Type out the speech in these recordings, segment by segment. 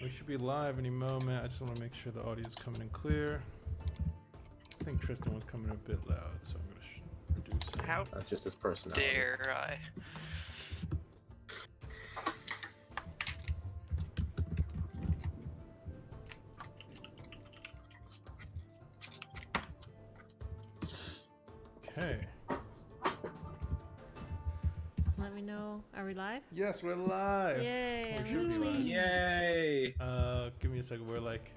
We should be live any moment. I just want to make sure the audio is coming in clear. I think Tristan was coming a bit loud, so I'm going to reduce it. How That's just his personality. dare I? Okay. Let me know. Are we live? Yes, we're live. Yay! We should be live. Yay! Give me a second. We're like,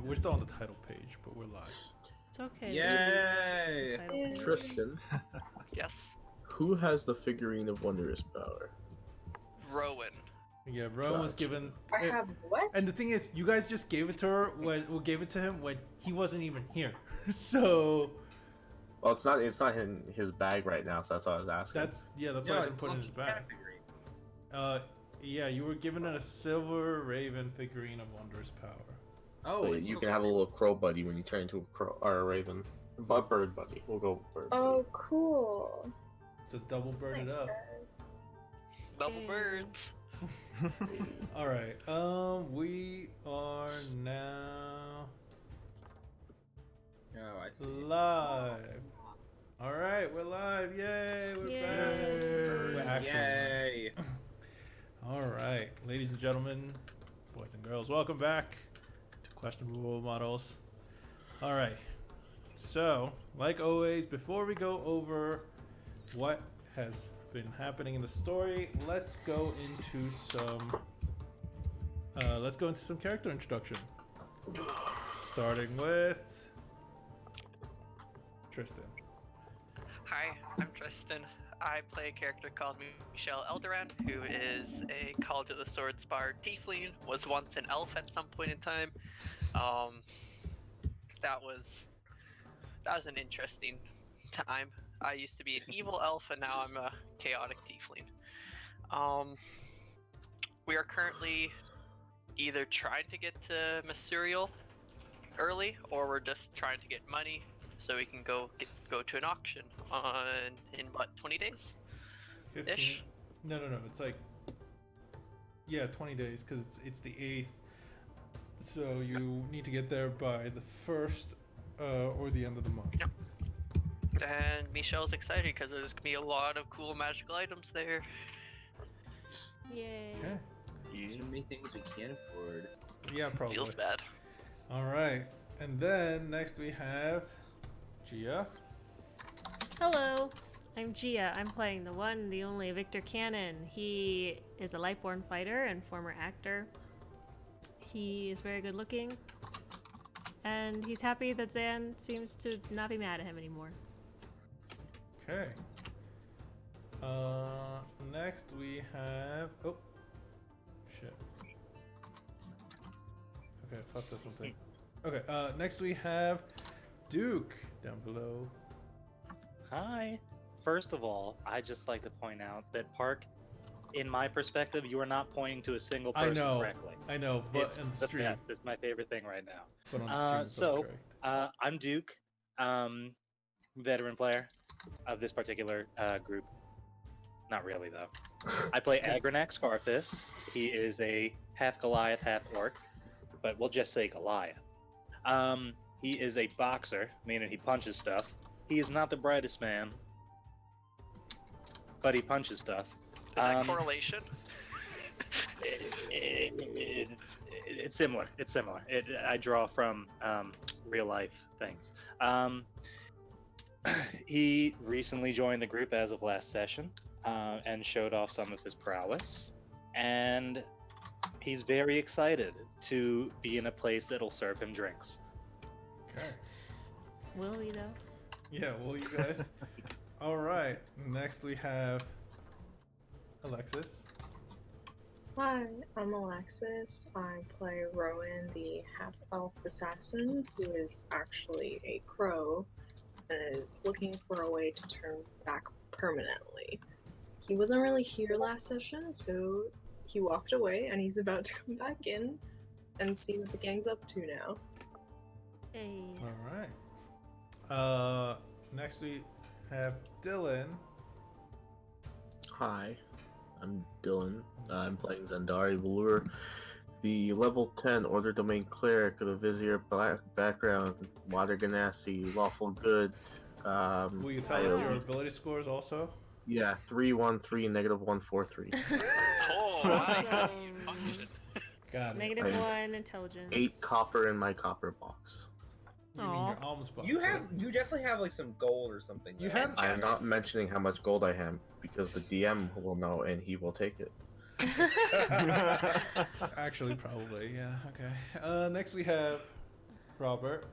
we're still on the title page, but we're live. It's okay. Yay! Title page. Tristan, Yes. who has the figurine of wondrous power? Rowan. Yeah, Rowan was given. I have what? And the thing is, you guys just gave it to her gave it to him when he wasn't even here. So Well, it's not in his bag right now, so that's what I was asking. that's why I didn't put it in his bag. Yeah, you were given a silver raven figurine of wondrous power. Oh, so you can have a little crow buddy when you turn into a crow or a raven. Bird buddy. We'll go bird. Oh, cool. So double bird it up. Double Yay. birds. All right. We are now Oh, I see. live. All right, we're live. Yay! We're Yay. back. We're actually Yay! All right, ladies and gentlemen, boys and girls, welcome back to Questionable Models. All right, so like always, before we go over what has been happening in the story, let's go into some character introduction. Starting with Tristan. Hi, I'm Tristan. I play a character called Michelle Eldoran, who is a College of the Sword Spar tiefling, was once an elf at some point in time. That was an interesting time. I used to be an evil elf, and now I'm a chaotic tiefling. We are currently either trying to get to Masuriel early, or we're just trying to get money so we can go to an auction in what, 20 days? 15. Ish. No. It's like 20 days because it's the 8th. So you need to get there by the 1st or the end of the month. Yep. And Michelle's excited because there's gonna be a lot of cool magical items there. Yay! Okay. So many things we can't afford. Yeah, probably. Feels bad. All right. And then next we have Gia. Hello, I'm Gia. I'm playing the one, the only Victor Cannon. He is a Lightborn fighter and former actor. He is very good looking, and he's happy that Zan seems to not be mad at him anymore. Okay. Next we have. Oh. Shit. Okay, fuck this one thing. Okay. Next we have Duke down below. Hi. First of all, I'd just like to point out that Park, in my perspective, you are not pointing to a single person correctly. I know, but It's on the the stream. best. It's my favorite thing right now. But on the stream, it's correct. I'm Duke, veteran player of this particular group. Not really, though. I play Agronak Scarfist. He is a half Goliath, half Orc, but we'll just say Goliath. He is a boxer, meaning he punches stuff. He is not the brightest man, but he punches stuff. Is that correlation? It's similar. It's similar. I draw from real life things. He recently joined the group as of last session and showed off some of his prowess. And he's very excited to be in a place that'll serve him drinks. Okay. Will we though? Yeah, well, you guys. All right. Next we have Alexis. Hi, I'm Alexis. I play Rowan, the half-elf assassin, who is actually a crow and is looking for a way to turn back permanently. He wasn't really here last session, so he walked away, and he's about to come back in and see what the gang's up to now. Hey. All right. Next we have Dylan. Hi, I'm Dylan. I'm playing Zandari Valur, The level 10 Order Domain Cleric with a Vizier background, Water Ganassi, Lawful Good. Will you tell us your IOE. ability scores also? Yeah, 313, -143. Oh, Awesome. wow. Function. Got it. Negative I have 1 intelligence. 8 copper in my copper box. You mean your alms box? You right? definitely have like some gold or something. You though. have- I am not mentioning how much gold I have because the DM will know and he will take it. Actually, probably. Yeah. Okay. Next we have Robert.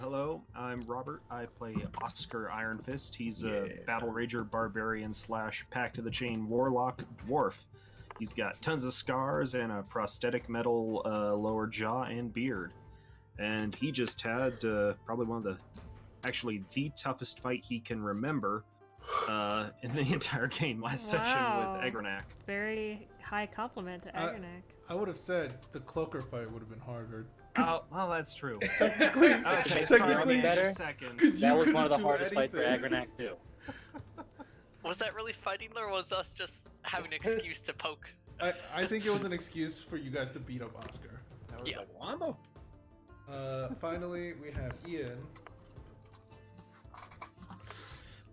Hello, I'm Robert. I play Oscar Iron Fist. He's a Yeah. Battle Rager Barbarian / Pact of the Chain Warlock Dwarf. He's got tons of scars and a prosthetic metal lower jaw and beard. And he just had probably actually the toughest fight he can remember in the entire game last session Wow. with Agronak. Very high compliment to Agronak. I would have said the cloaker fight would have been harder. Oh, well, that's true. Technically, Okay, technically, sorry, better. just a second. 'cause That you was one couldn't of the do hardest fights for anything. Agronak too. Was that really fighting, or was us just having an excuse to poke? I think it was an excuse for you guys to beat up Oscar. I was Yeah. like, well, I'm a Finally, we have Ian.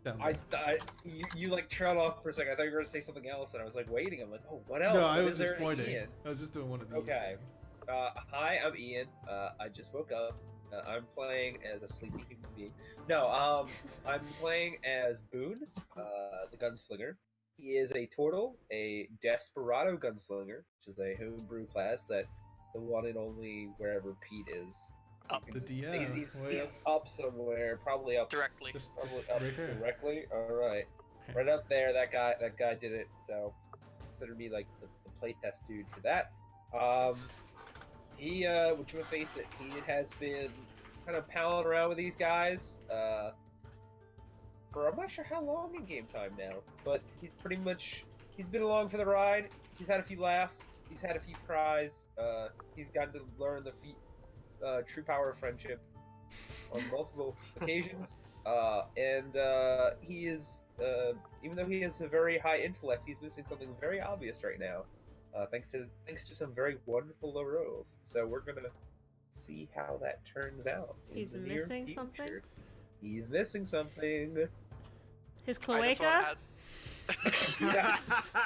Down I there. thought you like trailed off for a second. I thought you were gonna say something else, and I was like waiting. I'm like, oh, what else? No, What I was is there just to pointing. Ian? I was just doing one of these. Okay. Hi, I'm Ian. I just woke up. I'm playing as a sleepy human being. No, I'm playing as Boone, the gunslinger. He is a turtle, a desperado gunslinger, which is a homebrew class that the one and only wherever Pete is. Up. The DM. He's way he's up. up somewhere, probably up Directly. Just probably right up here. directly. All right, right up there. That guy did it. So consider me like the playtest dude for that. He which would face it, he has been kind of palling around with these guys for I'm not sure how long in game time now, but he's been along for the ride. He's had a few laughs. He's had a few cries. He's gotten to learn the true power of friendship on multiple occasions. And he is, even though he has a very high intellect, he's missing something very obvious right now. Thanks to some very wonderful low rolls. So we're gonna see how that turns out. in He's the near missing future. something? He's missing something. His I just cloaca? wanna add-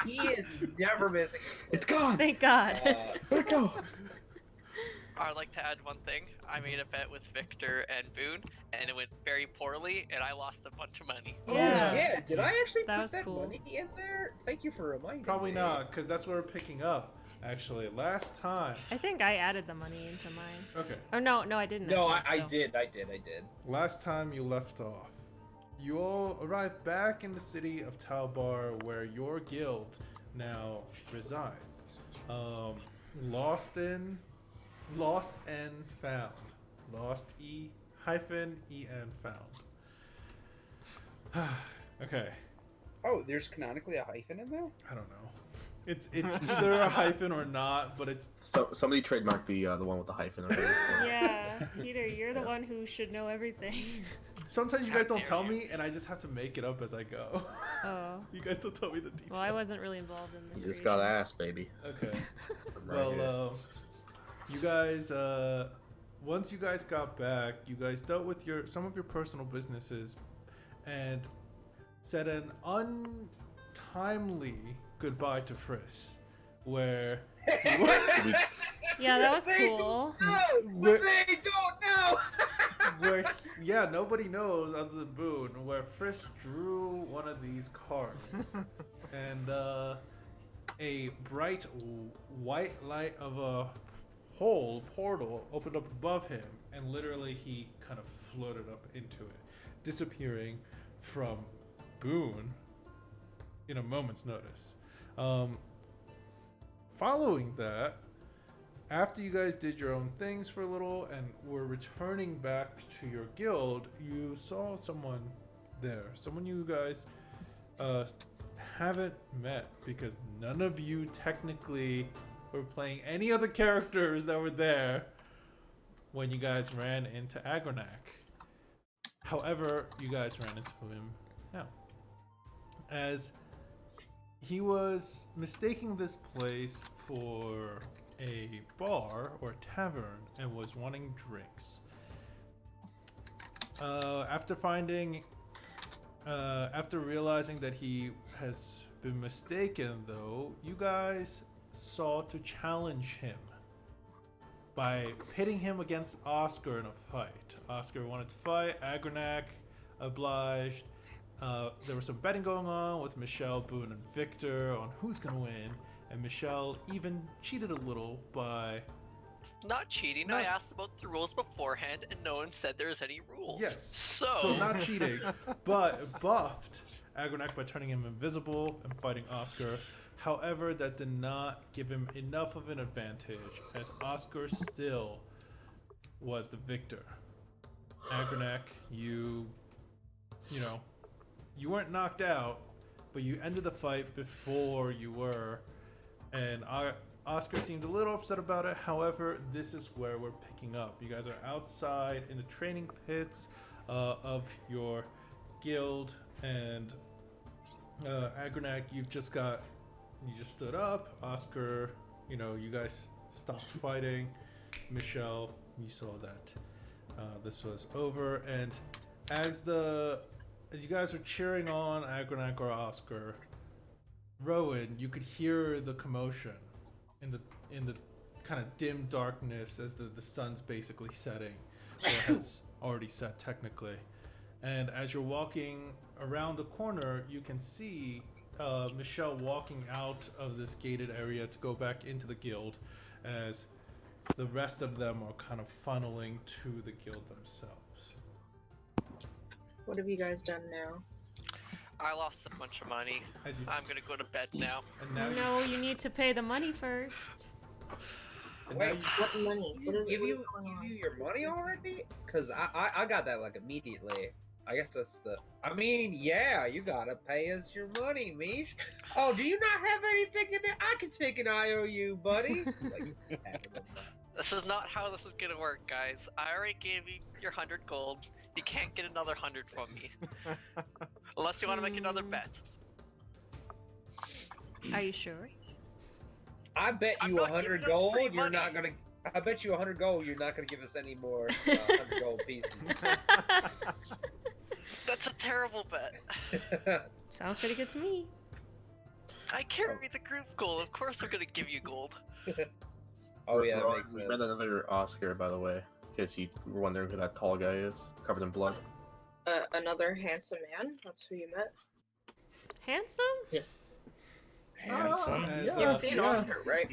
He is never missing. It's gone! Thank God. Let it go! I'd like to add one thing. I made a bet with Victor and Boone, and it went very poorly, and I lost a bunch of money. Oh Yeah. yeah, did I actually That put was that cool. money in there? Thank you for reminding Probably me. not, because that's what we're picking up. Actually, last time. I think I added the money into mine. Okay. Or no, I didn't. No, actually, I so- did. Last time you left off, you all arrived back in the city of Talbar, where your guild now resides. Lost and found. Lost E-en found. Okay, Oh, there's canonically a hyphen in there? I don't know. It's either a hyphen or not, but it's So somebody trademarked the one with the hyphen. over there. Yeah, Peter, you're the Yeah. one who should know everything. sometimes you How guys don't dare tell you. me, and I just have to make it up as I go. Oh. You guys don't tell me the details. Well, I wasn't really involved in the You just gotta creation. ask, baby. Okay. Right here. Well, you guys, once you guys got back, you guys dealt with some of your personal businesses, and said an untimely goodbye to Friss, where We- Yeah, that was They cool. don't know, Where- but they don't know. where yeah, nobody knows other than Boone, where Friss drew one of these cards, and a bright white light of a portal opened up above him, and literally he kind of floated up into it, disappearing from Boone in a moment's notice. Following that, after you guys did your own things for a little and were returning back to your guild, you saw someone there. Someone you guys haven't met, because none of you technically were playing any other characters that were there when you guys ran into Agronak. However, you guys ran into him now, as he was mistaking this place for a bar or tavern and was wanting drinks. After realizing that he has been mistaken, though, you guys sought to challenge him by pitting him against Oscar in a fight. Oscar wanted to fight. Agronak obliged. There was some betting going on with Michelle, Boone, and Victor on who's going to win. And Michelle even cheated a little by... Not cheating. I asked about the rules beforehand, and no one said there's any rules. Yes. So not cheating, but buffed Agronak by turning him invisible and fighting Oscar. However, that did not give him enough of an advantage, as Oscar still was the victor. Agronak, you weren't knocked out, but you ended the fight before you were, and Oscar seemed a little upset about it. However, this is where we're picking up. You guys are outside in the training pits of your guild, and Agronak, you just stood up. Oscar, you guys stopped fighting. Michelle, you saw that this was over, and as you guys were cheering on Agronak or Oscar, Rowan, you could hear the commotion in the kind of dim darkness as the sun's basically setting, or has already set technically. And as you're walking around the corner, you can see Michelle walking out of this gated area to go back into the guild, as the rest of them are kind of funneling to the guild themselves. What have you guys done now? I lost a bunch of money. I'm gonna go to bed now. And now No, you need to pay the money first. Wait, What money? What is give what you is going on? your money already? Cause I got that like immediately. I guess that's the. I mean, yeah, you gotta pay us your money, Mish. Oh, do you not have anything in there? I can take an IOU, buddy. This is not how this is gonna work, guys. I already gave you your 100 gold. You can't get another 100 from me. Unless you want to make another bet. Are you sure? I bet I'm you not 100 giving up gold. free You're money. not gonna. I bet you 100 gold. You're not gonna give us any more 100 gold pieces. That's a terrible bet. Sounds pretty good to me. I carry the group gold. Of course I'm gonna give you gold. Oh yeah, that makes We sense. met another Oscar, by the way, in case you were wondering who that tall guy is, covered in blood. Another handsome man. That's who you met. Handsome? Handsome. You've seen Oscar, right?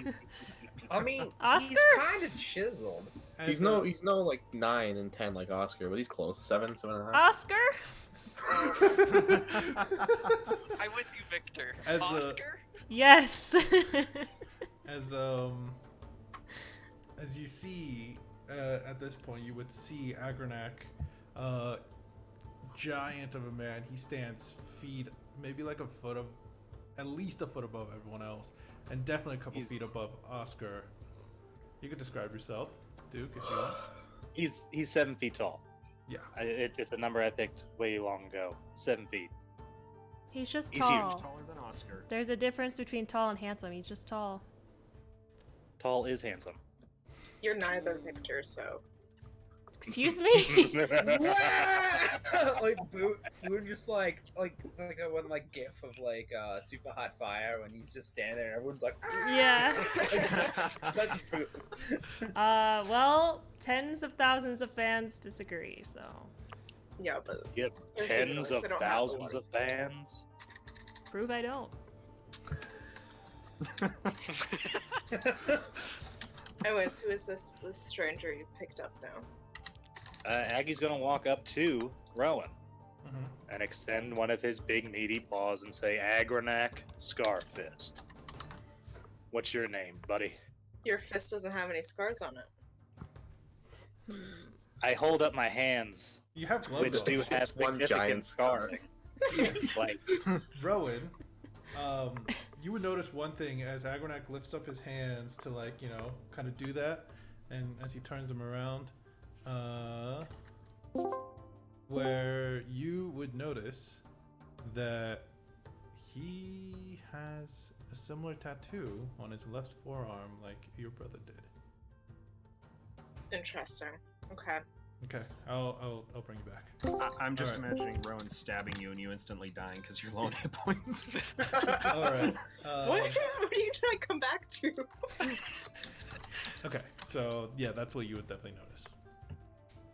I mean, Oscar? he's kind of chiseled. He's no like 9 and 10 like Oscar, but he's close. 7, 7.5. Oscar? I'm with you, Victor. As Oscar? Yes. As you see, at this point, you would see Agronak, giant of a man. He stands maybe like at least a foot above everyone else, and definitely a couple feet above Oscar. You could describe yourself, Duke, if you want. He's 7 feet tall. Yeah. It's a number I picked way long ago. 7 feet. He's just He's tall. huge. Taller than Oscar. There's a difference between tall and handsome. He's just tall. Tall is handsome. You're neither Victor, so. Excuse me? Like Boone just like that one like gif of like super hot fire when he's just standing there and everyone's like Yeah. That's Boone. Well, tens of thousands of fans disagree, so. Yeah, but You have they're tens humanoids, of they don't have a thousands lot. of fans. Prove I don't. Anyways, who is this stranger you've picked up now? Aggie's gonna walk up to Rowan Mm-hmm. and extend one of his big meaty paws and say, Agronak Scarfist. What's your name, buddy? Your fist doesn't have any scars on it. I hold up my hands, You have gloves which on. do have It's one significant giant scar. like, Rowan, you would notice one thing as Agronak lifts up his hands to kind of do that, and as he turns them around, where you would notice that he has a a similar tattoo on his left forearm like your brother did. Interesting. Okay. Okay, I'll bring you back. I'm just Alright. imagining Rowan stabbing you and you instantly dying because you're low on hit points. All right. What are you trying to come back to? Okay, so yeah, that's what you would definitely notice.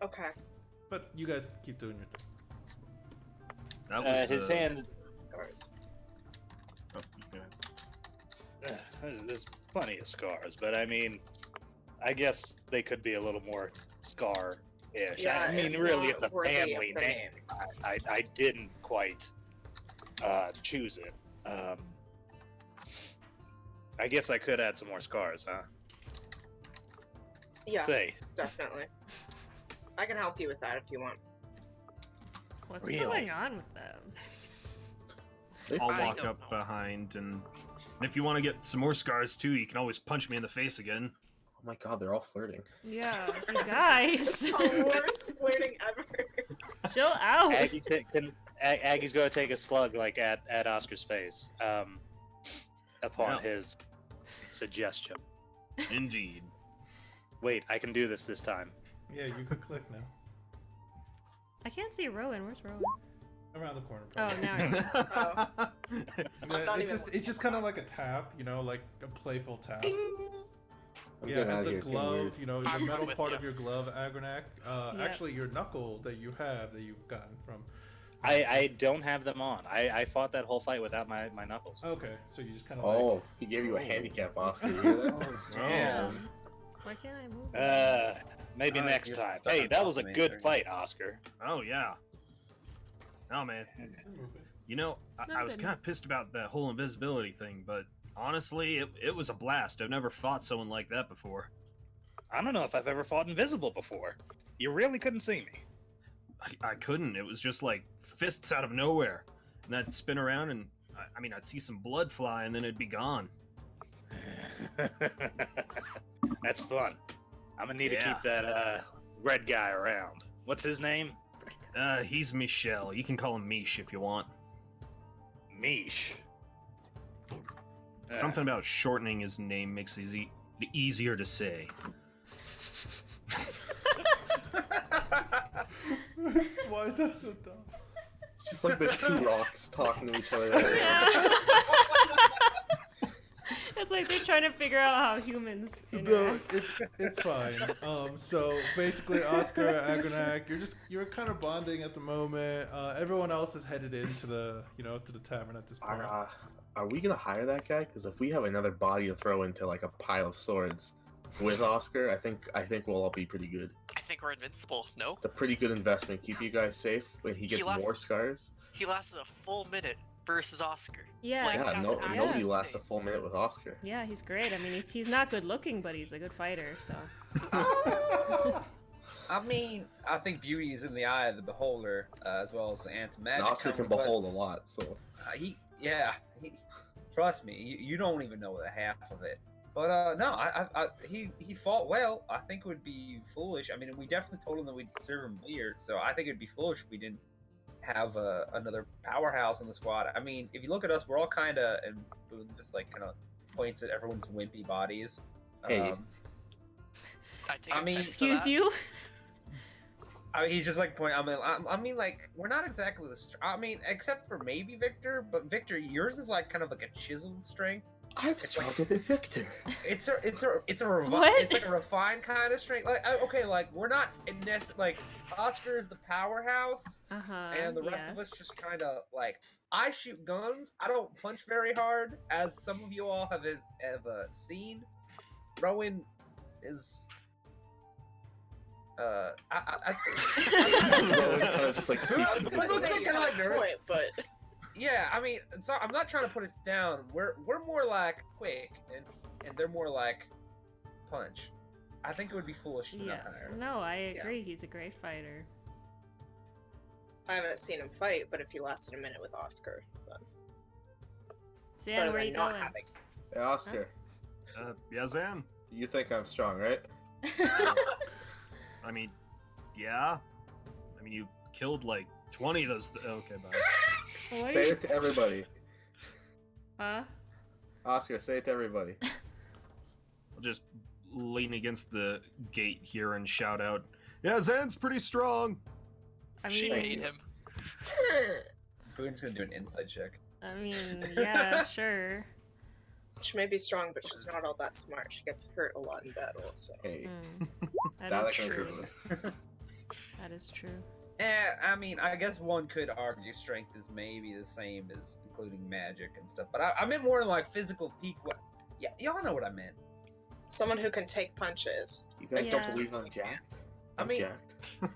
Okay. But you guys keep doing your thing. That was His hand. Scars. Oh, you go ahead. There's plenty of scars, but I mean, I guess they could be a little more scar-ish. Yeah, I mean, it's really, not it's a worthy of family the name. I didn't quite choose it. I guess I could add some more scars, huh? Yeah, Say, definitely. I can help you with that if you want. What's Really? going on with them? I'll I walk don't up know. behind, and if you want to get some more scars too, you can always punch me in the face again. Oh my god, they're all flirting. Yeah, you guys, The worst flirting ever. chill out. Aggie's gonna take a slug like at Oscar's face, upon Yeah. his suggestion. Indeed. Wait, I can do this time. Yeah, you could click now. I can't see Rowan. Where's Rowan? Around the corner. Oh, probably. now I see. Yeah, not it's even just kind of like a tap, you know, like a playful tap. I'm Yeah, getting as out of the here. It's getting glove, weird. you know, I'm the metal with part you. of your glove, Agronak. Yep. Actually, your knuckle that you have that you've gotten from. I don't have them on. I fought that whole fight without my knuckles. Okay, so you just kind of Oh, he gave you a handicap, Oscar. You hear that? Damn. Why can't I move? Maybe Alright, next you're time. stuck Hey, on that top was a of me, good sorry. fight, Oscar. Oh yeah. Oh man. You know, I was Nothing. kind of pissed about that whole invisibility thing, but honestly, it was a blast. I've never fought someone like that before. I don't know if I've ever fought invisible before. You really couldn't see me. I couldn't. It was just like fists out of nowhere, and I'd spin around, and I mean, I'd see some blood fly, and then it'd be gone. That's fun. I'm gonna need to Yeah. keep that red guy around. What's his name? He's Michelle. You can call him Mish if you want. Mish. Something about shortening his name makes it easier to say. Why is that so dumb? It's just like the two rocks talking to each other. Right Yeah. now. It's like they're trying to figure out how humans No, interact. it's fine. So basically, Oscar, Agronak, you're kind of bonding at the moment. Everyone else is headed into the to the tavern at this point. Are we gonna hire that guy? Because if we have another body to throw into like a pile of swords with Oscar, I think we'll all be pretty good. I think we're invincible. No, It's a pretty good investment. Keep you guys safe when he gets lost- more scars. he lasted a full minute versus Oscar. Yeah. Like, Yeah, Captain America. nobody lasts a full minute with Oscar. Yeah, he's great. I mean, he's not good looking, but he's a good fighter. So I mean, I think beauty is in the eye of the beholder, as well as the anthem. And Magic Oscar can comes, but, behold a lot, so he trust me, you don't even know the half of it. But no, he fought well. I think it would be foolish. I mean, we definitely told him that we'd serve him beer, so I think it'd be foolish if we didn't have another powerhouse in the squad. I mean, if you look at us, we're all kind of, and Boone just like kind of points at everyone's wimpy bodies. Hey. I mean, excuse you. I mean, he's just like point. I mean, like we're not exactly the. I mean, except for maybe Victor, but Victor, yours is like kind of like a chiseled strength. I'm stronger than Victor. It's like a refined kind of strength. Like okay, like we're not in this. Like Oscar is the powerhouse, and the rest of us just kind of like. I shoot guns. I don't punch very hard, as some of you all have seen. Rowan is. Rowan kind of just like I was peeks gonna into the say kinda you have like a nerd. point, but Yeah, I mean, so I'm not trying to put us down. We're more like quick, and they're more like punch. I think it would be foolish to Yeah. not hire. No, I agree. He's a great fighter. I haven't seen him fight. But if he lasted a minute with Oscar, so it's Zan, better where than you not going? having. Hey, Oscar, Yeah, Zan. you think I'm strong, right? I mean, yeah. I mean, you killed like 20 of those. Okay, bye. What? Say it to everybody. Huh? Oscar, say it to everybody. I'll just lean against the gate here and shout out, "Yeah, Zan's pretty strong." I She mean, made him. Boone's gonna do an inside check. I mean, yeah, sure. She may be strong, but she's not all that smart. She gets hurt a lot in battle, so. Hey, That that is I can agree true. with. That is true. I mean, I guess one could argue strength is maybe the same as including magic and stuff, but I meant more like physical peak. What? Yeah, y'all know what I meant. Someone who can take punches. You guys Yeah. don't believe I'm jacked? I I'm mean- jacked.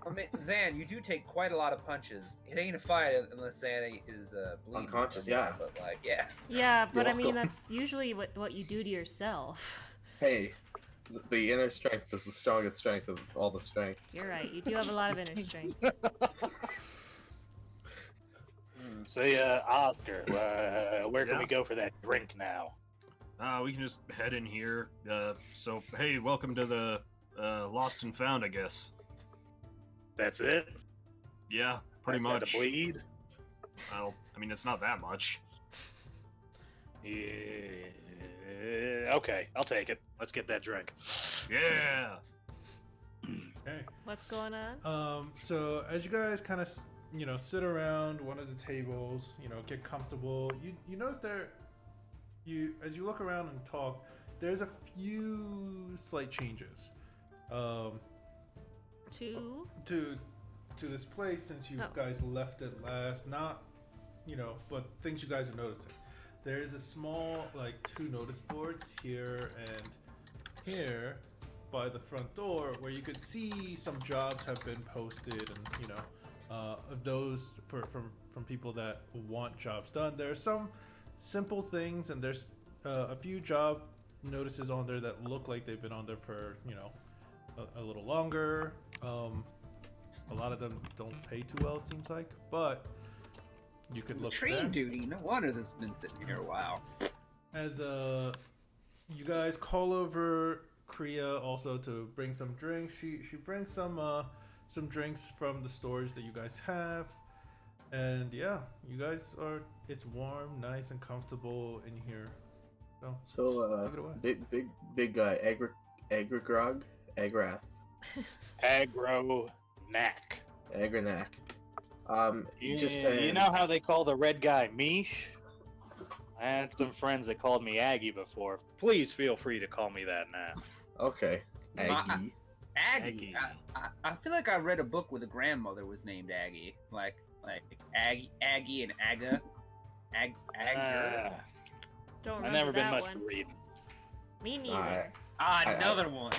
I mean, Zan, you do take quite a lot of punches. It ain't a fight unless Zan is bleeding. Unconscious, somewhere, yeah. But like, yeah. Yeah, but I welcome. mean, that's usually what you do to yourself. Hey, the inner strength is the strongest strength of all the strength. You're right. You do have a lot of inner strength. So yeah, Oscar, where can Yeah? we go for that drink now? We can just head in here. So, hey, welcome to the Lost and Found, I guess. That's it. Yeah, pretty That's gotta much. bleed. Well, I mean, it's not that much. Yeah. Okay, I'll take it. Let's get that drink. Yeah. Okay. What's going on? So as you guys kind of, sit around one of the tables, get comfortable, you notice as you look around and talk, there's a few slight changes. To this place since you guys left it last. Not, but things you guys are noticing. There's a small, two notice boards here and here by the front door where you could see some jobs have been posted, and of those from people that want jobs done. There's some simple things, and there's a few job notices on there that look like they've been on there for a little longer. A lot of them don't pay too well, it seems like, but you could look Train there. duty. No wonder this has been sitting here a while. As you guys call over Kriya also to bring some drinks. She brings some drinks from the storage that you guys have, and yeah, you guys are. It's warm, nice, and comfortable in here. So take it away. big Agrogrog, Agrath, Agronak. Agronak. Just You saying. know how they call the red guy Mish? I had some friends that called me Aggie before. Please feel free to call me that now. Okay, Aggie. Aggie. Aggie. I feel like I read a book where the grandmother was named Aggie. Like Aggie and Aga. Agger. Don't I've remember never been that much one. for reading. Me neither. Another one.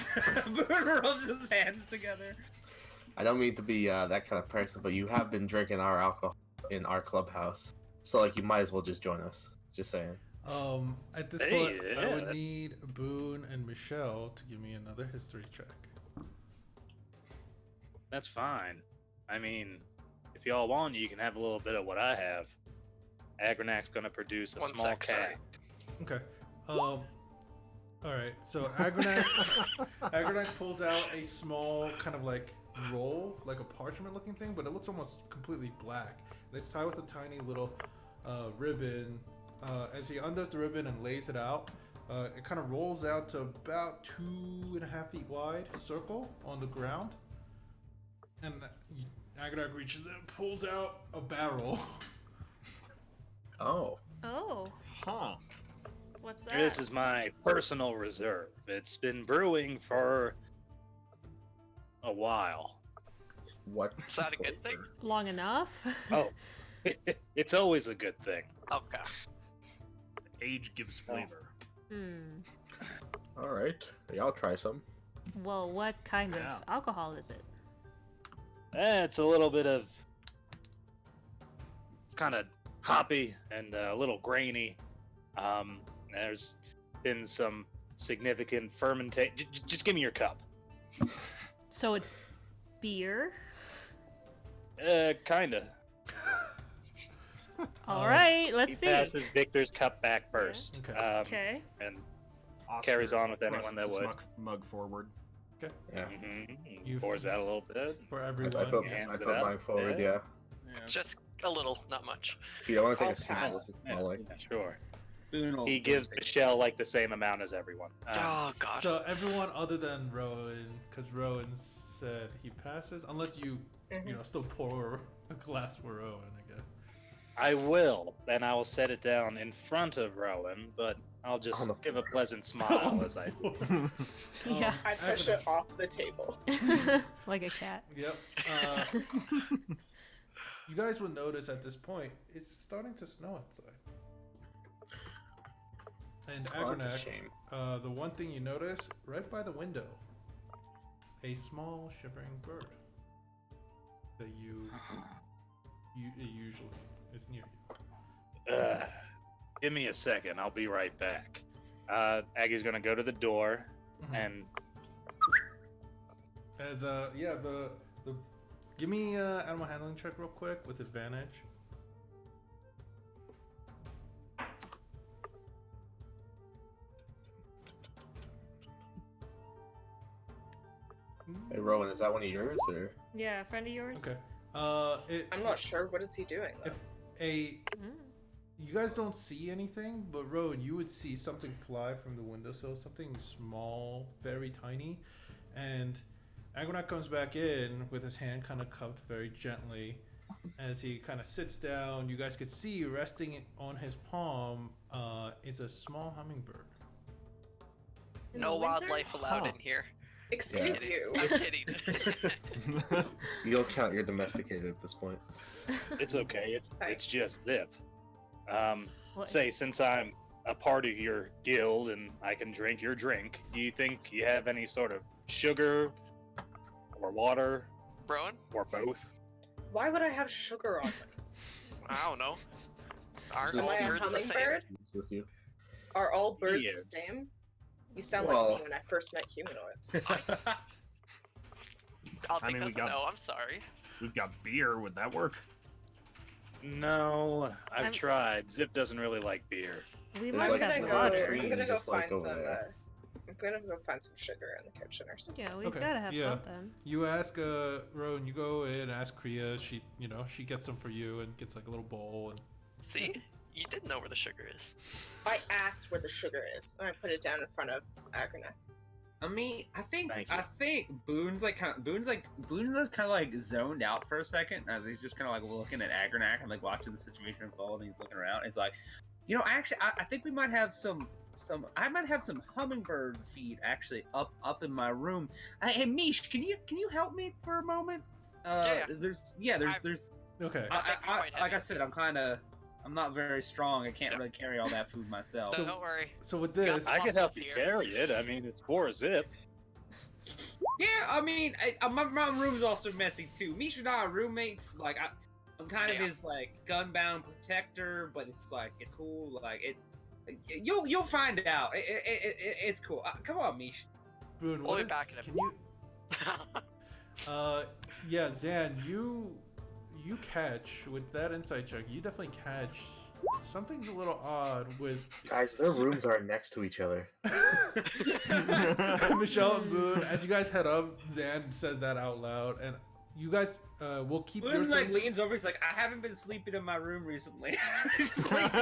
Boone rubs his hands together. I don't mean to be that kind of person, but you have been drinking our alcohol in our clubhouse, so you might as well just join us. Just saying. At this Hey, point, I yeah. would need Boone and Michelle to give me another history check. That's fine. I mean, if y'all want, you can have a little bit of what I have. Agronak's gonna produce a One small sec, sorry. cask. Okay. All right. So Agronak pulls out a small kind of roll, like a parchment-looking thing, but it looks almost completely black. And it's tied with a tiny little ribbon. As he undoes the ribbon and lays it out, it kind of rolls out to about 2.5 feet wide circle on the ground. And Agronak reaches in, pulls out a barrel. Oh. Oh, Huh. what's that? This is my personal reserve. It's been brewing for a while. What? Is that a good thing? Long enough? Oh, it's always a good thing. Okay. Age gives flavor. All right. Y'all try some. Well, what kind Yeah. of alcohol is it? It's a little bit of. It's kind of hoppy and a little grainy. There's been some significant fermentation. Just give me your cup. So it's beer? Kinda. All right, He let's see. passes Victor's cup back first. Okay. Okay. And Oscar Carries on with anyone thrusts that his would. Mug forward. Yeah. You- pours out a little bit. For I everyone. put, yeah. Hands I it put up. mine forward. Yeah. Yeah. Just a little, not much. If you don't want to take I'll a sip, pass. what's it Yeah, smell like? yeah, sure. He gives Michelle like the same amount as everyone. Oh god. So everyone other than Rowan, because Rowan said he passes, unless you, still pour a glass for Rowan, I guess. I will, and I will set it down in front of Rowan, but I'll just On the give a pleasant smile as I do. Yeah. I push it off the table. Like a cat. Yep. You guys will notice at this point, it's starting to snow outside. And Oh, that's a Agronak, shame. the one thing you notice, right by the window, a small shivering bird that you usually is near you. Give me a second, I'll be right back. Aggie's gonna go to the door, and As the give me animal handling check real quick with advantage. Hey, Rowan, is that one of yours or? Yeah, a friend of yours? Okay. I'm not sure. What is he doing though? You guys don't see anything, but Rowan, you would see something fly from the windowsill, something small, very tiny, and Agronak comes back in with his hand kind of cupped very gently. As he kind of sits down, you guys could see resting on his palm is a small hummingbird. In No the winter? wildlife allowed in here. Excuse Yeah. you. I'm kidding. You'll count you're domesticated at this point. it's okay. It's Thanks. just Zip. Well, Say, since I'm a part of your guild and I can drink your drink, do you think you have any sort of sugar or water Rowan? or both? Why would I have sugar on me? I don't know. Aren't Am all I a birds the same? hummingbird? With you. Are all birds Yeah. the same? You sound Well- like me when I first met humanoids. I'll I take mean, that we as a got- no, I'm sorry. We've got beer. Would that work? No, I've I'm- tried. Zip doesn't really like beer. We There's must like have I'm a gonna water. tree I'm gonna go just, like, find over some. there. I'm gonna go find some sugar in the kitchen or something. Yeah, we've Okay, gotta have yeah. something. You ask Rowan, you go in, ask Kriya, she gets some for you and gets like a little bowl and See? You did know where the sugar is. I asked where the sugar is, and I put it down in front of Agronak. I mean, I think Thank you. Boone's kind of like zoned out for a second as he's just kind of like looking at Agronak and like watching the situation unfold. And he's looking around. He's like, actually, I think we might have some. I might have some hummingbird feed actually up in my room. Hey, Mish, can you help me for a moment? Yeah. There's okay. quite like I heavy. said, I'm not very strong. I can't really carry all that food myself. So So- don't worry. So with got this, I could help you Here. carry it. I mean, it's for a Zip. Yeah, I mean, my room's also messy too. Misha and I are roommates. Like, I'm kind of Yeah. his like gunbound protector, but it's like it's cool. Like you'll find out. It's cool. Come on, Misha. Boone, We'll what be is- back in a can you yeah, Zan, you catch with that insight check, you definitely catch something's a little odd with Guys, their rooms are next to each other. Michelle and Boone. As you guys head up, Zan says that out loud, and you guys will keep your Boone like thing. leans over. He's like, I haven't been sleeping in my room recently. Just like,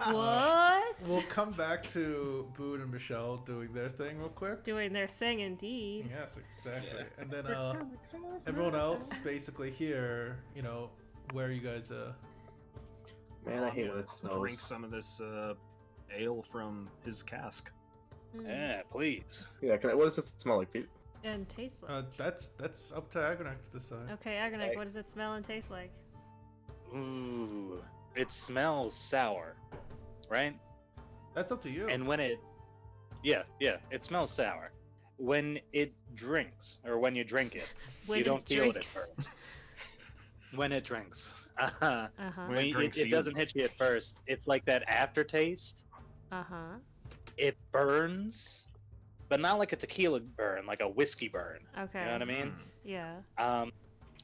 What? We'll come back to Boone and Michelle doing their thing real quick. Doing their thing, indeed. Yes, exactly. Yeah. And then everyone else basically here, where you guys Man, I hate when it snows. Drink some of this ale from his cask. Mm. Yeah, please. Yeah, what does it smell like, Pete? And taste like. that's up to Agronak to decide. Okay, Agronak, what does it smell and taste like? Ooh, it smells sour, right? That's up to you. And when it, yeah, it smells sour. When it drinks, or when you drink it, When you don't it feel it at drinks. first. When it drinks. Uh-huh. When it drinks, it you- doesn't hit you at first. It's like that aftertaste. Uh-huh. It burns, but not like a tequila burn, like a whiskey burn. Okay. You know what I mean? Yeah.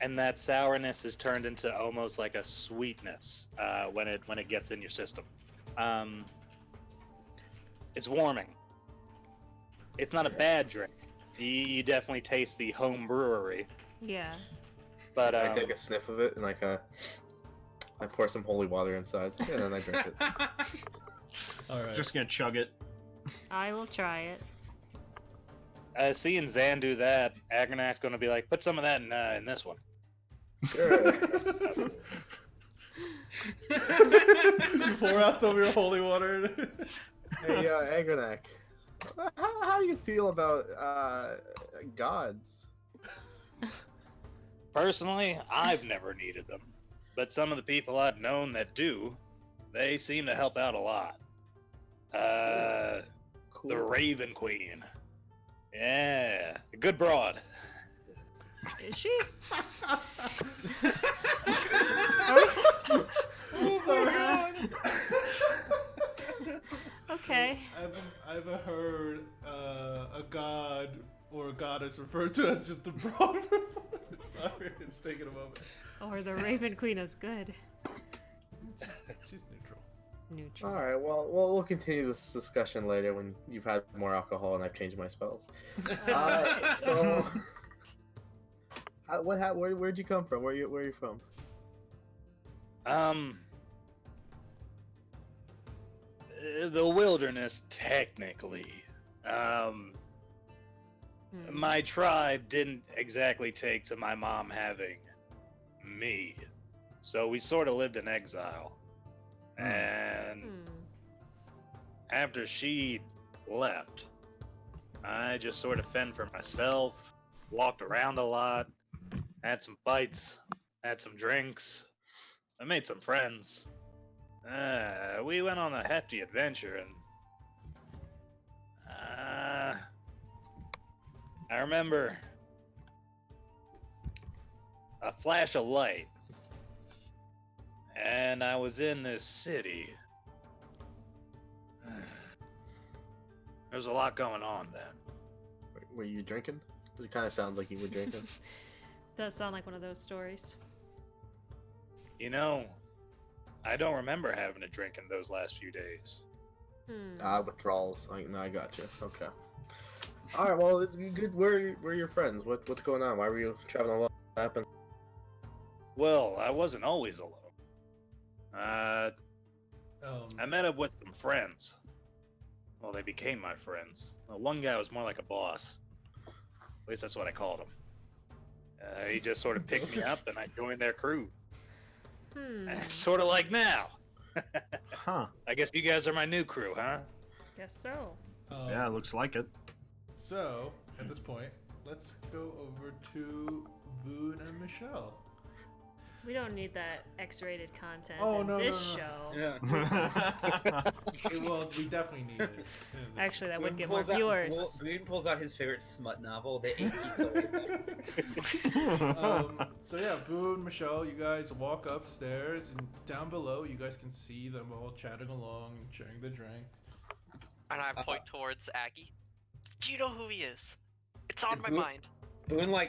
And that sourness is turned into almost like a sweetness when it gets in your system. It's warming. It's not a bad drink. You definitely taste the home brewery, Yeah. but I take a sniff of it and I pour some holy water inside, and then I drink it. All right. Just gonna chug it. I will try it. Seeing Zan do that, Agronak's gonna be like, put some of that in this one. Sure. Pour out some of your holy water. Hey, Agronak, how do you feel about gods? Personally, I've never needed them, but some of the people I've known that do, they seem to help out a lot. Cool. The Raven Queen. Yeah, a good broad. Is she? Sorry. Okay. I've heard a god or a goddess referred to as just a broad. Sorry, it's taking a moment. Or the Raven Queen is good. She's neutral. Neutral. All right. Well, we'll continue this discussion later when you've had more alcohol and I've changed my spells. So, where'd you come from? Where are you from? The wilderness, technically. My tribe didn't exactly take to my mom having me, so we sort of lived in exile. And after she left, I just sort of fend for myself, walked around a lot, had some fights, had some drinks, I made some friends. We went on a hefty adventure, and I remember a flash of light, and I was in this city. There's a lot going on then. Were you drinking? It kind of sounds like you were drinking. Does sound like one of those stories. You know, I don't remember having a drink in those last few days. Withdrawals. No, I got you. Okay. All right. Well, good. Where are your friends? What's going on? Why were you traveling alone? What happened? Well, I wasn't always alone. I met up with some friends. Well, they became my friends. Well, one guy was more like a boss. At least that's what I called him. He just sort of picked me up, and I joined their crew. Sort of like now. Huh. I guess you guys are my new crew, huh? Guess so. Yeah, looks like it. So, at this point, let's go over to Boone and Michelle. We don't need that X-rated content Oh, in this no. show. Yeah. Well, we definitely need it. Actually, that would Boone get more pulls out- viewers. Boone pulls out his favorite smut novel, The Inky So yeah, Boone, Michelle, you guys walk upstairs, and down below, you guys can see them all chatting along, sharing the drink. And I point towards Aggie. Do you know who he is? It's on my Boone- mind. Boone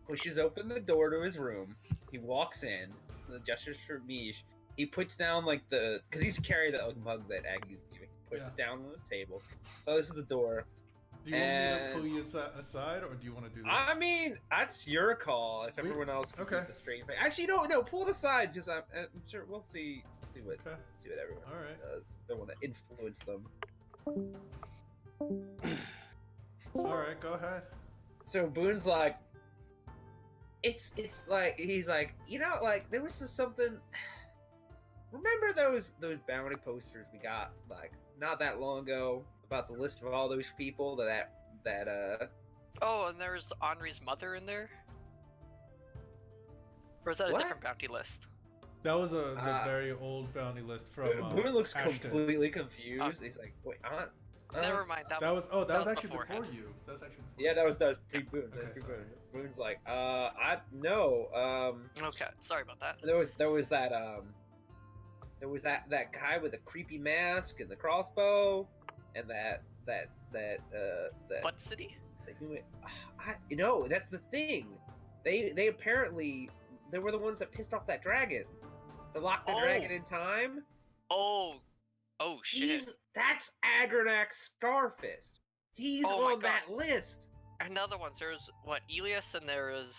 pushes open the door to his room. He walks in. The gestures for Mish. He puts down because he's carrying the mug that Aggie's giving. He puts it down on his table. Closes the door. Do you want me to pull you aside, or do you want to do this? I mean, that's your call. If everyone else can keep a straight face. Actually, no, pull it aside. Just I'm sure we'll see what everyone does. Don't want to influence them. All right, go ahead. So Boone's like, it's like he's like, there was just something. Remember those bounty posters we got not that long ago about the list of all those people that Oh, and there's Henri's mother in there? Or is that a What? different bounty list? That was the very old bounty list from. Boone looks Ashton. completely confused. He's like, wait, Never mind. That was actually beforehand. before you. That was actually before Yeah, you. that was pre-Boone. Okay, Pre-Boone. sorry. Boone's like, I no. Okay, sorry about that. There was that guy with a creepy mask and the crossbow, and that Butt City? that's the thing. They apparently they were the ones that pissed off that dragon. They locked the dragon in time. Oh shit. That's Agronak Scarfist. He's Oh my on that list. And the other ones, there's Elias, and there is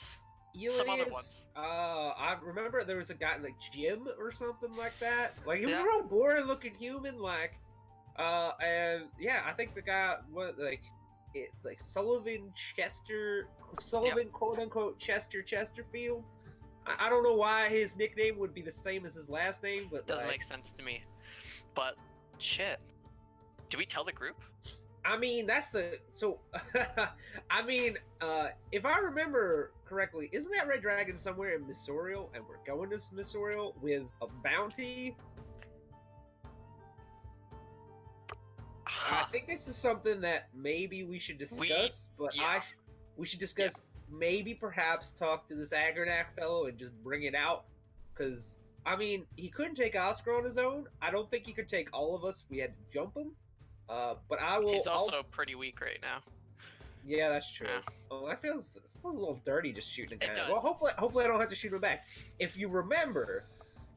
Elias, some other ones. I remember there was a guy like Jim or something like that. Like he was Yeah. a real boring looking human. Like And yeah, I think the guy was like Sullivan quote unquote Chester Chesterfield. I don't know why his nickname would be the same as his last name, but Doesn't like, make sense to me. But shit. Do we tell the group? I mean, that's the so. I mean, if I remember correctly, isn't that Red Dragon somewhere in Missourial, and we're going to Missourial with a bounty? I think this is something that maybe we should discuss, we should discuss. Maybe perhaps talk to this Agronak fellow and just bring it out, because I mean, he couldn't take Oscar on his own. I don't think he could take all of us if we had to jump him. But I will. He's also pretty weak right now. Yeah, that's true. Yeah. Oh, that feels a little dirty just shooting a guy. It does. Well, hopefully I don't have to shoot him back. If you remember,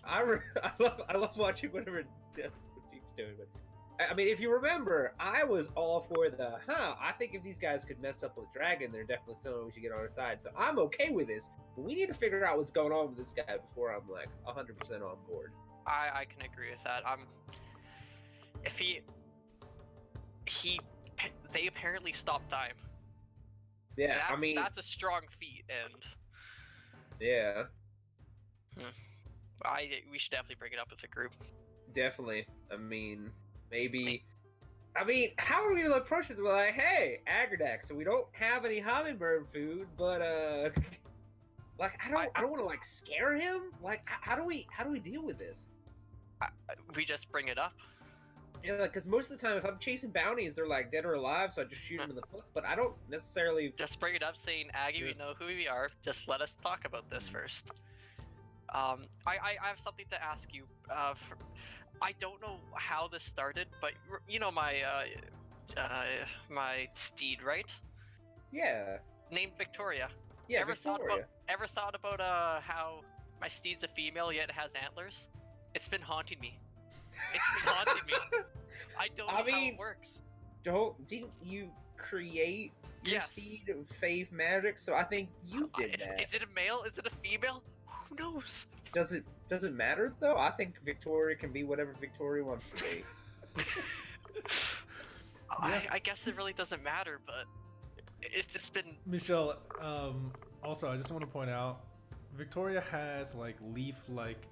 I love watching whatever Jeep's doing. But I mean, if you remember, I was all for I think if these guys could mess up with Dragon, they're definitely someone we should get on our side. So I'm okay with this, but we need to figure out what's going on with this guy before I'm like 100% on board. I can agree with that. If they apparently stopped time. Yeah, I mean, that's a strong feat, and yeah, we should definitely bring it up with the group. definitely. I mean, maybe. I mean, how are we gonna approach this? We're like, hey, Agronak, so we don't have any hummingbird food, but like I don't want to like scare him. Like, how do we deal with this? We just bring it up. Yeah, because most of the time, if I'm chasing bounties, they're like dead or alive, so I just shoot them in the foot. But I don't necessarily just bring it up, saying, "Aggie, we know who we are. Just let us talk about this first." I have something to ask you. I don't know how this started, but you know my my steed, right? Yeah. Named Victoria. Yeah, ever Victoria. thought about how my steed's a female yet has antlers? It's been haunting me. It's been haunting me. I don't know how it works. Didn't you create your steed of Faith Magic? So I think you did that. Is it a male? Is it a female? Who knows? Does it matter though? I think Victoria can be whatever Victoria wants to be. I guess it really doesn't matter, but it's just been. Michelle, also I just want to point out, Victoria has like leaf-like,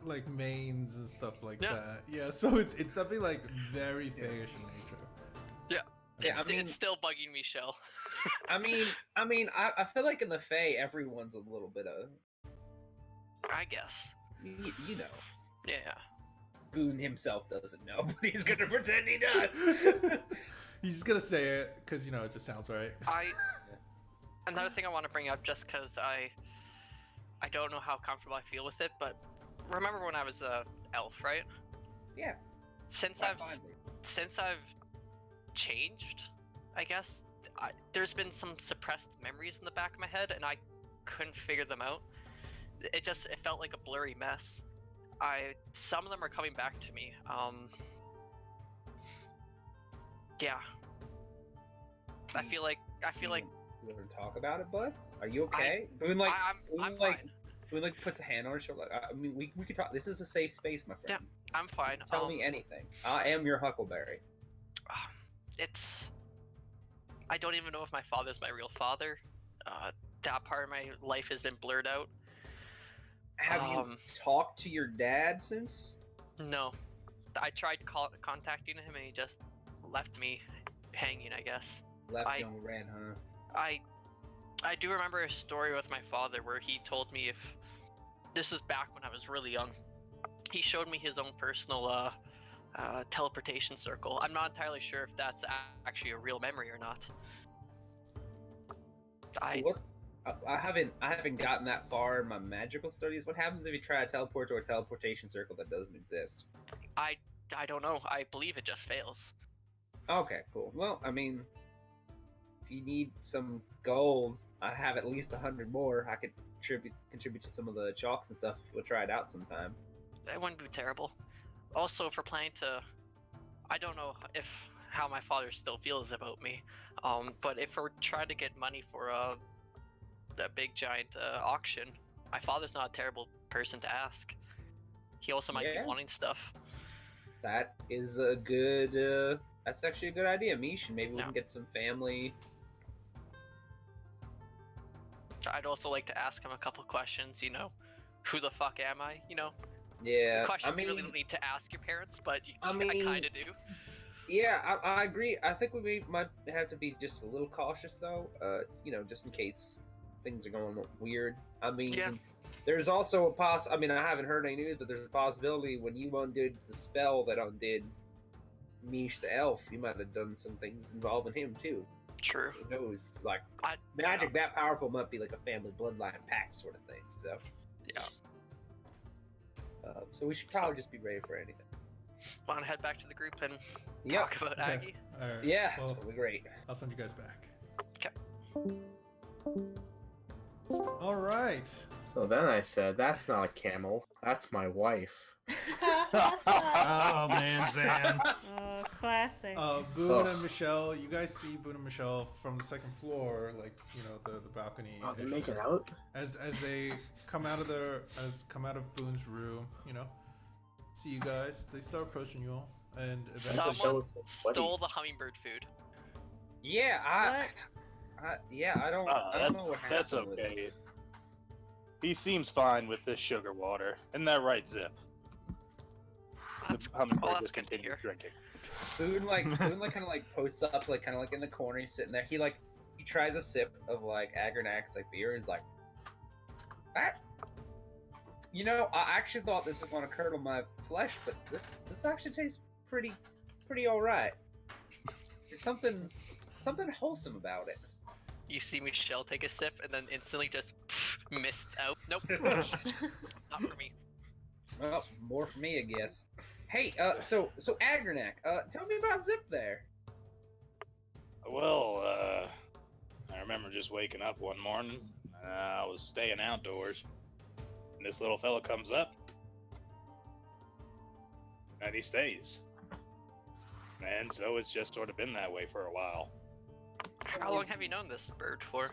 like manes and stuff like that. Yeah, so it's definitely like very fayish in nature. Yeah, it's still bugging me, Shell. I I feel like in the Fae, everyone's a little bit of. I guess. You know. Yeah. Boone himself doesn't know, but he's gonna pretend he does. He's just gonna say it because it just sounds right. Another thing I want to bring up, just because I don't know how comfortable I feel with it, but remember when I was a elf, right? Yeah. Since I've changed, I guess there's been some suppressed memories in the back of my head, and I couldn't figure them out. It felt like a blurry mess. Some of them are coming back to me. Yeah. I feel like. You want to talk about it, bud? Are you okay? I'm fine. Boone puts a hand on his shoulder. I mean, we could talk. This is a safe space, my friend. Yeah, I'm fine. Tell me anything. I am your Huckleberry. I don't even know if my father's my real father. That part of my life has been blurred out. Have you talked to your dad since? No. I tried contacting him and he just left me hanging, I guess. Left you on red, huh? I do remember a story with my father where he told me, if this was back when I was really young, he showed me his own personal teleportation circle. I'm not entirely sure if that's actually a real memory or not. I haven't gotten that far in my magical studies. What happens if you try to teleport to a teleportation circle that doesn't exist? I don't know. I believe it just fails. Okay, cool. Well, I mean, if you need some gold, I have at least 100 more. I could contribute to some of the chalks and stuff. We'll try it out sometime. That wouldn't be terrible. Also, if we're planning to, I don't know how my father still feels about me, but if we're trying to get money for a big giant auction, my father's not a terrible person to ask. He also might be wanting stuff. that is a good. That's actually a good idea, Mish. And maybe we can get some family. I'd also like to ask him a couple questions. Who the fuck am I? Yeah, Questions you really don't need to ask your parents, but I I mean- kind of do. Yeah, I agree. I think we might have to be just a little cautious, though. Just in case things are going weird. I mean, Yeah. there's also I mean, I haven't heard any news, but there's a possibility when you undid the spell that undid Mish the elf, you might have done some things involving him too. True. Who knows? Like I- magic that powerful might be like a family bloodline pact sort of thing. So Yeah. So we should probably just be ready for anything. Want to head back to the group and Yep. talk about Okay. Aggie? All right. Yeah, Well, that'll be great. I'll send you guys back. Okay. All right. So then I said, "That's not a camel. That's my wife." Oh man, Zan. Oh, classic. Boone Ugh. and Michelle, you guys see Boone and Michelle from the second floor, like the balcony. Oh, they're making out. As they come out of Boone's room, see you guys. They start approaching you all, and eventually, Someone Michelle looks like stole the hummingbird food. Yeah, I don't know what happened. That's with it. okay. He seems fine with this sugar water. Isn't that right, Zip? That's, The hummingbird well, that's just good to continues hear. drinking. Boone kind of posts up kind of in the corner. He's sitting there. He tries a sip of Agronak's beer. He's like, that. I actually thought this was going to curdle my flesh, but this actually tastes pretty all right. There's something wholesome about it. You see Michelle take a sip and then instantly just missed out. Nope. Not for me. Well, more for me, I guess. Hey, so Agronak, tell me about Zip there. Well, I remember just waking up one morning. I was staying outdoors, and this little fella comes up, and he stays. And so it's just sort of been that way for a while. How long have you known this bird for?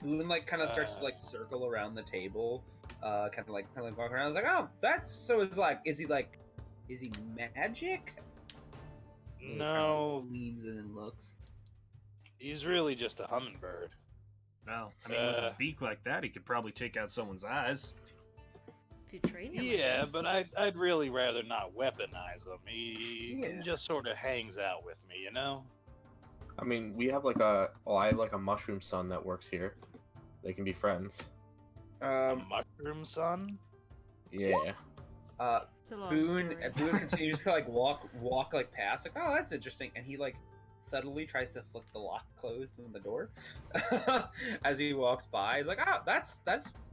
Boone kind of starts to circle around the table, kind of walk around. I was like, oh, that's so. It's is he magic? No, Leans in and looks. he's really just a hummingbird. Well, I mean, with a beak like that, he could probably take out someone's eyes. If you train him. I Yeah, guess. but I'd really rather not weaponize him. He Yeah. just sort of hangs out with me, you know? I mean, we have I have a mushroom son that works here. They can be friends. A mushroom son? Yeah. It's a long Boone story. Boone continues to walk past, oh, that's interesting, and he subtly tries to flick the lock closed on the door as he walks by. He's like, oh, that's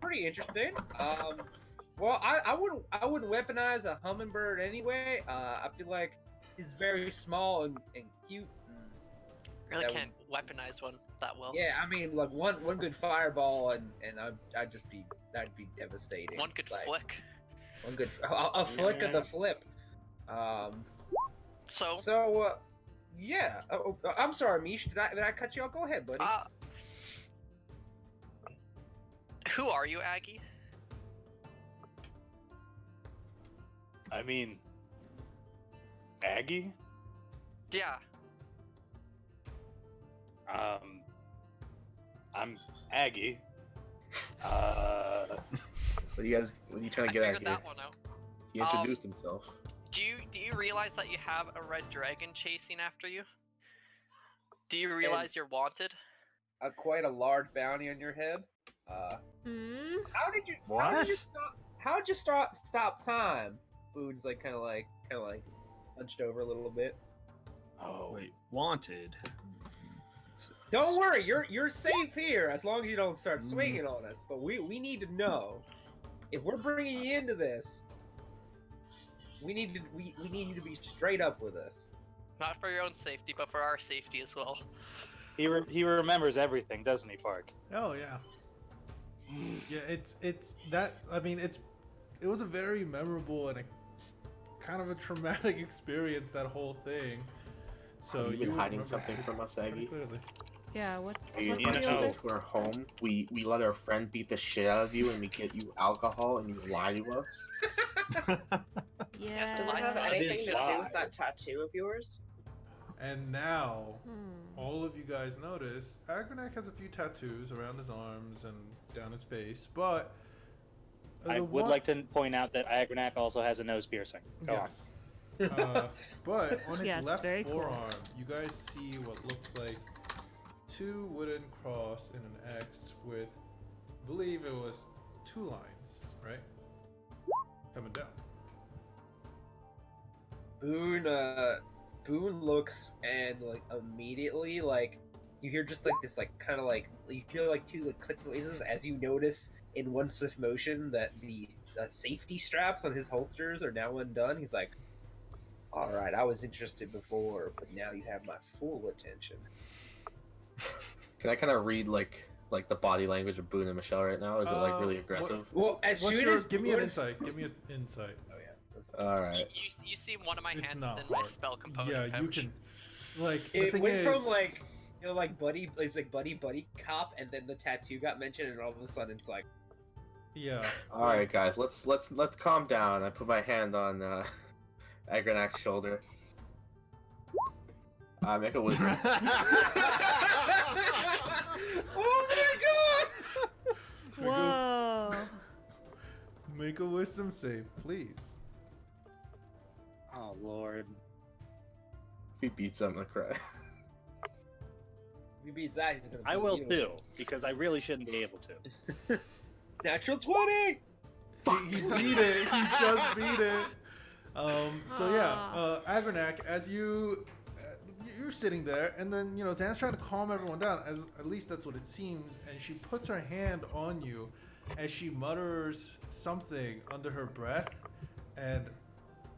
pretty interesting. Well, I wouldn't weaponize a hummingbird anyway. I feel like he's very small and cute. Really That can't weaponize one that well. Yeah, I mean, one good fireball and that'd be devastating. One good flick. One good a flick of the flip. So Yeah. Oh, I'm sorry, Mish. Did I cut you off? Go ahead, buddy. Who are you, Aggie? I mean, Aggie? Yeah. I'm Aggie. What are you trying to get I at figured here? that one out. He introduced himself. Do you realize that you have a red dragon chasing after you? Do you realize you're wanted? Quite a large bounty on your head. Hmm? How did you? What? How'd you stop time? Boone's kind of hunched over a little bit. Oh, Wait, wanted. Don't worry, you're safe here as long as you don't start swinging on us. But we need to know if we're bringing you into this. We need you to be straight up with us. Not for your own safety, but for our safety as well. he remembers everything, doesn't he, Park? Oh yeah. Yeah, it's that. I mean, it was a very memorable and a kind of a traumatic experience. That whole thing. So You've been would hiding remember something from us, pretty Aggie. clearly. Yeah, what's You the know, deal with if this? we're home, we let our friend beat the shit out of you, and we get you alcohol, and you lie to us. Yeah. Does it have I anything to do fly. with that tattoo of yours? And now, Hmm. all of you guys notice Agronak has a few tattoos around his arms and down his face, but I the would one- like to point out that Agronak also has a nose piercing. Go yes. But on his Yes, left very cool. forearm, you guys see what looks like 2 wooden cross and an X with, I believe it was 2 lines, right? Coming down. Boone looks and like immediately like you hear just like this like kind of like you hear like 2 like click noises as you notice in one swift motion that the safety straps on his holsters are now undone. He's like, "All right, I was interested before, but now you have my full attention." Can I kind of read like the body language of Boone and Michelle right now? Is it like really What- aggressive? Well, as What's soon your, as give me an Boone's- insight. Give me an insight. Oh yeah. All right. You see one of my It's hands not is in my hard. spell component Yeah, you pouch. can. Like the It thing went is, from like like buddy, it's like buddy cop, and then the tattoo got mentioned, and all of a sudden it's like, yeah. All right, guys. Let's calm down. I put my hand on Agronak's shoulder. Make a wisdom. "Oh my god!" Whoa. Make a wisdom save, please. Oh Lord. If he beats him, I cry. If he beats that, he's gonna. I beat will you. too, because I really shouldn't be able to. Natural 20. He beat it. He just beat it. So yeah, Aw. Agronak, as you're sitting there, and then Zan's trying to calm everyone down. As at least that's what it seems. And she puts her hand on you, as she mutters something under her breath, and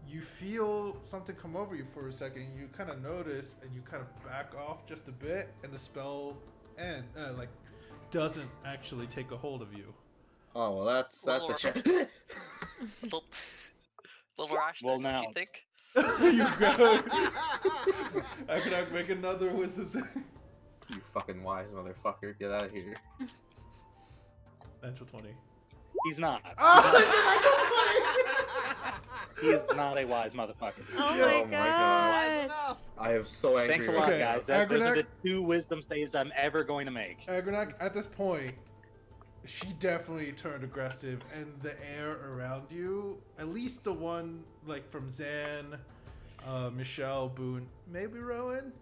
you feel something come over you for a second. You kind of notice, and you kind of back off just a bit, and the spell doesn't actually take a hold of you. Oh well, that's Little a check. Little rash. Well, there, don't now- you think? You go. I could make another wisdom save. You fucking wise motherfucker, get out of here. Natural 20. He's not. Oh, He is not a wise motherfucker. Oh Yeah. my Oh my god. God. I am so angry. Thanks a lot, Okay, guys. Those are Agronak- the 2 wisdom saves I'm ever going to make. Agronak, at this point, she definitely turned aggressive, and the air around you, at least the one like from Zan, Michelle, Boone, maybe Rowan,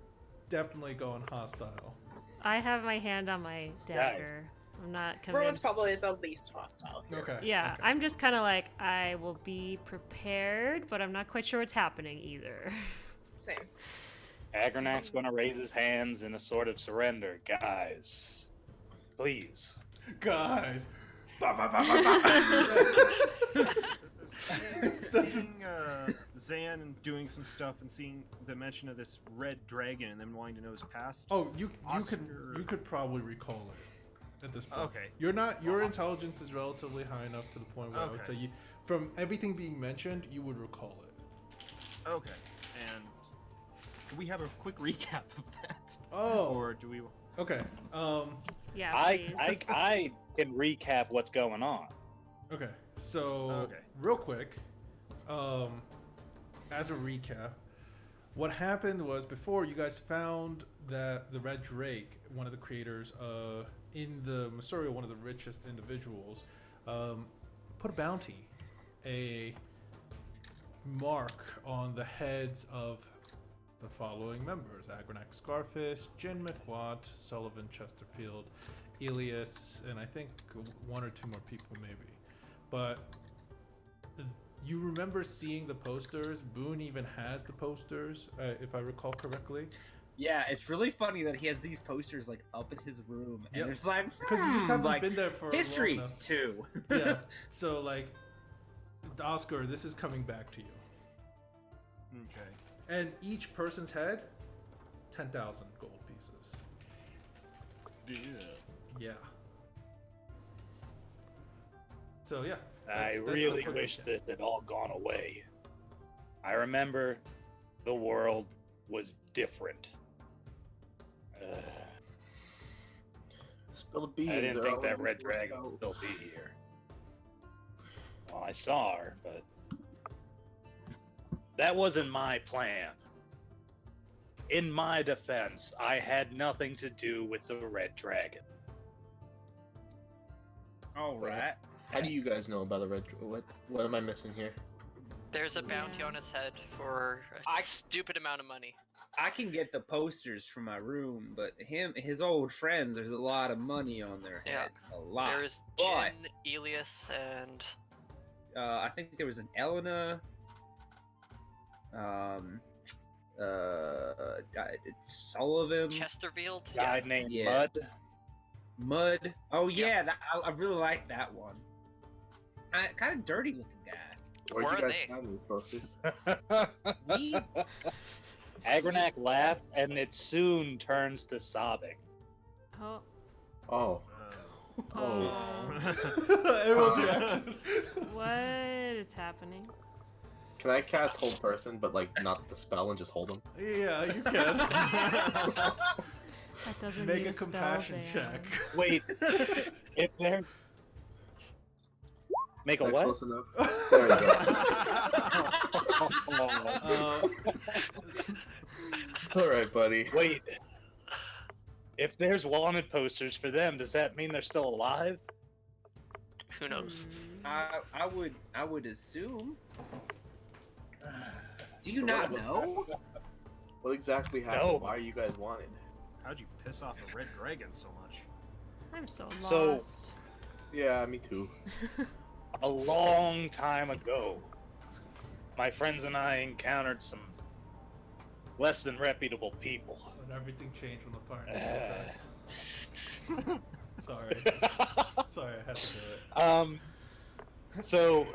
definitely going hostile. I have my hand on my dagger. I'm not Rowan's convinced. probably the least hostile here. Okay. Yeah, okay. I'm just kind of like, I will be prepared, but I'm not quite sure what's happening either. Same. Agronak's going to raise his hands in a sort of surrender. Guys, please. Guys. Ba, ba, ba, ba, ba. Seeing Zan and doing some stuff and seeing the mention of this red dragon and them wanting to know his past. Oh, you Oscar. could probably recall it at this point. Okay. Your intelligence is relatively high enough to the point where I would Okay. say from everything being mentioned, you would recall it. Okay. And do we have a quick recap of that? Oh. Or do we? Okay. Yeah, I please. can recap what's going on. Okay. So Okay. real quick, as a recap, what happened was before you guys found that the Red Drake, one of the creators in the Missouri, one of the richest individuals, put a bounty, a mark on the heads of the following members: Agronak, Scarfist, Jin McWatt, Sullivan, Chesterfield, Elias, and I think 1 or 2 more people maybe. But you remember seeing the posters. Boone even has the posters, if I recall correctly. Yeah, it's really funny that he has these posters like up in his room, and Yep. there's like Because you just haven't like been there for history long enough. too. Yes. So like, Oscar, this is coming back to you. Okay. And each person's head, 10,000 gold pieces. Yeah. Yeah. So yeah. I that's the really quick wish recap. this had all gone away. I remember the world was different. Spill the beans. I didn't they're think all that over red the dragon would spells. still be here. Well, I saw her, but That wasn't my plan. In my defense, I had nothing to do with the Red Dragon. All right. How do you guys know about the red? What am I missing here? There's a bounty Yeah. on his head for a I- stupid amount of money. I can get the posters from my room, but his old friends, there's a lot of money on their Yeah. heads. A lot. There's But Jin, Elias, and I think there was an Elena. Sullivan. Chesterfield. Guy named Yeah. Mud. Mud. Oh Yeah. yeah, I really like that one. Kind of dirty looking guy. Where'd Where you are guys they? find these posters? We Agronak laughed, and it soon turns to sobbing. Oh. Oh. Everyone's reaction. What is happening? Can I cast hold person, but like not the spell and just hold them? Yeah, you can. That doesn't Make need a spell compassion ban. check. Wait, if there's... Make a Is that what? close enough? There we go. It's alright, buddy. Wait. If there's wanted posters for them, does that mean they're still alive? Who knows? Hmm. I would assume. Do you not know? What exactly happened? No. Why are you guys wanted? How'd you piss off a red dragon so much? I'm so So- lost. Yeah, me too. A long time ago, my friends and I encountered some less than reputable people. And everything changed when the fire attacked. Sorry. Sorry, I had to do it. So,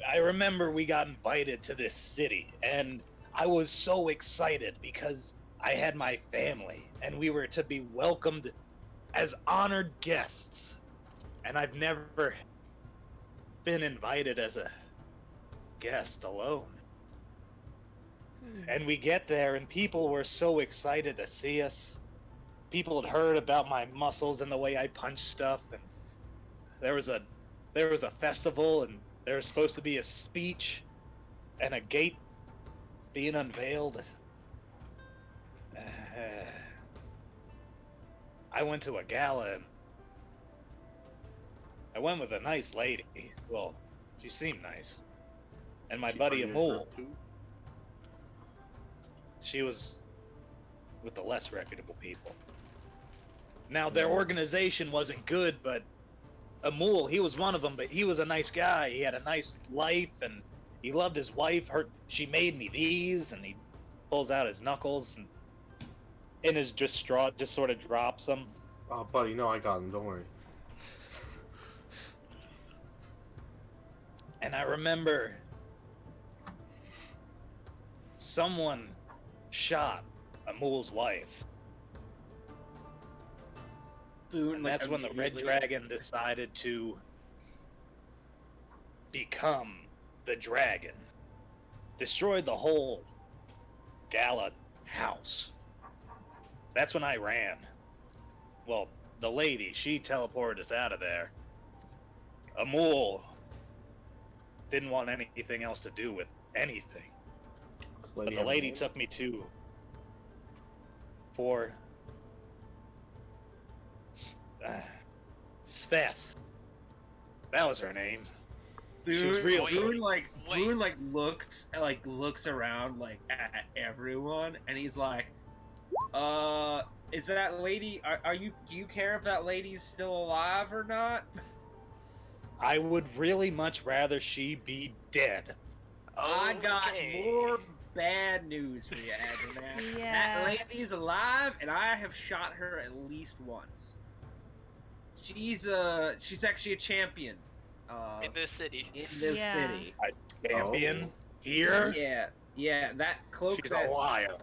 I remember we got invited to this city, and I was so excited because I had my family, and we were to be welcomed as honored guests. And I've never been invited as a guest alone. And we get there, and people were so excited to see us. People had heard about my muscles and the way I punch stuff, and there was a festival, and there was supposed to be a speech and a gate being unveiled. I went to a gala, and I went with a nice lady. Well, she seemed nice. And my She buddy part of your Amul, group too? she was with the less reputable people. Now, their organization wasn't good, but Amul, he was one of them, but he was a nice guy. He had a nice life, and he loved his wife. She made me these, and he pulls out his knuckles, and in his distraught, just sort of drops them. Oh, buddy, no, I got him. Don't worry. And I remember someone shot Amul's wife. Boone, And like, that's when the Red immediately- Dragon decided to become the dragon. Destroyed the whole gala house. That's when I ran. Well, the lady, she teleported us out of there. Amul didn't want anything else to do with anything. This But the have a lady name? took me to for Sveth. That was her name. She was Boone, real Wait. Boone like Wait. Boone looks around like at everyone, and he's like, is that lady? Are you? Do you care if that lady's still alive or not? I would really much rather she be dead. I got Okay. more bad news for you, Agronak. Yeah. That lady's alive, and I have shot her at least once. She's actually a champion. In this city. In this Yeah. city. Champion Oh. here. Yeah. That cloak She's a liar.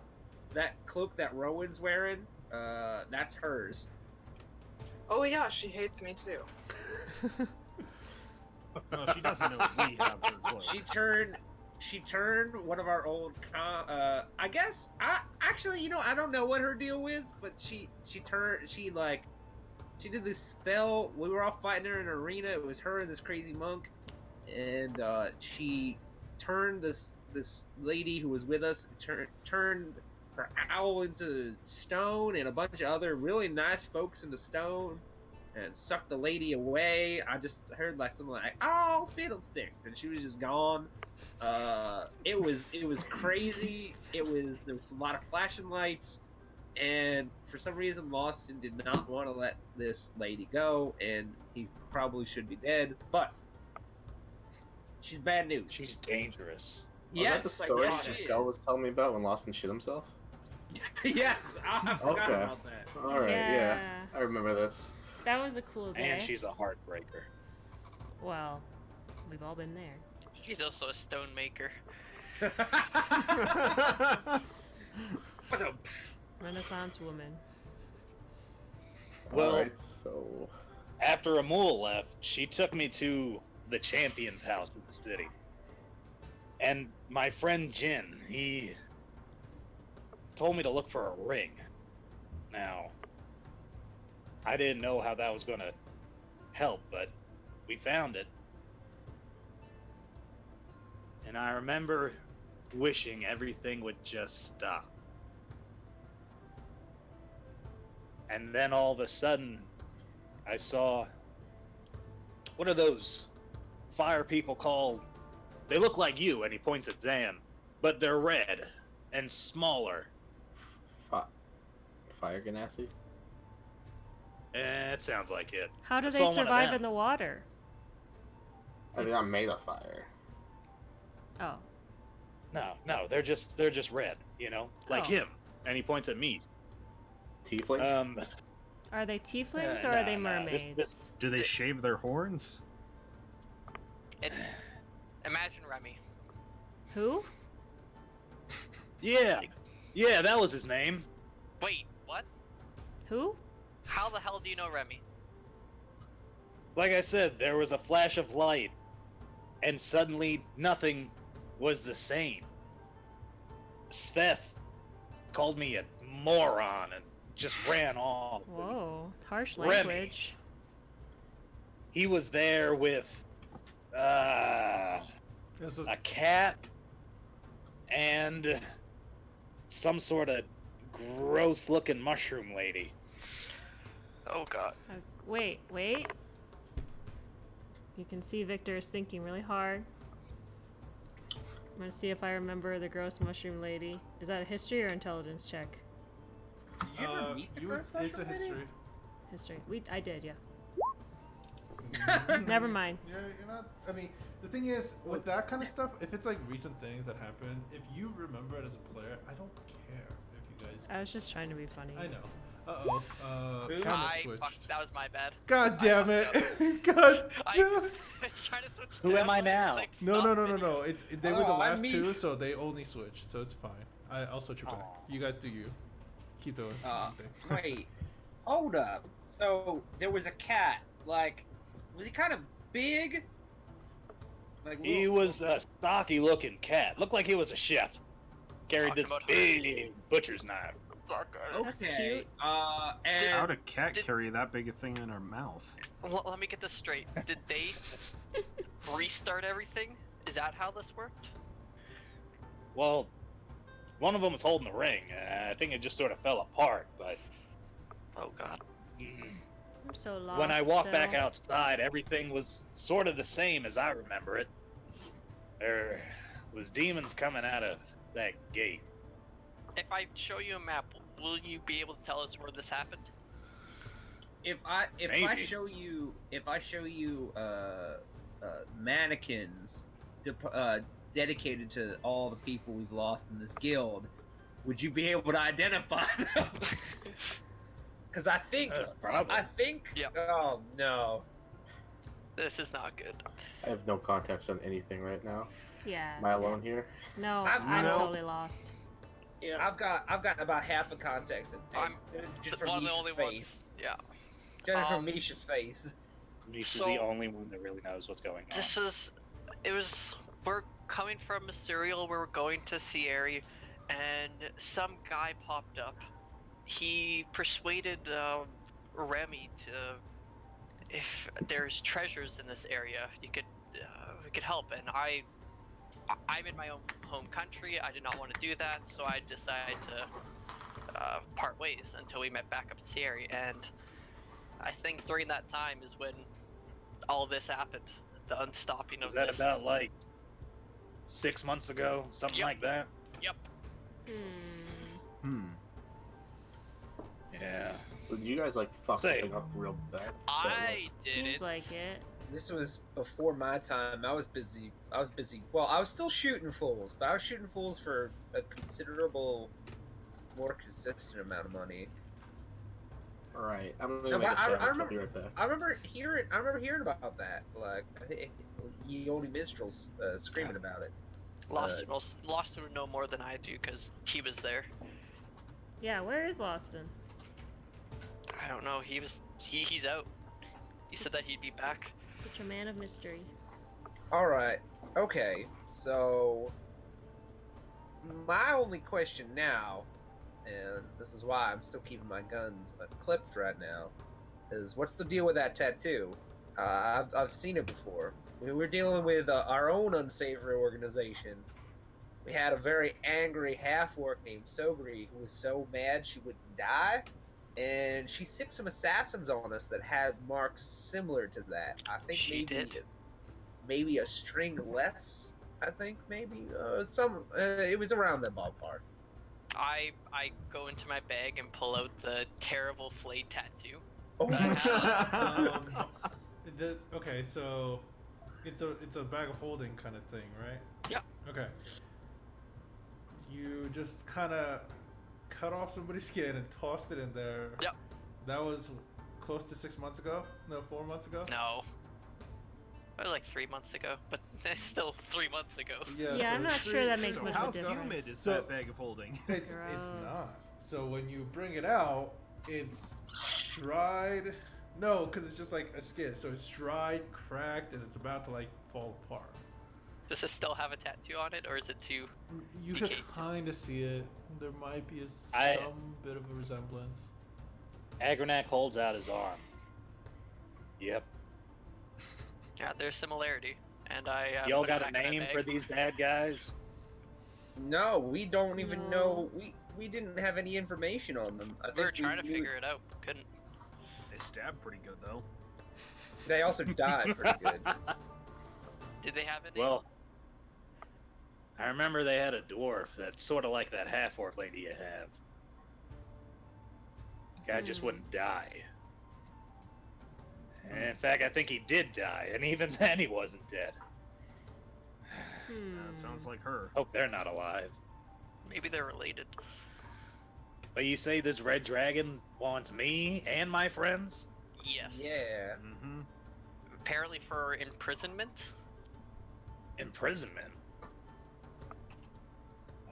that Rowan's wearing, that's hers. Oh yeah, she hates me too. No, she doesn't know we have her cloak. She turned one of our old I guess actually, I don't know what her deal is, but she did this spell. We were all fighting her in an arena. It was her and this crazy monk, and she turned this this lady who was with us turned her owl into stone and a bunch of other really nice folks into stone and sucked the lady away. I just heard like something like, "Oh, fiddlesticks," and she was just gone. It was crazy. There was a lot of flashing lights, and for some reason, Lawson did not want to let this lady go, and he probably should be dead. But she's bad news. She's dangerous. Was that the Yes, story yes, she Skull is. was telling me about when Lawson shit himself? Yes, I forgot Okay. about that. Alright, yeah. I remember this. That was a cool day. And she's a heartbreaker. Well, we've all been there. She's also a stone maker. Renaissance woman. Well, Alright, so... after Amul left, she took me to the champion's house in the city. And my friend Jin, he told me to look for a ring. Now, I didn't know how that was going to help, but we found it. And I remember wishing everything would just stop. And then all of a sudden, I saw, what are those fire people called? They look like you, and he points at Zan, but they're red and smaller. Fire Ganassi? It sounds like it. How do I they saw one of survive them. in the water? I think I'm made of fire. Oh. No, they're just red, you know, like Oh. him. And he points at me. Tieflings? Are they tieflings Uh, or are they nah, this- mermaids? Do they shave their horns? It's imagine Remy. Who? Yeah, that was his name. Wait, what? Who? How the hell do you know Remy? Like I said, there was a flash of light, and suddenly nothing was the same. Sveth called me a moron and just ran off. Whoa, harsh Remy. language. He was there with This was, a cat and some sort of gross-looking mushroom lady. Oh god. Wait. You can see Victor is thinking really hard. I'm gonna see if I remember the gross mushroom lady. Is that a history or intelligence check? Did you ever meet the first it's a mushroom lady? history. History. I did, yeah. Never mind. You're not. I mean, the thing is, with that kind of stuff, if it's like recent things that happen, if you remember it as a player, I don't care if you guys. I was just trying to be funny. I know. Uh-oh. Camera switched. That was my bad. God damn it! fucked God I damn it! was trying to switch. Who am tabs, I and now? clicked No. stop video. They were the Oh, I last mean- two, so they only switched, so it's fine. I'll switch it back. Aw. You guys do you. Keep doing thing. Wait, hold up. So there was a cat. Like, was he kind of big? Like He little- was a stocky-looking cat. Looked like he was a chef. Carried Talking this about big butcher's knife. That's Okay. cute. And How'd a cat Did- carry that big a thing in her mouth? Let me get this straight. Did they restart everything? Is that how this worked? Well, one of them was holding the ring. I think it just sort of fell apart, but Oh god. I'm so lost. when I walked back still. outside, everything was sort of the same as I remember it. There was demons coming out of that gate. If I show you a map, will you be able to tell us where this happened? if I Maybe. show you mannequins dedicated to all the people we've lost in this guild, would you be able to identify them? Because I think Probably. Yep. Oh no. This is not good. I have no context on anything right now. Yeah. Am I alone here? No, I'm- I'm no. totally lost. Yeah. I've got about half a context. I'm just one from of the Misha's only face. ones. Yeah. Just from Um, Misha's face. He's So- the only one that really knows what's going on. We're coming from Mysterial, we're going to Sierra, and some guy popped up. He persuaded Remy if there's treasures in this area, we could help. And I I'm in my own home country. I did not want to do that, so I decided to part ways until we met back up at Thierry. And I think during that time is when all this happened. The unstopping Was of that this. about like 6 months ago, something Yep. like that? Yep. Hmm. Yeah. So did you guys like fuck Say. something up real bad? I did Seems it. like it. This was before my time. I was busy. Well, I was still shooting fools, but I was shooting fools for a considerable, more consistent amount of money. All right, I'm gonna No, make but a sandwich. I'll remember- be right back. I remember hearing about that. Like, I think ye olde minstrels screaming about it. Lawson would know more than I do because he was there. Yeah, where is Lawston? I don't know. He's out. He said that he'd be back. Such a man of mystery. All right. Okay. So, my only question now, and this is why I'm still keeping my guns clipped right now, is what's the deal with that tattoo? I've seen it before. We're dealing with our own unsavory organization. We had a very angry half-orc named Sobri who was so mad she wouldn't die, and she sicked some assassins on us that had marks similar to that. I think She did. maybe a string less. I think maybe it was around the ballpark. I go into my bag and pull out the terrible flayed tattoo. Oh my Um, okay, so it's a bag of holding kind of thing, right? Yep. Okay. You just kind of cut off somebody's skin and tossed it in there. Yep. That was close to 6 months ago? No, 4 months ago? No. It was like 3 months ago, but it's still 3 months ago. Yeah, Yeah, so I'm not it's sure that three- makes So much how of a difference. humid is So- that bag of holding? It's Gross. not. So when you bring it out, it's dried. No, because it's just like a skin. So it's dried, cracked, and it's about to like fall apart. Does it still have a tattoo on it, or is it too? You could Decayed. kind of see it. There might be I- some bit of a resemblance. Agronak holds out his arm. Yep. Yeah, there's similarity, and I. Y'all put it got a back in my name bag. for these bad guys? No, we don't even No. know. We didn't have any information on them. I think We were trying to knew- figure it out. Couldn't. They stab pretty good though. They also died pretty good. Did they have a name? Well, I remember they had a dwarf that's sort of like that half-orc lady you have. Guy just wouldn't die. And in fact, I think he did die, and even then he wasn't dead. That sounds like her. Hope they're not alive. Maybe they're related. But you say this red dragon wants me and my friends? Yes. Yeah. Mm-hmm. Apparently for imprisonment. Imprisonment?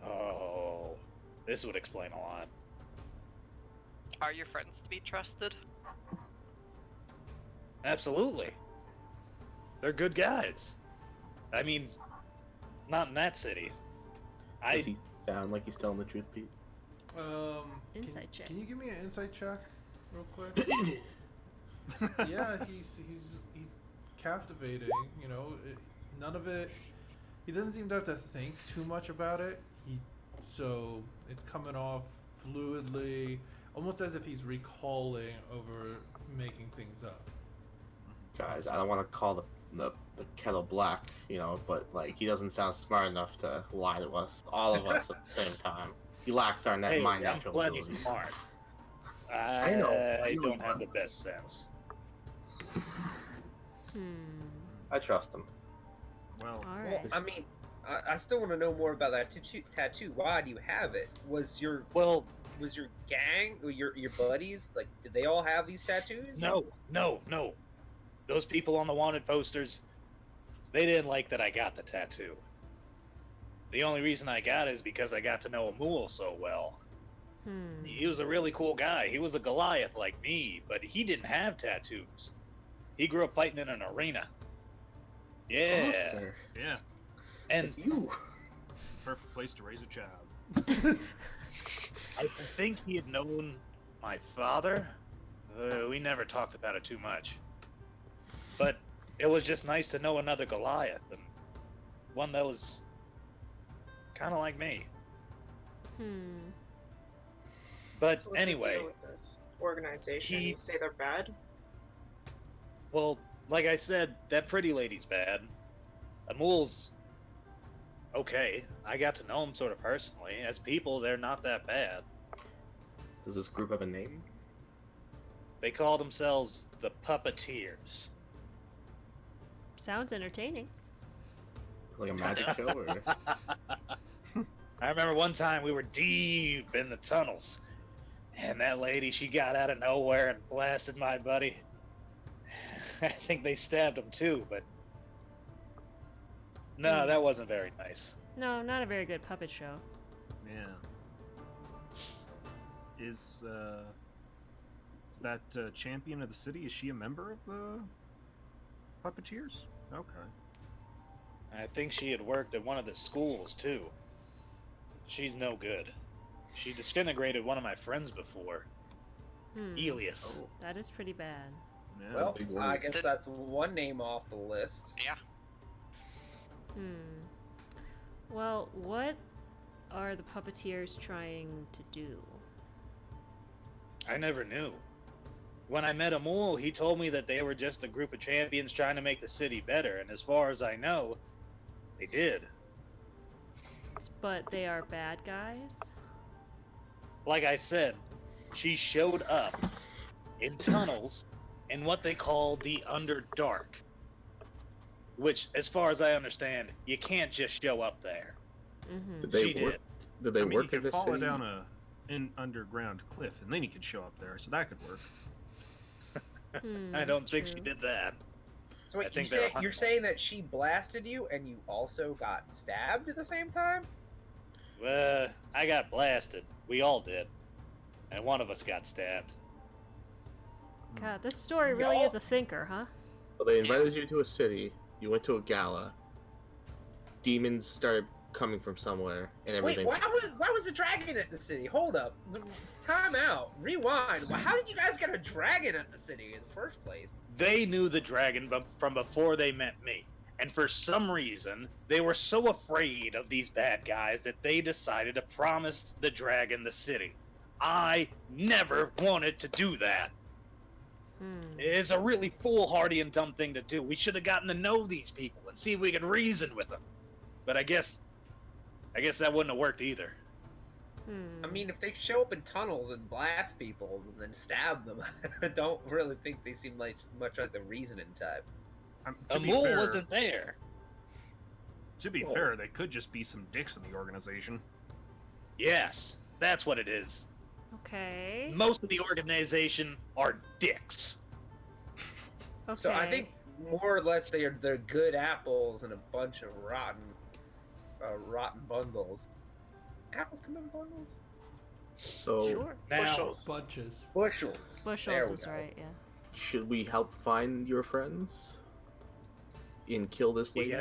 Oh, this would explain a lot. Are your friends to be trusted? Absolutely. They're good guys. I mean, not in that city. Does he sound like he's telling the truth, Pete? Insight check. Can you give me an insight check, real quick? Yeah, he's captivating. You know, none of it. He doesn't seem to have to think too much about it. So it's coming off fluidly, almost as if he's recalling over making things up. Guys, I don't want to call the kettle black, you know, but like he doesn't sound smart enough to lie to us, all of us at the same time. He lacks our Hey, mind I'm natural plenty abilities. smart. I know I you don't are. have the best sense. I trust him. Well, Well, Alright. I mean, I still want to know more about that tattoo. Why do you have it? Was your gang or your buddies like? Did they all have these tattoos? No. Those people on the wanted posters, they didn't like that I got the tattoo. The only reason I got it is because I got to know Amul so well. He was a really cool guy. He was a Goliath like me, but he didn't have tattoos. He grew up fighting in an arena. Oh, Yeah. that's fair. yeah, And It's you. it's the perfect place to raise a child. I think he had known my father. We never talked about it too much. But it was just nice to know another Goliath, and one that was kind of like me. Hmm. But So what's the anyway, deal with this organization? he- You say they're bad? well, like I said, that pretty lady's bad. Amul's okay. I got to know him sort of personally. As people, they're not that bad. Does this group have a name? They call themselves the Puppeteers. Sounds entertaining. Like a magic show? Or... I remember one time we were deep in the tunnels, and that lady, she got out of nowhere and blasted my buddy. I think they stabbed him too, but no, that wasn't very nice. No, not a very good puppet show. Yeah. Is that champion of the city? Is she a member of the Puppeteers? Okay. I think she had worked at one of the schools too. She's no good. She disintegrated one of my friends before, Elias. Oh, That is pretty bad. yeah. Well, big word. I guess that's one name off the list. Yeah. Well, what are the puppeteers trying to do? I never knew. When I met Amul, he told me that they were just a group of champions trying to make the city better, and as far as I know, they did. But they are bad guys? Like I said, she showed up in tunnels in what they call the Underdark. Which, as far as I understand, you can't just show up there. Mm-hmm. Did they She work? did. Did they I mean, work you in could this follow city? down an underground cliff, and then you could show up there, so that could work. I don't think she true. did that. So I wait, think they're you're saying that she blasted you and you also got stabbed at the same time? I got blasted. We all did. And one of us got stabbed. God, this story really is a thinker, huh? Well, they invited you to a city. You went to a gala. Demons started coming from somewhere, and Wait, everything. why was the dragon at the city? Hold up. Time out. Rewind. How did you guys get a dragon at the city in the first place? They knew the dragon from before they met me. And for some reason, they were so afraid of these bad guys that they decided to promise the dragon the city. I never wanted to do that. It's a really foolhardy and dumb thing to do. We should have gotten to know these people and see if we could reason with them. But I guess that wouldn't have worked either. I mean, if they show up in tunnels and blast people and then stab them, I don't really think they seem like much like the reasoning type. To be Amul fair, wasn't there. To be fair, they could just be some dicks in the organization. Yes, that's what it is. Okay. Most of the organization are dicks. Okay. So I think more or less they're good apples and a bunch of rotten bundles. Apples come in bundles? So, Sure. Now, Bushels. Bunches. Bushels. Bushels There we is go. right, yeah. should we help find your friends and kill this lady?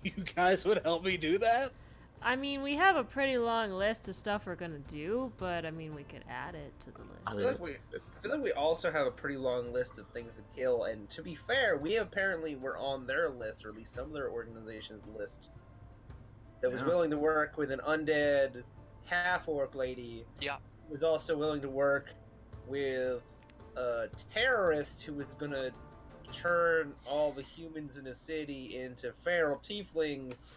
you guys would help me do that? I mean, we have a pretty long list of stuff we're gonna do, but I mean, we could add it to the I list. mean, I feel like we also have a pretty long list of things to kill, and to be fair, we apparently were on their list, or at least some of their organization's list, that was Yeah. willing to work with an undead half-orc lady. Yeah. Who was also willing to work with a terrorist who was gonna turn all the humans in a city into feral tieflings.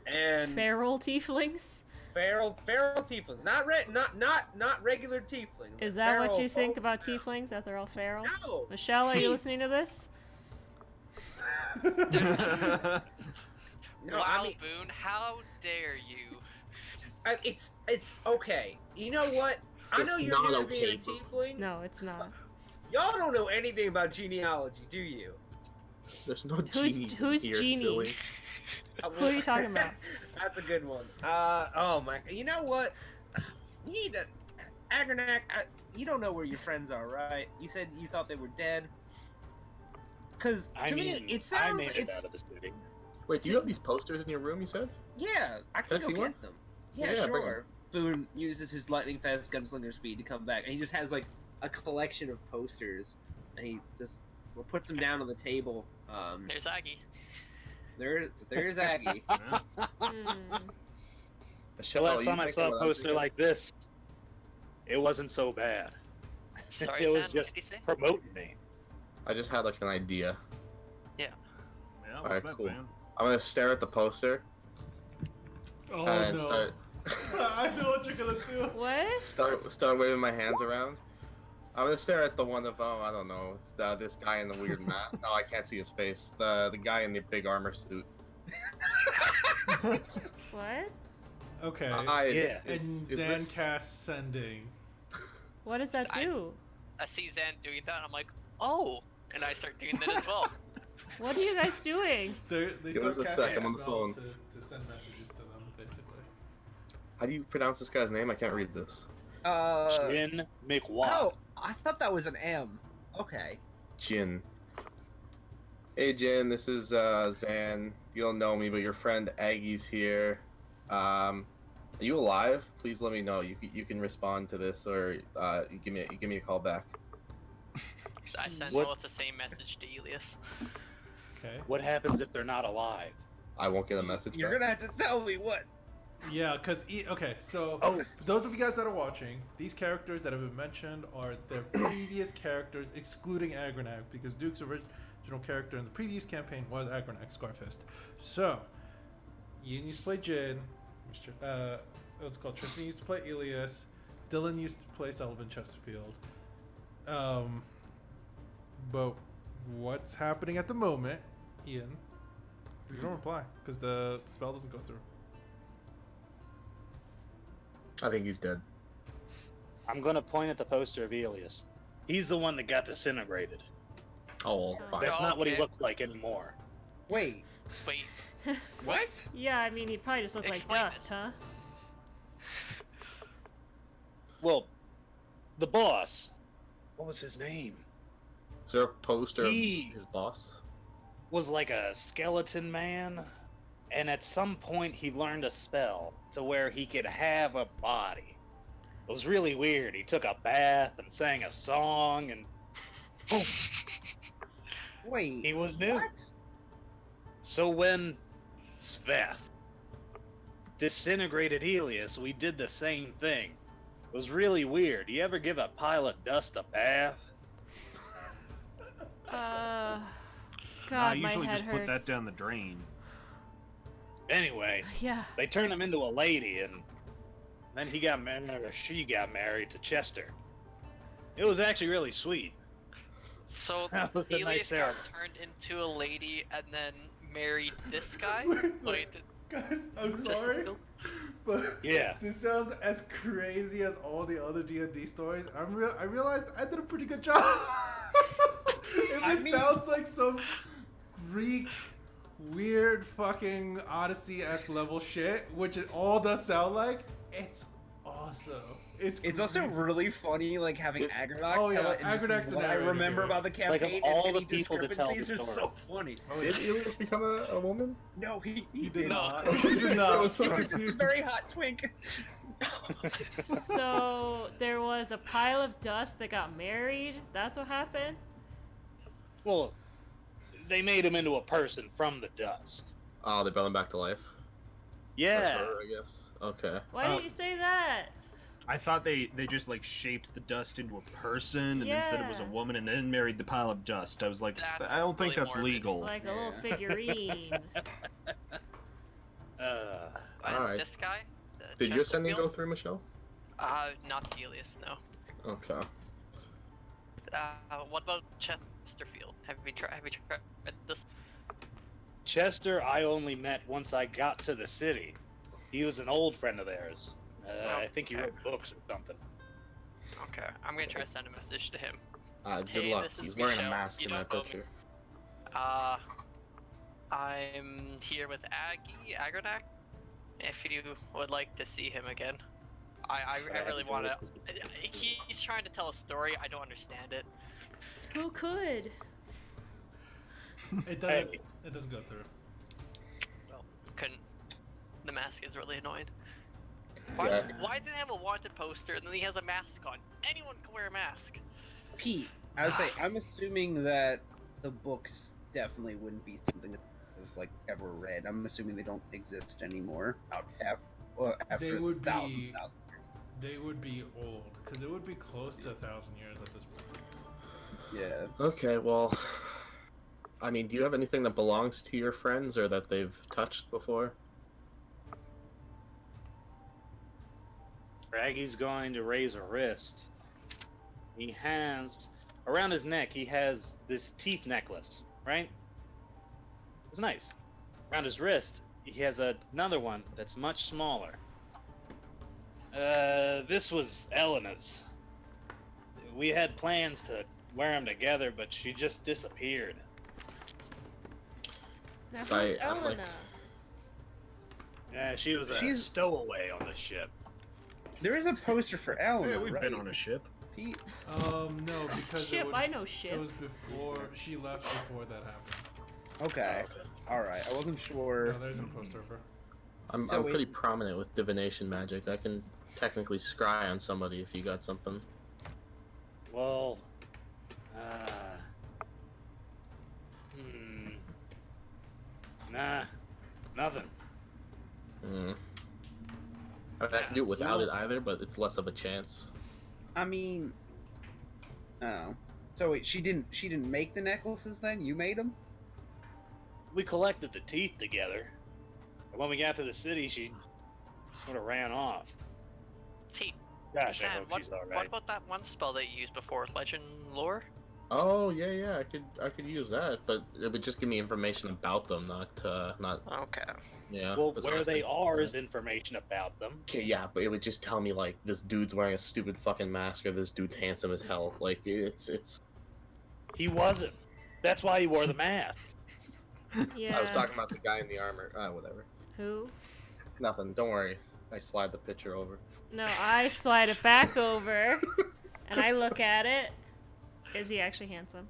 And Feral tieflings? feral tieflings, not regular tieflings. Is but that what feral you think folk- about tieflings? That they're all feral? No. Michelle, are you listening to this? No, Wow, I mean, Boone, how dare you? it's okay. You know what? I know It's you're not new to okay, being a Boone. tiefling. No, it's not. Y'all don't know anything about genealogy, do you? There's no Who's- genies who's here, genie? silly. Who are you talking about? That's a good one. Oh my. You know what? We need to. Agronak, you don't know where your friends are, right? You said you thought they were dead. Because I to mean, me, it I sounds. made it It's out of the city. Wait, do you have these posters in your room? You said. yeah. I Can I can see go one? get them. Yeah, Yeah, bring sure. Boone uses his lightning fast gunslinger speed to come back, and he just has like a collection of posters, and he just puts them down on the table. There's Aggie. There's Aggie. Yeah. Hmm. The last time I saw a poster like this, it wasn't so bad. Sorry, It was Zan, what just did he say? promoting me. I just had like an idea. Yeah, what's Alright, that, cool. Sam? I'm gonna stare at the poster Oh and no. start I know what you're gonna do. What? start waving my hands around. I'm gonna stare at the one of I don't know, it's this guy in the weird mask. No, I can't see his face. The guy in the big armor suit. What? Okay. Yeah. And Zan casts sending. What does that do? I see Zan doing that, and I'm like, oh! And I start doing that as well. What are you guys doing? They Give us start a casting sec, I'm on the spell phone. to send messages to them, basically. How do you pronounce this guy's name? I can't read this. Jin McWad. Oh, I thought that was an M. Okay. Jin. Hey Jin, this is Zan. You don't know me, but your friend Aggie's here. Are you alive? Please let me know. You can respond to this, or you give me a call back. I send What? both the same message to Elias. Okay. What happens if they're not alive? I won't get a message. You're back. gonna have to tell me what. Yeah, because okay, so Oh. for those of you guys that are watching, these characters that have been mentioned are their previous characters, excluding Agronak, because Duke's original character in the previous campaign was Agronak, Scarfist. So, Ian used to play Jin, what's it called? Tristan used to play Elias, Dylan used to play Sullivan Chesterfield. But what's happening at the moment, Ian? You don't reply because the spell doesn't go through. I think he's dead. I'm gonna point at the poster of Elias. He's the one that got disintegrated. Oh, well, fine. That's not what he Okay. looks like anymore. Wait, Wait, what? Yeah, I mean, he probably just looked like Explain dust, huh? Well, the boss. What was his name? Is there a poster He- of his boss? Was like a skeleton man, and at some point he learned a spell to where he could have a body. It was really weird. He took a bath and sang a song, and boom, Wait. he was new. What? So when Sveth disintegrated Elias, we did the same thing. It was really weird. You ever give a pile of dust a bath? God, I my usually head just put that hurts. down the drain. Anyway, Yeah. they turned him into a lady, and then he got married, or she got married to Chester. It was actually really sweet. so That was a Elias nice got era. turned into a lady and then married this guy? Wait, guys, I'm sorry, Chesterfield? but Yeah. this sounds as crazy as all the other D&D stories. I realized I did a pretty good job. If I it mean- sounds like some Greek weird fucking Odyssey-esque level shit, which it all does sound like, it's awesome. It's also great. really funny, like having Agronak Oh, tell yeah, it, and just Agronak's the what I narrator remember here. about the Like, of campaign all and the any people to tell the discrepancies are story. so funny. Oh, Did yeah. Elias become a woman? No, he He did did not. No. He did That not. was so He was just a very hot twink. So there was a pile of dust that got married. That's what happened. Well, they made him into a person from the dust. Oh, they brought him back to life. Yeah. Or her, I guess. Okay. Why didn't you say that? I thought they just like shaped the dust into a person and then said it was a Yeah. woman and then married the pile of dust. I was like, That's I don't think really that's morbid. legal. Like a little Yeah. figurine. And Alright. this guy? the Did your sending go Chesterfield? through, Michelle? Not to Elias, no. Okay. What about Chesterfield? Have you tried this? Chester, I only met once I got to the city. He was an old friend of theirs. I think he wrote books or something. Okay, I'm gonna try to send a message to him. Good Hey, luck. this is He's wearing a Michelle. mask You in that don't know me. picture. I'm here with Agronak. If you would like to see him again, I really want to. He's trying to tell a story. I don't understand it. Who could? It doesn't. It doesn't go through. Well, couldn't. The mask is really annoying. Yeah. Why did they have a wanted poster and then he has a mask on? Anyone can wear a mask. Pete, I would say I'm assuming that the books definitely wouldn't be something to have like ever read. I'm assuming they don't exist anymore after They would thousands be- and thousands of years. They would be old, because it would be close to 1,000 years at this point. Yeah. Okay, well, I mean, do you have anything that belongs to your friends or that they've touched before? Raggy's going to raise a wrist. He has, around his neck, he has this teeth necklace, right? It's nice. Around his wrist, he has another one that's much smaller. This was Elena's. We had plans to wear them together, but she just disappeared. Now who's I'm like- Elena? Yeah, she was a She's- stowaway on the ship. There is a poster for Eleanor. Yeah, we've right? been on a ship. Pete? No, because Ship, it, would, I know it ship. was before she left before that happened. Okay. All right. I wasn't sure. No, there's a poster of her. I'm So pretty it- prominent with divination magic. I can technically scry on somebody if you got something. Well, nah, nothing. Hmm. I mean, I can do it without it either, but it's less of a chance. I mean, oh. So wait, she didn't make the necklaces then? You made them? We collected the teeth together. And when we got to the city, she sort of ran off. Hey, Gosh, I Sam, hope what, she's all what right. about that one spell that you used before, Legend Lore? Oh yeah, I could use that, but it would just give me information about them, not Okay. yeah. Well, that's where what I they think. are is information about them. Okay, yeah, but it would just tell me like this dude's wearing a stupid fucking mask or this dude's handsome as hell. Like it's. He wasn't. That's why he wore the mask. Yeah. I was talking about the guy in the armor. Whatever. Who? Nothing. Don't worry. I slide the picture over. No, I slide it back over, and I look at it. Is he actually handsome?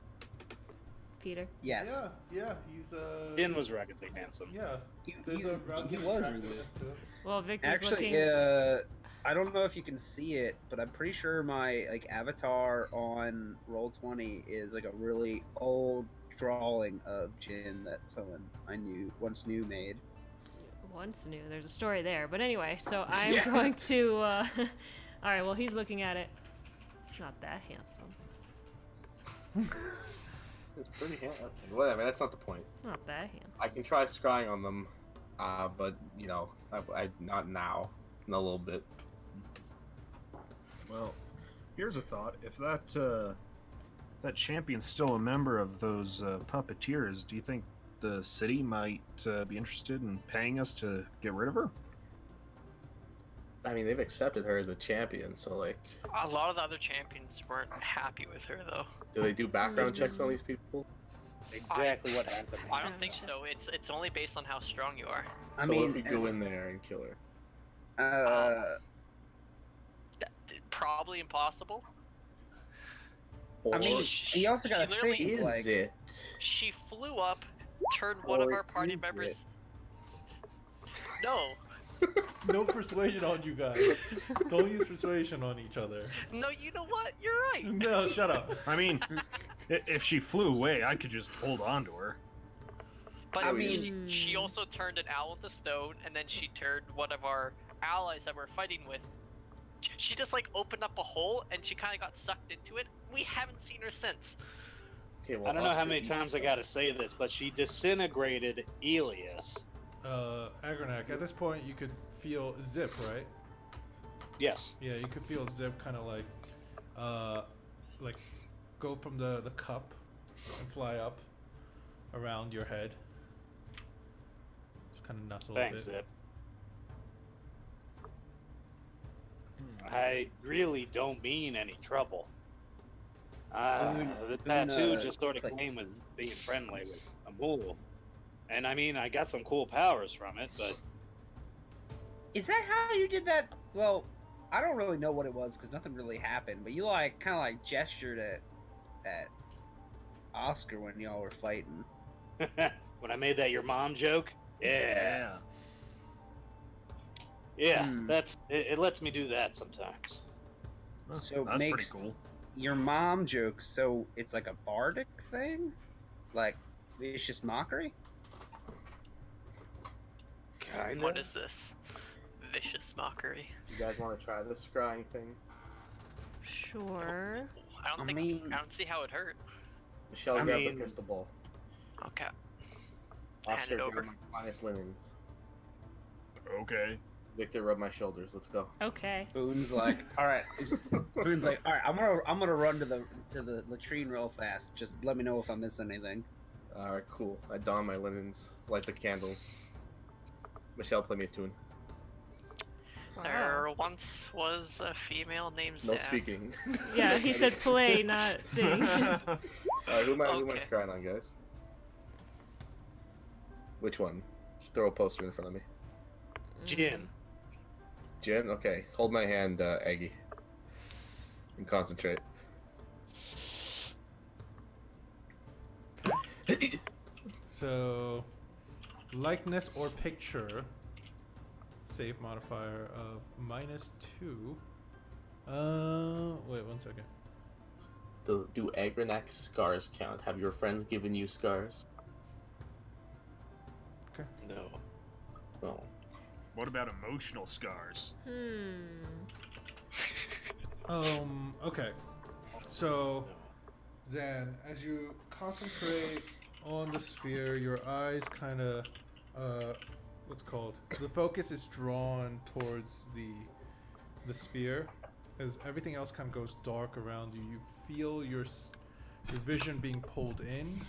Peter? Yes. Yeah, he's Din was ruggedly handsome. Yeah, He, there's he- a he rugged was attractiveness to it. Well, Victor's Actually, looking. I don't know if you can see it, but I'm pretty sure my like avatar on Roll20 is like a really old drawing of Jin that someone I once knew made. Once knew. There's a story there. But anyway, so I'm Yeah. going to. Alright, well, he's looking at it. Not that handsome. It's pretty handsome. Whatever. That's not the point. Not that handsome. I can try scrying on them, but you know, I not now. In a little bit. Well, here's a thought: if that champion's still a member of those puppeteers, do you think the city might be interested in paying us to get rid of her? I mean, they've accepted her as a champion, so like, A lot of the other champions weren't happy with her, though. do they do background checks on these people? Exactly what happened. I don't think so. It's only based on how strong you are. I So mean, what if we go in there and kill her? Probably impossible. I mean, you also got to She literally think is like it? She flew up, turned one of Or our party is members. it? No, No persuasion on you guys. Don't use persuasion on each other. no, you know what? You're right. No, shut up. I mean, if she flew away, I could just hold on to her. But I mean- she also turned an owl into stone, and then she turned one of our allies that we're fighting with. She just like opened up a hole, and she kind of got sucked into it. We haven't seen her since. Okay, well, I don't know how Oscar many eats times I stuff. gotta say this, but she disintegrated Elias. Agronak, at this point you could feel Zip, right? Yes. Yeah, you could feel Zip kind of like go from the cup and fly up around your head. Just kind of nuzzle Thanks, a bit. Zip. I really don't mean any trouble. The tattoo just sort of came with being friendly with a mule. And I mean, I got some cool powers from it, but is that how you did that? Well, I don't really know what it was because nothing really happened. But you like kind of like gestured at Oscar when y'all were fighting. when I made that your mom joke, yeah, Hmm. it lets me do that sometimes. So That's makes pretty cool. your mom jokes. So it's like a bardic thing, like it's just mockery. Kinda. What is this? Vicious mockery. You guys want to try this scrying thing? Sure. I don't don't see how it hurt. Michelle, I grab the mean- crystal ball. Okay. Oscar, it over. grab my finest linens. Okay. Victor, rub my shoulders. Let's go. Okay. Boone's like, all right. Boone's like, all right. I'm gonna run to the latrine real fast. Just let me know if I miss anything. All right, cool. I don my linens, light the candles. Michelle, play me a tune. There once was a female named No Zan. speaking. Yeah, he said play, not sing. Alright, who am I Okay. scrying on, guys? Which one? Just throw a poster in front of me. Jin. Jen? Okay. Hold my hand, Aggie. And concentrate. So, likeness or picture. Save modifier of -2. Wait 1 second. Do Agronak scars count? Have your friends given you scars? No. No. What about emotional scars? Okay. So, Zan, as you concentrate on the sphere, your eyes kind of, what's called? The focus is drawn towards the sphere, as everything else kind of goes dark around you. You feel your vision being pulled in.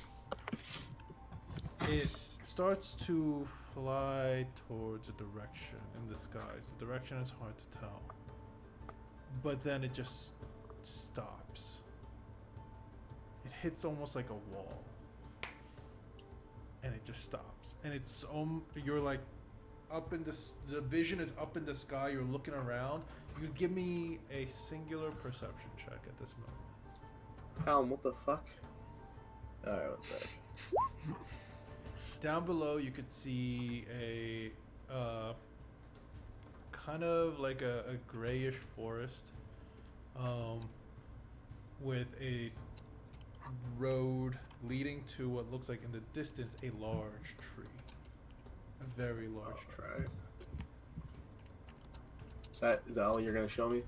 It starts to fly towards a direction in the skies. The direction is hard to tell. But then it just stops. It hits almost like a wall. And it just stops. And it's you're like up in the vision is up in the sky, you're looking around. You give me a singular perception check at this moment. Helm, what the fuck? Alright, what's that? Down below, you could see a kind of like a grayish forest, with a road leading to what looks like in the distance a large tree, a very large tree. Right. Is that all you're gonna show me?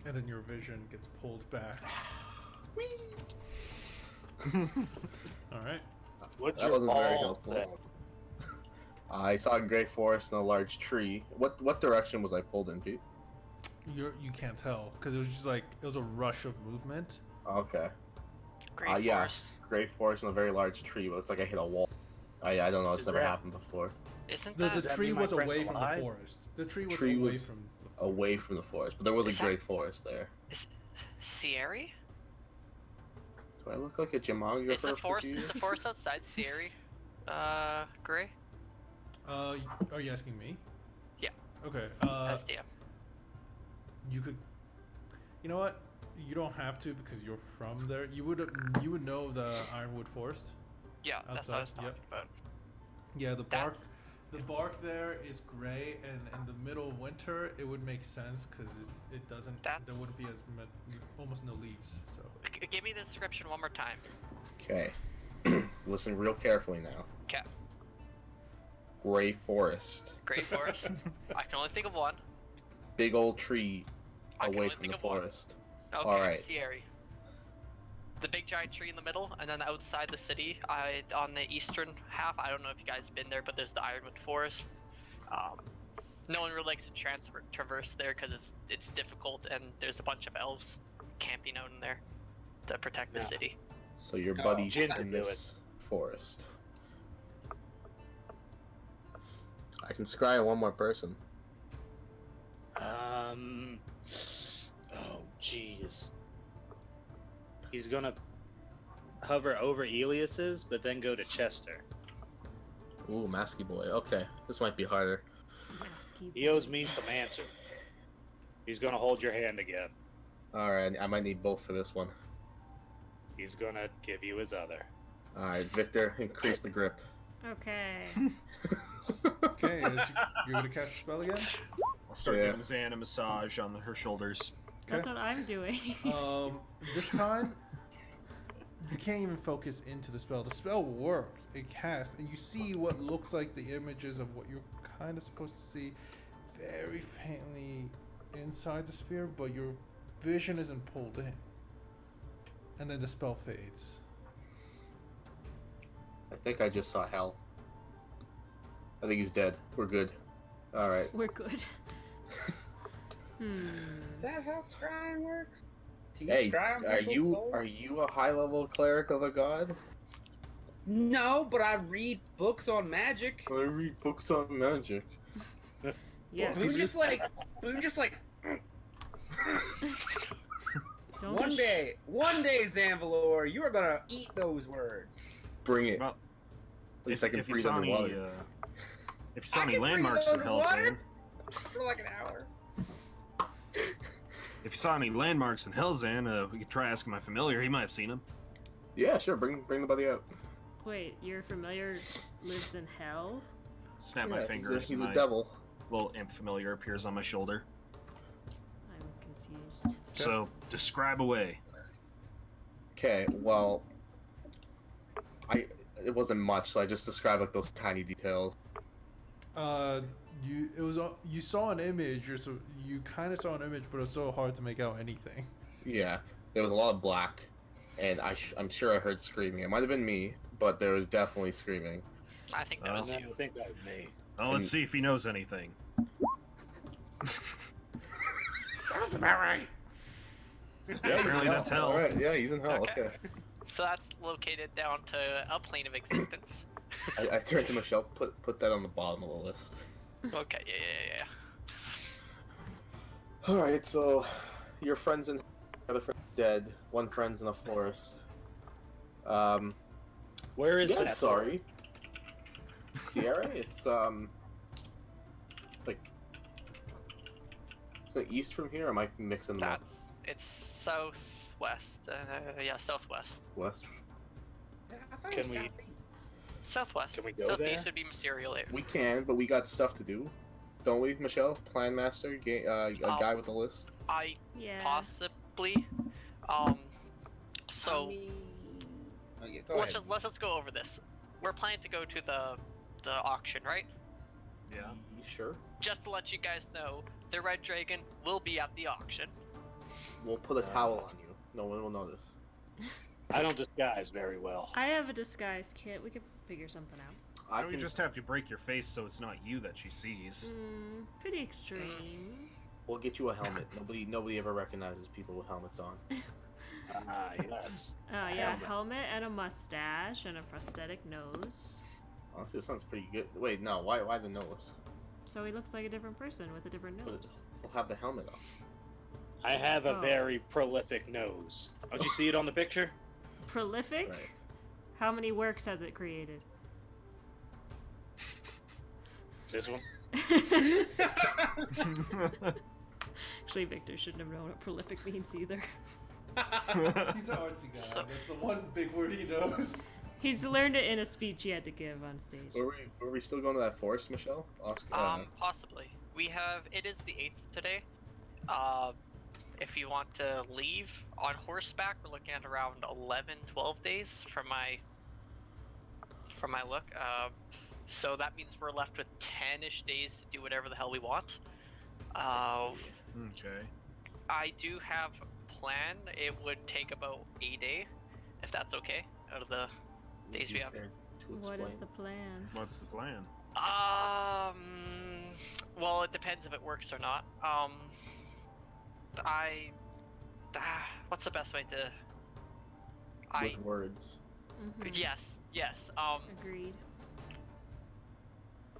And then your vision gets pulled back. All right. What's That your wasn't very ball helpful. then? I saw a gray forest and a large tree. What direction was I pulled in, Pete? You can't tell because it was just like it was a rush of movement. Okay. Great Yeah, forest. gray forest and a very large tree, but it's like I hit a wall. I don't know. It's Is never that- happened before. Isn't The that that tree mean my was friend's away from the alive? forest. The tree was Tree away was from away from the forest, but there was a Is that- gray forest there. Sierra? Do I look like a gemographer? Is the for forest you? outside Sierra? Gray? Are you asking me? Yeah. Okay. As DM. You could. You know what? You don't have to because you're from there. You would know the Ironwood Forest. Yeah, that's what I was Outside, talking yep. about. Yeah, the bark. That's- The bark there is gray, and in the middle of winter, it would make sense because it doesn't. There That's- wouldn't be almost no leaves. So. Give me the description one more time. Okay. Listen real carefully now. 'Kay. Gray forest. Great forest. I can only think of one. Big old tree I can away only from think the of one. forest. Okay, Alright. Sierra. The big giant tree in the middle, and then outside the city, on the eastern half, I don't know if you guys have been there, but there's the Ironwood Forest. No one really likes to traverse there because it's difficult, and there's a bunch of elves camping out in there to protect the Yeah. city. So your Oh, buddy's Jin in can do this forest. I can scry one more person. Oh, jeez. He's gonna hover over Elias's, but then go to Chester. Ooh, Masky boy. Okay, this might be harder. He owes me some answer. He's gonna hold your hand again. Alright, I might need both for this one. He's gonna give you his other. Alright, Victor, increase the grip. Okay. Okay, you're gonna cast a spell again. I'll start Yeah. giving Zan a massage on her shoulders. That's what I'm doing. This time, you can't even focus into the spell. The spell works. It casts, and you see what looks like the images of what you're kind of supposed to see very faintly inside the sphere, but your vision isn't pulled in. And then the spell fades. I think I just saw Hell. I think he's dead. We're good. All right. We're good. Is that how scrying works? Can you Hey, scry on are people's you souls? a high level cleric of a god? No, but I read books on magic. I read books on magic. Yeah. Boone just like Don't one just- day, Zanvalor, you are gonna eat those words. Bring it. Well, At least I can if you breathe saw any, underwater. if you saw I any can breathe landmarks in underwater. Hellzan, For like an hour. if you saw any landmarks in Hellzan, we could try asking my familiar. He might have seen them. Yeah, sure. Bring the buddy out. Wait, your familiar lives in hell? Snap Yeah, my fingers. He's and a my devil. little imp familiar appears on my shoulder. I'm confused. So describe away. Okay. Well, it wasn't much, so I just described like those tiny details. You saw an image, or so you kind of saw an image, but it was so hard to make out anything. Yeah, there was a lot of black, and I'm sure I heard screaming. It might have been me, but there was definitely screaming. I think that was I you. think that was me. Oh, let's see if he knows anything. Sounds about right. Yeah, Apparently that's hell. All right. Yeah, he's in hell. Okay. Okay. So that's located down to a plane of existence. I turned to Michelle. Put that on the bottom of the list. Okay, yeah. All right. So, your friends in other friends dead. One friend's in a forest. Where is Yeah, I'm that? sorry. Sierra, it's like is it east from here? Or am I mixing them up? It's southwest. Yeah, southwest. West. I thought it Can was we- southeast. Southwest. Can we go Southeast there? would be Mysterial area. We can, but we got stuff to do, don't we, Michelle? Plan master, a guy with a list. I Yeah. possibly. So Oh, yeah, go ahead. let's go over this. We're planning to go to the auction, right? Yeah. You sure? Just to let you guys know, the Red Dragon will be at the auction. We'll put a towel on you. No one will notice. I don't disguise very well. I have a disguise kit. We could figure something out. I We can just have to break your face so it's not you that she sees. Pretty extreme. We'll get you a helmet. Nobody ever recognizes people with helmets on. Ah, yes. Oh yeah, Helmet. helmet and a mustache and a prosthetic nose. Honestly, this sounds pretty good. Wait, no. Why the nose? So he looks like a different person with a different But nose. we'll have the helmet on. I have a Oh. very prolific nose. Don't you see it on the picture? Prolific? Right. How many works has it created? This one? Actually, Victor shouldn't have known what prolific means either. He's an artsy guy. That's the one big word he knows. He's learned it in a speech he had to give on stage. Were we still going to that forest, Michelle? Oscar, Possibly. It is the 8th today. If you want to leave on horseback, we're looking at around 11, 12 days from my look. So that means we're left with 10-ish days to do whatever the hell we want. Okay. I do have a plan. It would take about a day, if that's okay, out of the days we have. What is the plan? What's the plan? Well, it depends if it works or not. What's the best way to? With words. Mhm. Yes. Agreed.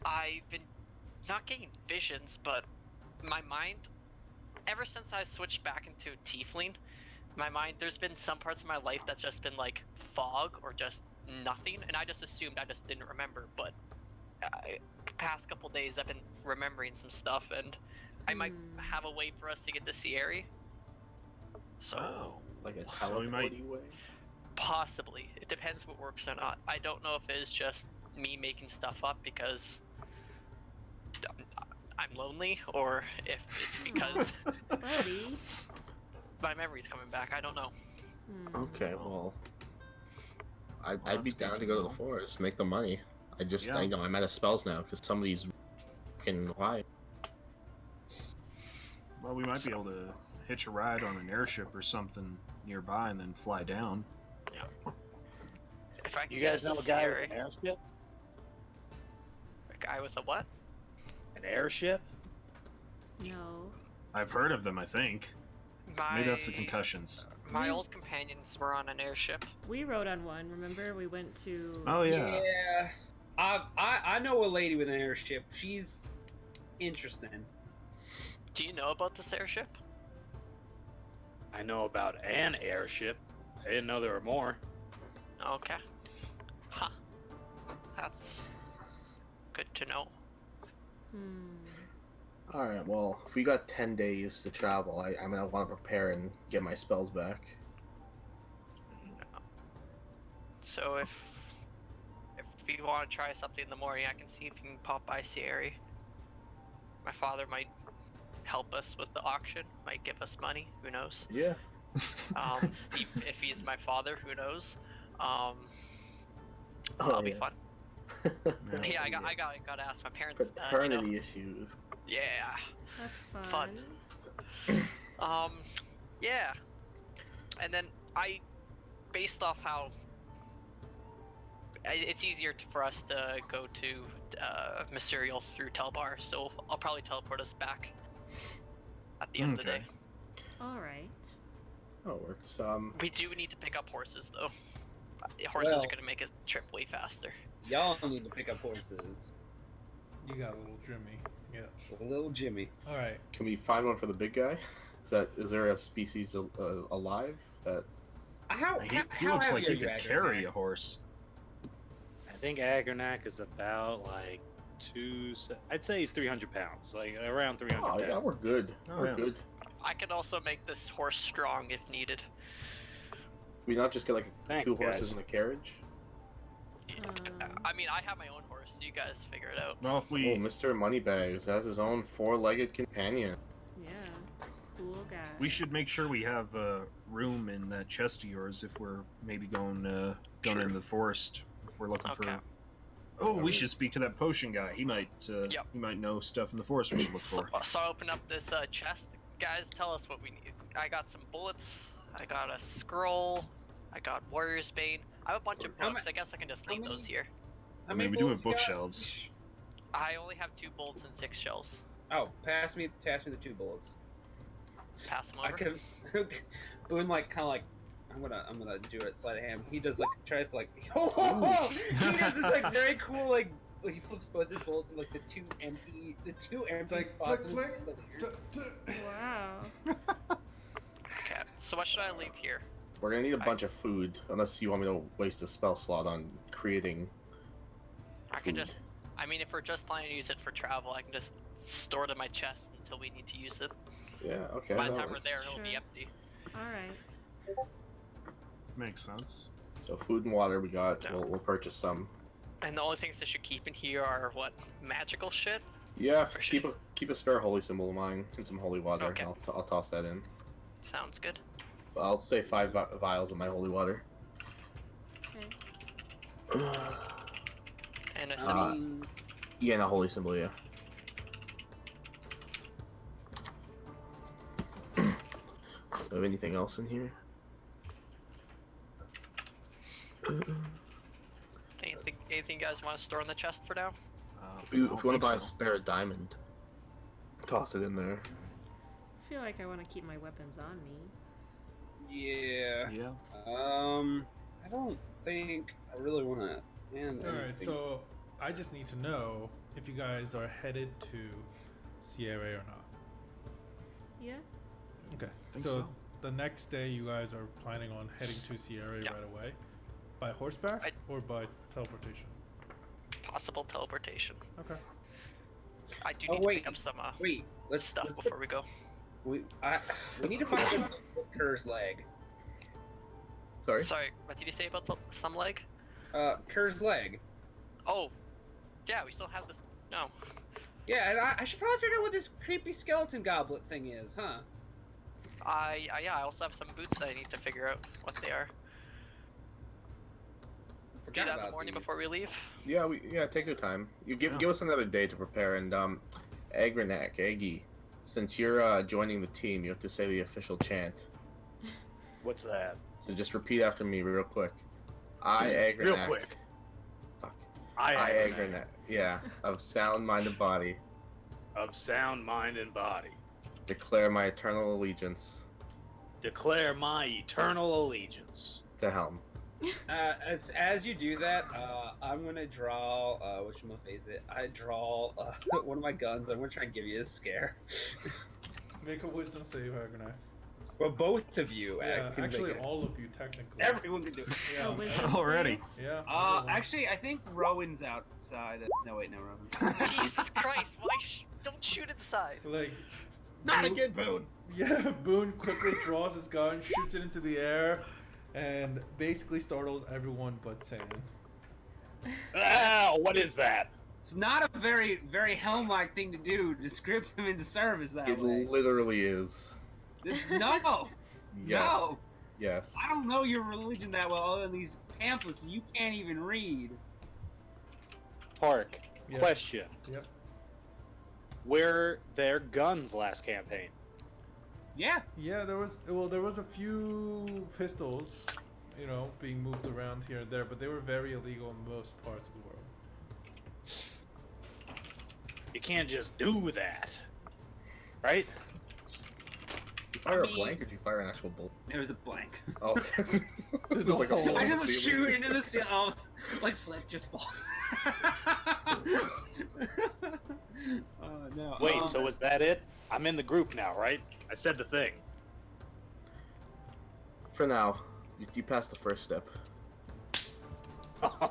I've been not getting visions, but my mind, ever since I switched back into Tiefling, my mind, there's been some parts of my life that's just been like fog or just nothing, and I just assumed I just didn't remember, but past couple days I've been remembering some stuff, and I might have a way for us to get to Sierra. So, Like a So we might- teleporty way? possibly. It depends what works or not. I don't know if it's just me making stuff up because I'm lonely, or if it's because Buddy. my memory's coming back. I don't know. Hmm. Okay, well, I'd Well, be that's good down to to go to the know. forest, make the money. Yeah. I know I'm out of spells now because some of these can lie. Well, we might be able to hitch a ride on an airship or something nearby and then fly down. If I can You get guys us know a a guy CRA, with an airship? a guy with a what? An airship? No. I've heard of them, I think. Maybe that's the concussions. My We- old companions were on an airship. We rode on one, remember? We went to... Oh, yeah. Yeah. I know a lady with an airship. She's interesting. Do you know about this airship? I know about an airship. I didn't know there were more. Okay. Huh. That's good to know. Alright, well, if we got 10 days to travel, I'm gonna want to prepare and get my spells back. So if you want to try something in the morning, I can see if you can pop by Sierra. My father might help us with the auction, might give us money, who knows. Yeah. If he's my father, who knows. Oh, That'll be yeah. fun. Yeah. Yeah, I gotta ask my parents. Paternity issues. Yeah, That's fun. Fun. Yeah. And then based off how it's easier for us to go to Mysterial through Telbar, so I'll probably teleport us back at the end of the day. Alright. Oh, it works. We do need to pick up horses, though. Horses Well- are gonna make a trip way faster. Y'all need to pick up horses. You got a little Jimmy. Yeah. Little Jimmy. All right. Can we find one for the big guy? Is there a species alive that? How He looks heavy like are he you, could carry Agronak? a horse. I think Agronak is about like I'd say he's 300 pounds, like around 300 Oh pounds. yeah, we're good. Oh, We're yeah. good. I could also make this horse strong if needed. Can we not just get like Thanks, two horses guys. in a carriage? I mean, I have my own horse, so you guys figure it out. Well, if Oh, we Mr. Moneybags has his own four-legged companion. Yeah. Cool guy. we should make sure we have room in that chest of yours if we're maybe going Sure. into the forest. If we're looking Okay. for. Oh, we should speak to that potion guy. He might. Yep. He might know stuff in the forest we should look for. So I open up this chest. Guys, tell us what we need. I got some bullets. I got a scroll. I got Warrior's Bane. I have a bunch of How books. I guess I can just how leave many- those here. How I many mean, we do bullets have you got? bookshelves. I only have 2 bullets and 6 shells. Oh, pass me the 2 bullets. Pass them I over. could. Boone kind of like. I'm gonna do it. Sleight of hand. He does like tries to like. He does this like very cool like. He flips both his bullets and like the two empty like, spots. flick, in his- Wow. Okay. So what should I leave here? We're gonna need a bunch of food, unless you want me to waste a spell slot on creating. I can Food. just. I mean, if we're just planning to use it for travel, I can just store it in my chest until we need to use it. Yeah. Okay. By the that time we're works. there, it'll be Sure. empty. Alright. Makes sense. So food and water we got. Yeah. We'll purchase some. And the only things I should keep in here are what magical shit. Yeah. Or Keep a spare holy symbol of mine and some holy water. Okay. I'll toss that in. Sounds good. I'll say 5 vials of my holy water. Okay. And a I symbol. mean, Yeah, and a holy symbol. Yeah. Do I have anything else in here? Anything you guys want to store in the chest for now? If you I don't want to think buy a so. spare diamond, toss it in there. I feel like I want to keep my weapons on me. yeah. Yeah. I don't think I really want to. All right. So I just need to know if you guys are headed to Sierra or not. Yeah? Okay. Think So so. the next day, you guys are planning on heading to Sierra Yeah. right away, by horseback or by teleportation. Possible teleportation. Okay. I do Oh, need to wait. pick up some Wait, let's stuff let's- before we go. We need to find Kerr's leg. Sorry. Sorry, what did you say about some leg? Kerr's leg. Oh, yeah, we still have this. No. Yeah, and I should probably figure out what this creepy skeleton goblet thing is, huh? I also have some boots that I need to figure out what they are. do that in the morning before we leave. Yeah, take your time. You give us another day to prepare. And Agronak, Aggie, since you're joining the team, you have to say the official chant. What's that? So just repeat after me, real quick. I Agronak. Real quick. Fuck. I Agronak. Yeah, of sound mind and body. Of sound mind and body. Declare my eternal allegiance Declare my eternal allegiance. to Helm. As you do that, I'm gonna draw. Whatchamafface it? I draw one of my guns. I'm gonna try and give you a scare. Make a wisdom save, Agronak. Well, both of you. Yeah, can actually, make it. all of you technically. Everyone can do it. Yeah. A wisdom Already. save? Yeah. Actually, I think Rowan's outside. No, wait, no, Rowan. Jesus Christ! Why? Don't shoot inside. Like. Not Boone- again, Boone! Yeah, Boone quickly draws his gun, shoots it into the air, and basically startles everyone but Sam. Ah, what is that? It's not a very, very Helm-like thing to do to script him into service that It way. literally is. No! Yes. No! Yes. I don't know your religion that well, other than these pamphlets you can't even read. Park. Yeah. Question. Yep. Were there guns last campaign? Yeah. Yeah, there was a few pistols, being moved around here and there, but they were very illegal in most parts of the world. You can't just do that, right? Did you fire I mean- a blank or did you fire an actual bullet? There was a blank. Oh, okay. There's Just a like a hole. hole I in the just ceiling. shoot into the ceiling. Like Flip just falls. Oh no. Wait, so was that it? I'm in the group now, right? I said the thing. For now, you passed the first step.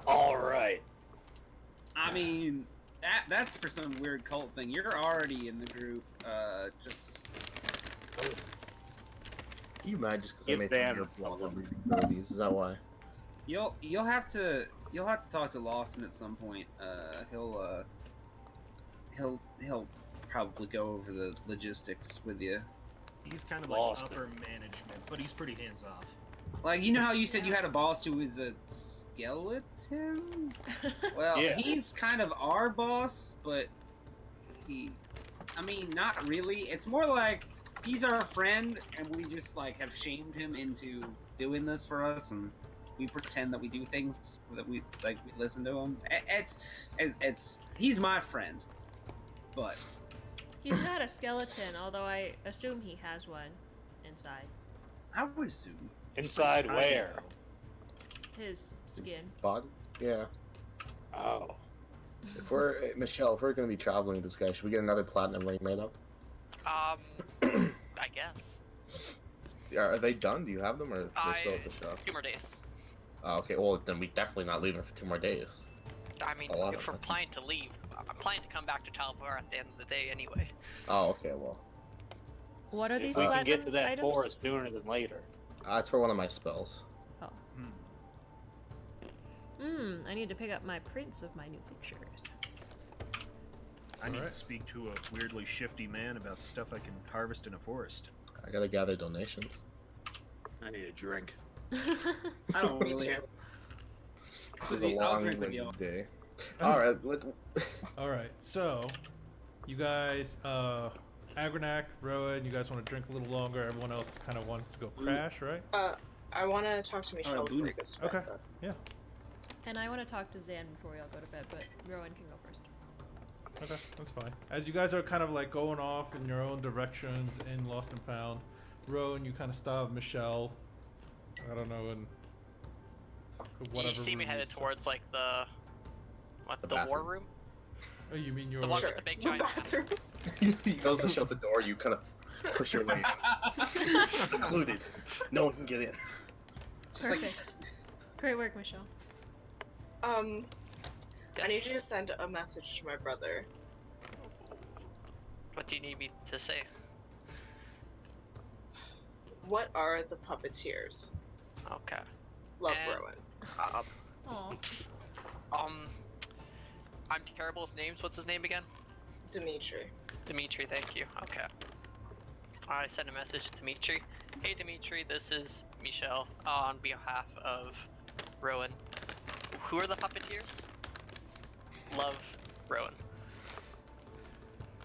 All right. I mean, that's for some weird cult thing. You're already in the group. Just. You mad just because I Give made fun them of your abilities? Is that why? You'll have to talk to Lawson at some point. He'll probably go over the logistics with you. He's kind of Lost like upper management, but he's pretty hands off. Like, you know how you said you had a boss who was a skeleton? Well, Yeah. he's kind of our boss, but not really. It's more like he's our friend, and we just, like, have shamed him into doing this for us, and we pretend that we do things, that we listen to him. He's my friend, but... He's not a skeleton, although I assume he has one inside I would assume. Inside Tiny, where? though. his skin. Body? Yeah. Oh. If we're Michelle, if we're gonna be traveling with this guy, should we get another platinum ring made up? I guess. Are they done? Do you have them, or they're still at the shop? 2 more days. Oh, okay. Well, then we definitely not leaving for 2 more days. I mean, A lot if of we're them. planning to leave, I'm planning to come back to Talbot at the end of the day anyway. Oh, okay. Well, What are If these we can platinum get to that items? forest sooner than later. that's for one of my spells. I need to pick up my prints of my new pictures. I need Alright. to speak to a weirdly shifty man about stuff I can harvest in a forest. I gotta gather donations. I need a drink. I don't Me really too. have... This is a I'll long drink with you. day. All right. All right, so you guys, Agronak, Rowan, you guys want to drink a little longer. Everyone else kind of wants to go crash, right? I want to talk to Michelle before Boone's- we go to bed, Okay. though. And I want to talk to Zan before we all go to bed, but Rowan can go first. Okay, that's fine. As you guys are kind of like going off in your own directions in Lost and Found, Rowan, you kind of stop Michelle. I don't know, in whatever. You see me room headed it's- towards like the The war bathroom. room, Oh, you mean your? the one Sure. with the big The giant. bathroom. He goes to shut the door. You kind of push your way in. Secluded. No one can get in. Just like- Perfect. Great work, Michelle. I need Yes. you to send a message to my brother. What do you need me to say? What are the puppeteers? Okay. Love And- Rowan. Aw. I'm terrible with names. What's his name again? Dimitri. Dimitri, thank you. Okay. I sent a message to Dimitri. Hey Dimitri, this is Michelle on behalf of Rowan. who are the puppeteers? Love Rowan.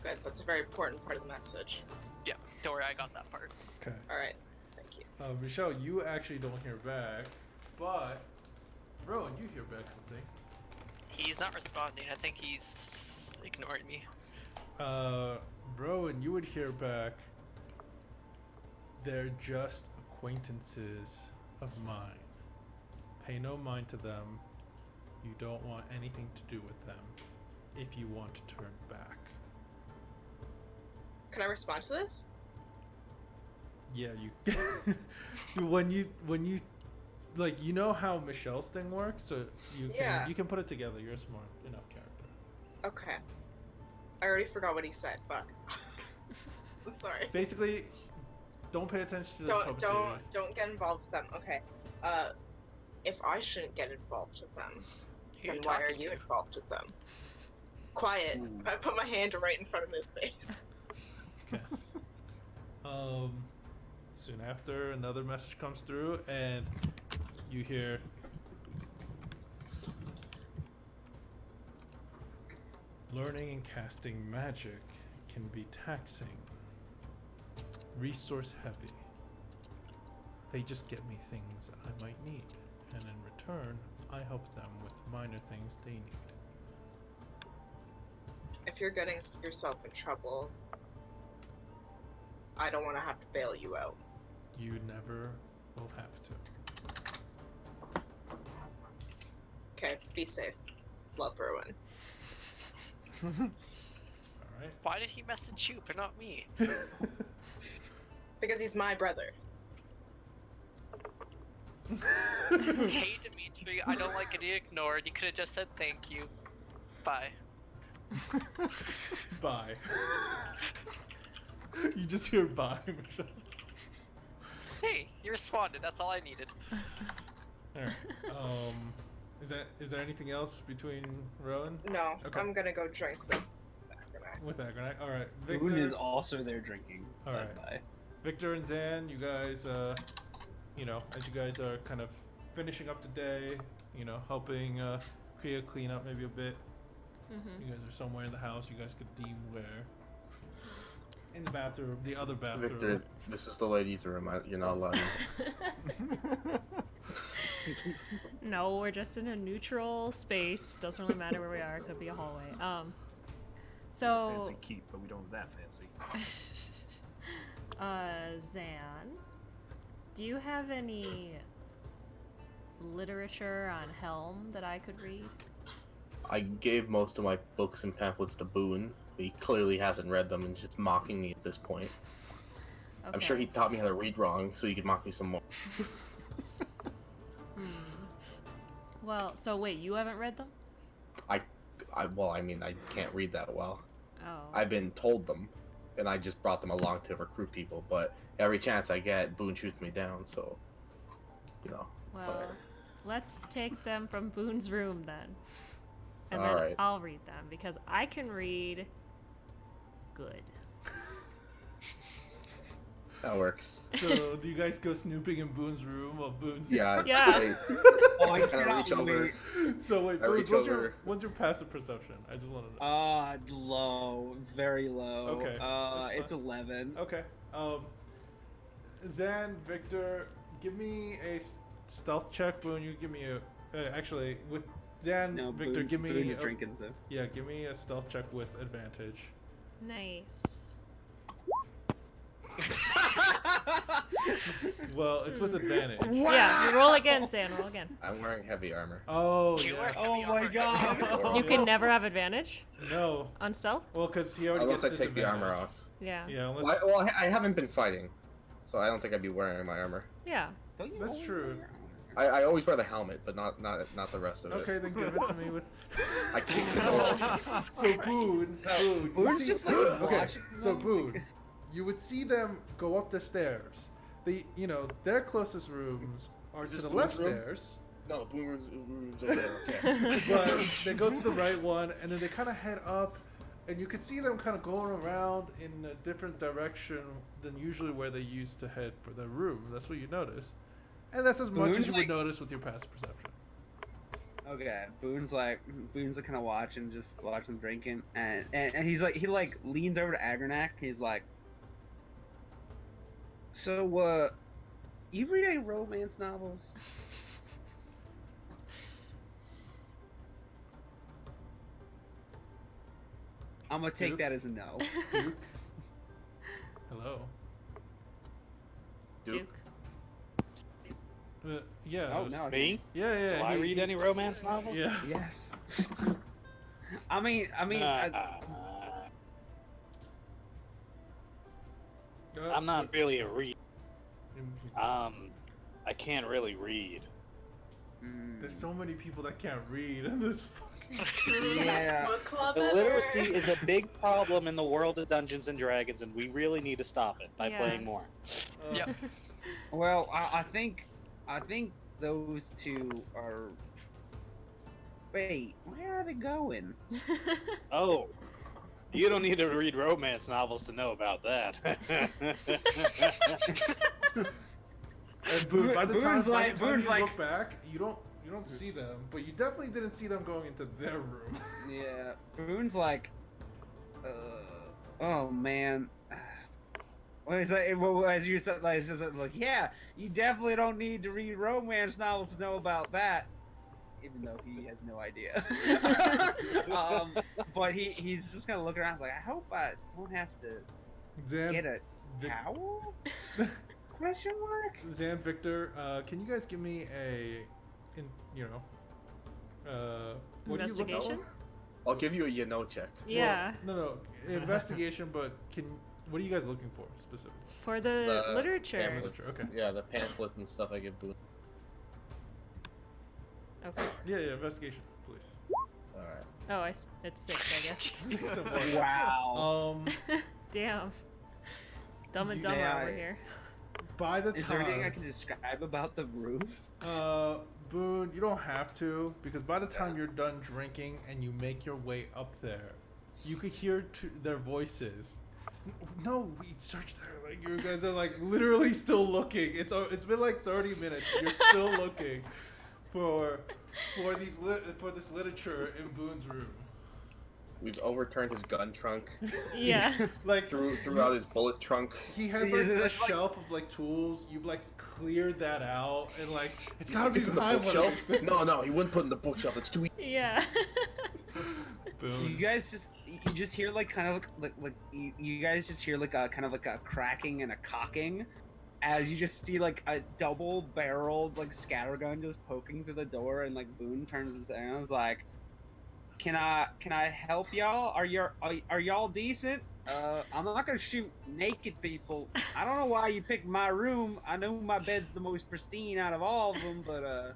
Good. That's a very important part of the message. Yeah, don't worry, I got that part. Okay. All right. Thank you. Michelle, you actually don't hear back, but Rowan, you hear back something. He's not responding. I think he's ignoring me. Rowan, you would hear back. They're just acquaintances of mine. Pay no mind to them. You don't want anything to do with them if you want to turn back. Can I respond to this? Yeah, you. when you like, you know how Michelle's thing works, so you can put it together. You're a smart enough character. Okay. I already forgot what he said, but I'm sorry. Basically, don't pay attention to the Don't get involved with them. Okay. If I shouldn't get involved with them, Who then you why are talking you to? involved with them? Quiet. I put my hand right in front of his face. Okay. Soon after, another message comes through, and you hear. Learning and casting magic can be taxing, resource heavy. They just get me things I might need, and in return, I help them with minor things they need. If you're getting yourself in trouble, I don't want to have to bail you out. You never will have to. Okay, be safe. Love Rowan. Alright. Why did he message you, but not me? Because he's my brother. Hey, Dimitri, I don't like getting ignored. You could have just said thank you. Bye. Bye. You just hear bye, Michelle. Hey, you responded. That's all I needed. Alright. Is there anything else between Rowan? No, Okay. I'm gonna go drink with Agronak. With Agronak? Alright. Victor. Boone is also there drinking. All right. Bye. Victor and Zan, you guys, you know, as you guys are kind of finishing up the day, you know, helping Kriya clean up maybe a bit. Mm-hmm. You guys are somewhere in the house. You guys could deem where. In the bathroom, the other bathroom. Victor, this is the ladies' room. You're not allowed. No, we're just in a neutral space. Doesn't really matter where we are. It could be a hallway. So. Fancy keep, but we don't have that fancy. Zan, do you have any literature on Helm that I could read? I gave most of my books and pamphlets to Boone. He clearly hasn't read them and is just mocking me at this point. Okay. I'm sure he taught me how to read wrong so he could mock me some more. Well, so wait, you haven't read them? Well, I mean, I can't read that well. Oh. I've been told them, and I just brought them along to recruit people, but every chance I get, Boone shoots me down, so, you know. Well, let's take them from Boone's room then. And All then right. I'll read them, because I can read good. That works. So, do you guys go snooping in Boone's room while Boone's... Yeah. Yeah. Oh, I I kind of cannot reach over. wait. So, wait, I Boone, reach what's over. what's your passive perception? I just want to know. Low, very low. Okay, that's It's fine. 11. Okay. Zan, Victor, give me a stealth check. Boone, you give me a... actually, with Zan, No, Victor, Boone, give me... Boone's drinking, so. Yeah, give me a stealth check with advantage. Nice. Well, it's with advantage. Yeah, you roll again, Zan, roll again. I'm wearing heavy armor. Oh, You yeah. are- Oh my god! You can never have advantage No. on stealth? Well, because he already Unless I gets take the armor off. Yeah. Yeah, unless... Well, I haven't been fighting, so I don't think I'd be wearing my armor. Yeah. Don't you That's always true. wear your armor? I always wear the helmet, but not the rest of it. Okay, then give it to me with... I kick the door. So, Boone, you Boone's see- just like Okay, watching. so them, Boone, like- you would see them go up the stairs. You know, their closest rooms are Is to this the Boone's left room? stairs, No, Boone room's over there. Okay. but they go to the right one, and then they kind of head up, and you could see them kind of going around in a different direction than usually where they used to head for their room. That's what you notice. And that's as much as Boone's you would like- notice with your passive perception. Okay, Boone's kind of watching, just watching drinking, and he's like, he like leans over to Agronak. He's like, so you read any romance novels? I'm gonna take Duke? that as a no. Duke? Hello. Duke? Yeah. Oh it was- no, Me? Yeah, yeah. Do I read any romance novels? Yeah. Yes. I mean, I'm not really a read. Mm, I can't really read. There's so many people that can't read in this fucking. Yeah. Best book club The ever. literacy is a big problem in the world of Dungeons and Dragons, and we really need to stop it by Yeah. playing more. Yep. Well, I think those two are. Wait, where are they going? Oh, you don't need to read romance novels to know about that. And Boone, by the time Boone's like- you Boone's like- look back, you don't see them, but you definitely didn't see them going into their room. Yeah, Boone's like, oh man. Well, he's like, well, as you said, like, yeah, you definitely don't need to read romance novels to know about that. Even though he has no idea. But he's just gonna look around like, I hope I don't have to Zan, get a Vic- towel? Question mark? Zan, Victor, can you guys give me a, what do you look Investigation? for? I'll give you a check. Yeah. Well, no, investigation, but what are you guys looking for specifically? For the The literature. pamphlets. Okay. Yeah, the pamphlet and stuff I give Boone. Okay. Yeah, investigation, please. Alright. Oh, it's 6, I guess. 6 and 1. Wow. Damn. Dumb and Yeah, dumber over here. By the Is there anything I time, can describe about the room? Boone, you don't have to, because by the time you're done drinking and you make your way up there, you could hear their voices. No, we searched there. Like, you guys are like literally still looking. It's been like 30 minutes. You're still looking for this literature in Boone's room. We've overturned his gun trunk, Yeah. Like threw out his bullet trunk. he has like a shelf of like tools. You've like cleared that out, and like it's gotta be It's in the behind one of these bookshelf. things. No, he wouldn't put it in the bookshelf. It's too easy. Yeah. You Boone. guys just hear like kind of like you guys just hear like a kind of like a cracking and a cocking as you just see like a double-barreled like scattergun just poking through the door, and like Boone turns his head and is like, Can I help y'all? Are y'all decent? I'm not gonna shoot naked people. I don't know why you picked my room. I know my bed's the most pristine out of all of them, but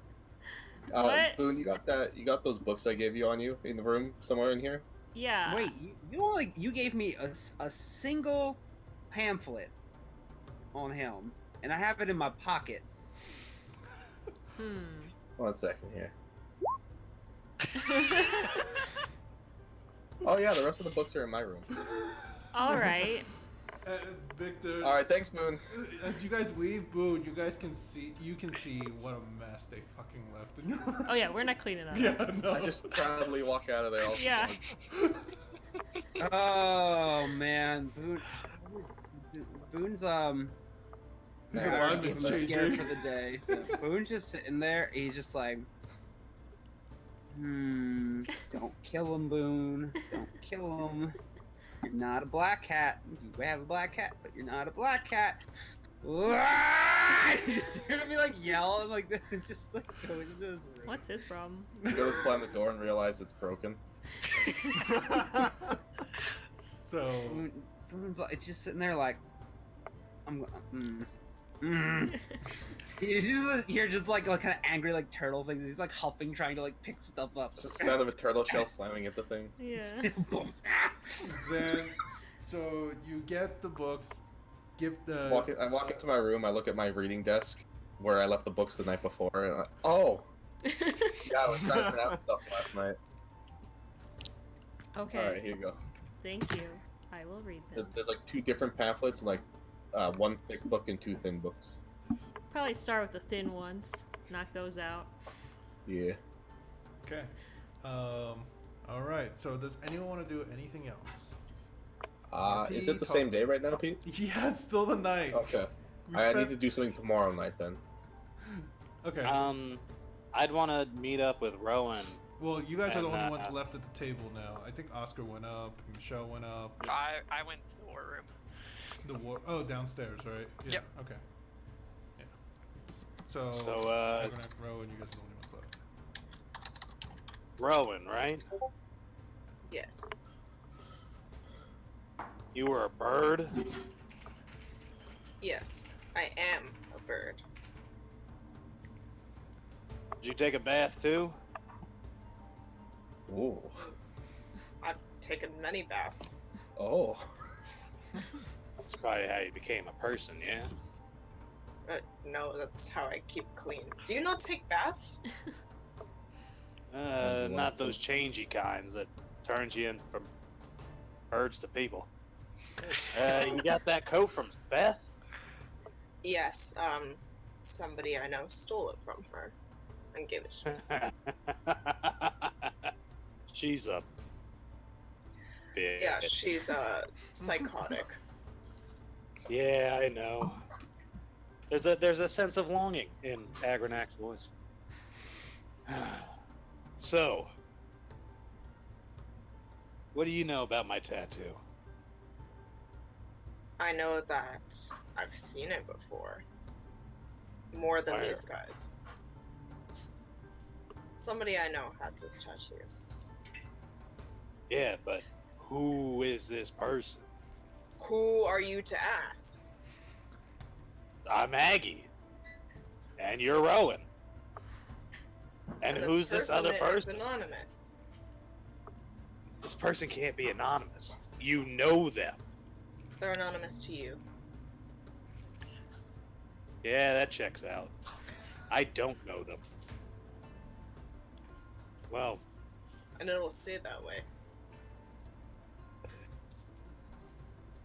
What? Boone, you got those books I gave you on you in the room somewhere in here? Yeah. wait, you gave me a single pamphlet on him, and I have it in my pocket. Hmm. 1 second here. Oh yeah, the rest of the books are in my room. All right. Victor. All right, thanks, Boone. As you guys leave, Boone, you can see what a mess they fucking left in your room. Oh yeah, we're not cleaning that up. Yeah, no. I just proudly walk out of there. All Yeah. Oh man, Boone's His alignment's getting changing. scared for the day. So Boone's just sitting there. He's just like, don't kill him, Boone. Don't kill him. You're not a black cat. You have a black cat, but you're not a black cat. You just hear me like yell and like just like go into his room. What's his problem? You go to slam the door and realize it's broken. So Boone's like just sitting there like, You're just like kind of angry like turtle things. He's like huffing, trying to like pick stuff up. It's just the sound of a turtle shell slamming at the thing. Yeah. then, so you get the books. I walk into my room. I look at my reading desk where I left the books the night before. And yeah, I was trying to out stuff last night. Okay. All right, here you go. Thank you. I will read them. There's like 2 different pamphlets and like 1 thick book and 2 thin books. Probably start with the thin ones. Knock those out. Yeah. Okay. All right. So does anyone want to do anything else? Is it the same day right now, Pete? Yeah, it's still the night. Okay. We I need spent- to do something tomorrow night then. Okay. I'd want to meet up with Rowan. Well, you guys are the and, only ones left at the table now. I think Oscar went up, Michelle went up. I went to the war room. The war. Oh, downstairs, right? Yeah. Yep. Okay. Yeah. So, Agronak, Rowan, you guys are the only ones left. Rowan, right? Yes. You were a bird? Yes. I am a bird. Did you take a bath too? Ooh. I've taken many baths. Oh. That's probably how you became a person, yeah? No, that's how I keep clean. Do you not take baths? Not those changey kinds that turns you in from birds to people. You got that coat from Beth? Yes. Somebody I know stole it from her and gave it to me. She's a bitch. Yeah, she's psychotic. Yeah, I know. There's a sense of longing in Agronak's voice. So, what do you know about my tattoo? I know that I've seen it before. More than Where? these guys. Somebody I know has this tattoo. Yeah, but who is this person? Who are you to ask? I'm Aggie. And you're Rowan. And And who's this other is person? anonymous. This person can't be anonymous. You know them. They're anonymous to you. Yeah, that checks out. I don't know them. Well, And it will stay that way.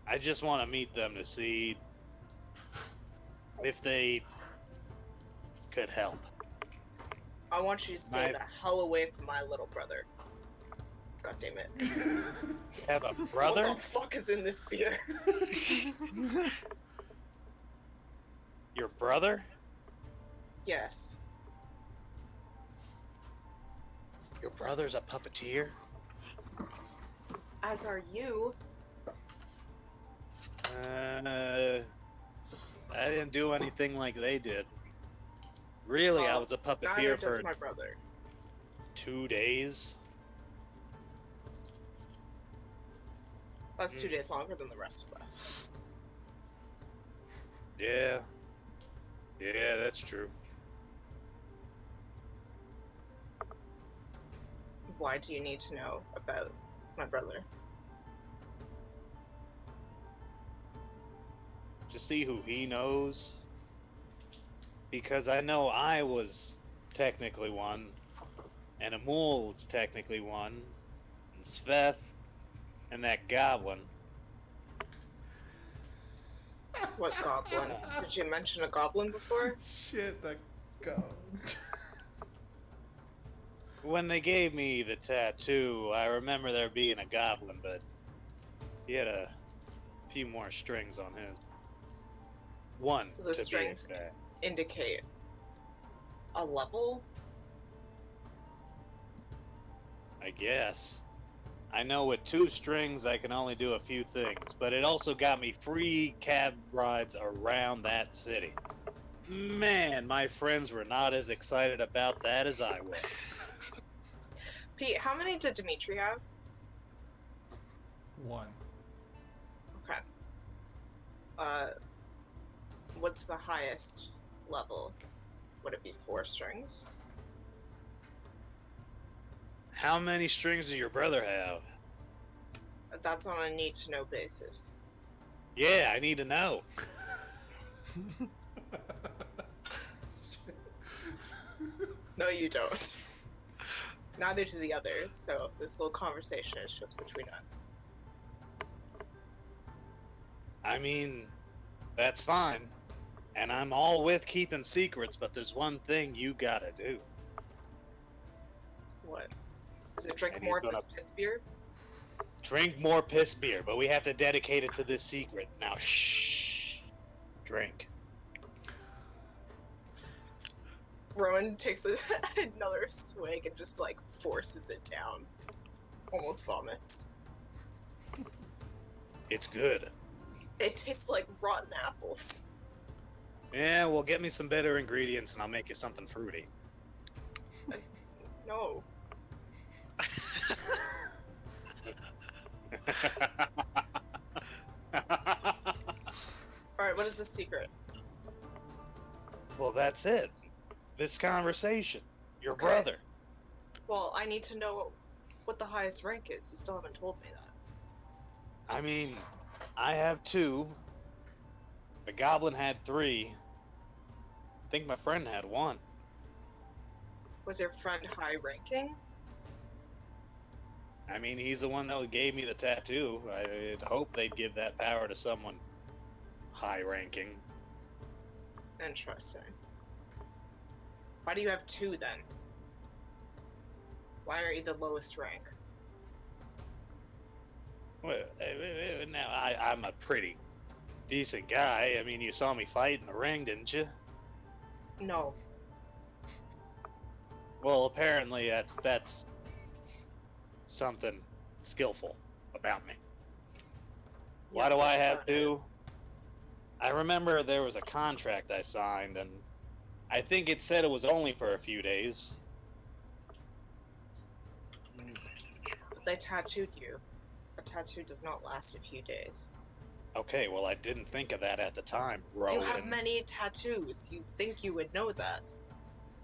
I just want to meet them to see if they could help. I want you to stay My- the hell away from my little brother. God damn it. You have a brother? What the fuck is in this beer? Your brother? Yes. Your brother's a puppeteer? As are you. I didn't do anything like they did. Really, I was a Neither puppeteer does for my brother. 2 days. That's 2 days longer than the rest of us. Yeah. Yeah, that's true. Why do you need to know about my brother? To see who he knows. Because I know I was technically one, and Amul was technically one, and Sveth, and that goblin. What goblin? Did you mention a goblin before? Shit, that god. When they gave me the tattoo, I remember there being a goblin, but he had a few more strings on his. One, So the to be strings- exact. Indicate a level? I guess. I know with 2 strings I can only do a few things, but it also got me free cab rides around that city. Man, my friends were not as excited about that as I was. Pete, how many did Dimitri have? 1. Okay. What's the highest level? Would it be 4 strings? How many strings does your brother have? That's on a need-to-know basis. Yeah, I need to know. No, you don't. Neither do the others, so this little conversation is just between us. I mean, that's fine. And I'm all with keeping secrets, but there's one thing you gotta do. What? Is it drink And more he's of this gonna- piss beer? Drink more piss beer, but we have to dedicate it to this secret. Now, shh. Drink. Rowan takes another swig and just like forces it down. Almost vomits. It's good. It tastes like rotten apples. Yeah, well, get me some better ingredients and I'll make you something fruity. No. Alright, what is the secret? Well, that's it. This conversation. Your Okay. brother. Well, I need to know what the highest rank is. You still haven't told me that. I mean, I have 2. The goblin had 3. I think my friend had 1. Was your friend high ranking? I mean, he's the one that gave me the tattoo. I'd hope they'd give that power to someone high ranking. Interesting. Why do you have 2 then? Why are you the lowest rank? Well, now I'm a pretty decent guy. I mean, you saw me fight in the ring, didn't you? No. Well, apparently that's something skillful about me. Why Yeah, do I that's have about it. 2? I remember there was a contract I signed, and I think it said it was only for a few days. But they tattooed you. A tattoo does not last a few days. Okay, well, I didn't think of that at the time, Rowan. You have many tattoos. You think you would know that.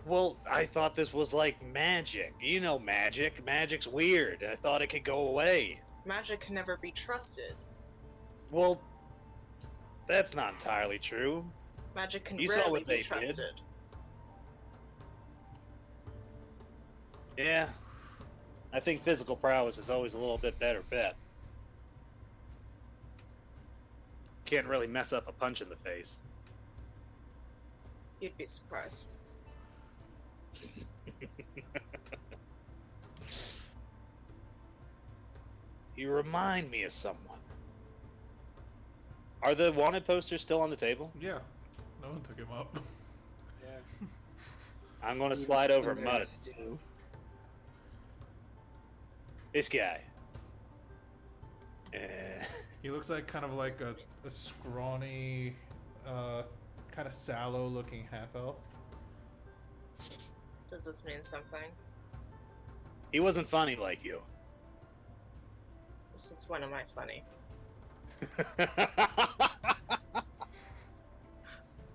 Well, I thought this was like magic. You know magic. Magic's weird. I thought it could go away. Magic can never be trusted. Well, that's not entirely true. Magic can You saw rarely what be they did. trusted. Yeah. I think physical prowess is always a little bit better bet. Can't really mess up a punch in the face. You'd be surprised. You remind me of someone. Are the wanted posters still on the table? Yeah. No one took him up. Yeah. I'm going to slide over Mud. This guy. He looks like kind of like a scrawny, kind of sallow looking half elf. Does this mean something? He wasn't funny like you. Since when am I funny?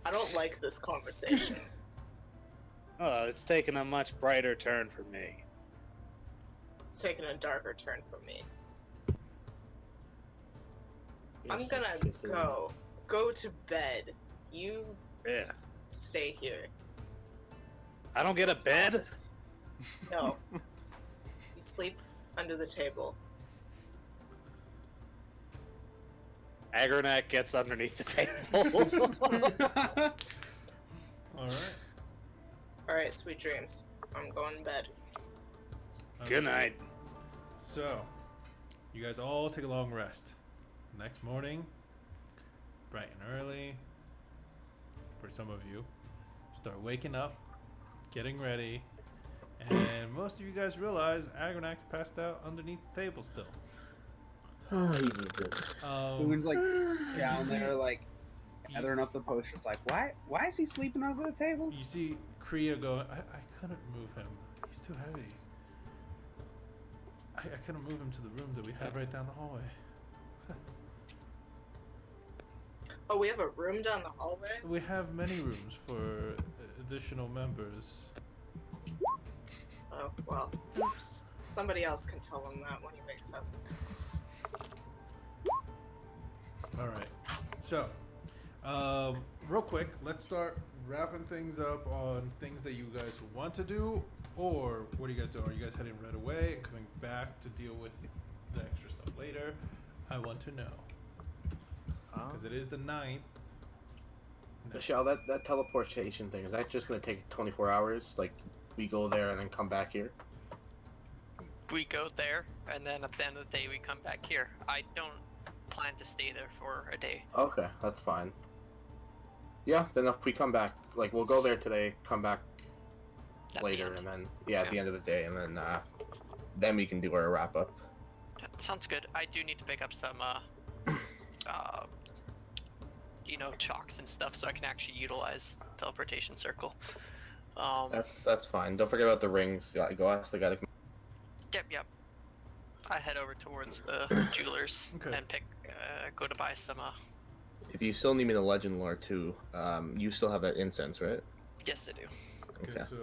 I don't like this conversation. Oh, it's taken a much brighter turn for me. It's taken a darker turn for me. I'm gonna go to bed. You Yeah. stay here. I don't get a bed? No. You sleep under the table. Agronak gets underneath the table. All right. Alright, sweet dreams. I'm going to bed. Good night. So, you guys all take a long rest. Next morning, bright and early, for some of you, start waking up, getting ready, and most of you guys realize Agronak's passed out underneath the table still. Oh, he needs it. Boon's like you down see- there, like gathering up the posters. Like, why is he sleeping under the table? You see Kriya going, I couldn't move him. He's too heavy. I couldn't move him to the room that we have right down the hallway. Oh, we have a room down the hallway? We have many rooms for additional members. Oh, well. Oops. Somebody else can tell him that when he wakes up. Alright. So, real quick, let's start wrapping things up on things that you guys want to do, or what are you guys doing? Are you guys heading right away and coming back to deal with the extra stuff later? I want to know. Because it is the 9th. Michelle, that teleportation thing, is that just going to take 24 hours? Like, we go there and then come back here? we go there, and then at the end of the day we come back here. I don't plan to stay there for a day. Okay, that's fine. Yeah, then if we come back, like we'll go there today, come back At the later, end. and then at the Yeah. end of the day, and then we can do our wrap up. That sounds good. I do need to pick up some, chalks and stuff so I can actually utilize teleportation circle. That's fine. Don't forget about the rings. Yeah, go ask the guy to. Yep. I head over towards the jewelers Okay. and go to buy some. If you still need me to legend lore too, you still have that incense, right? Yes, I do. Okay, so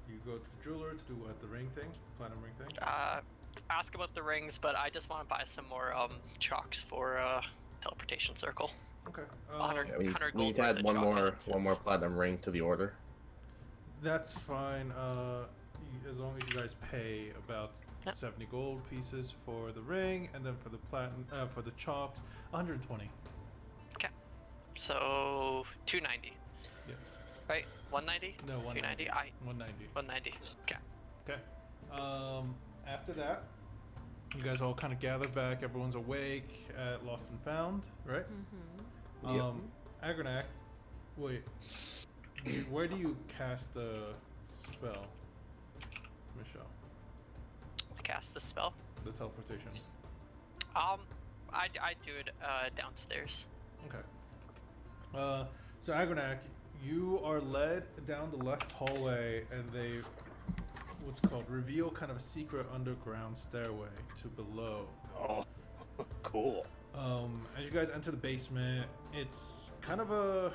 you go to the jeweler to do what, the ring thing, platinum ring thing? Ask about the rings, but I just want to buy some more chalks for teleportation circle. Okay. 100 Yeah, we 100 need gold to worth add of one chalk more incense. platinum ring to the order. That's fine. As long as you guys pay about Yep. 70 gold pieces for the ring, and then for the for the chalks, 120. So 290. Yeah. Right? 190? No, 190. 290? 190. 190. Okay. Okay. After that, you guys all kind of gather back. Everyone's awake at Lost and Found, right? Mm-hmm. Agronak, wait. Where do you cast the spell, Michelle? To cast the spell. The teleportation. I do it downstairs. Okay. So Agronak, you are led down the left hallway, and they, what's called, reveal kind of a secret underground stairway to below. Oh, cool. As you guys enter the basement, it's kind of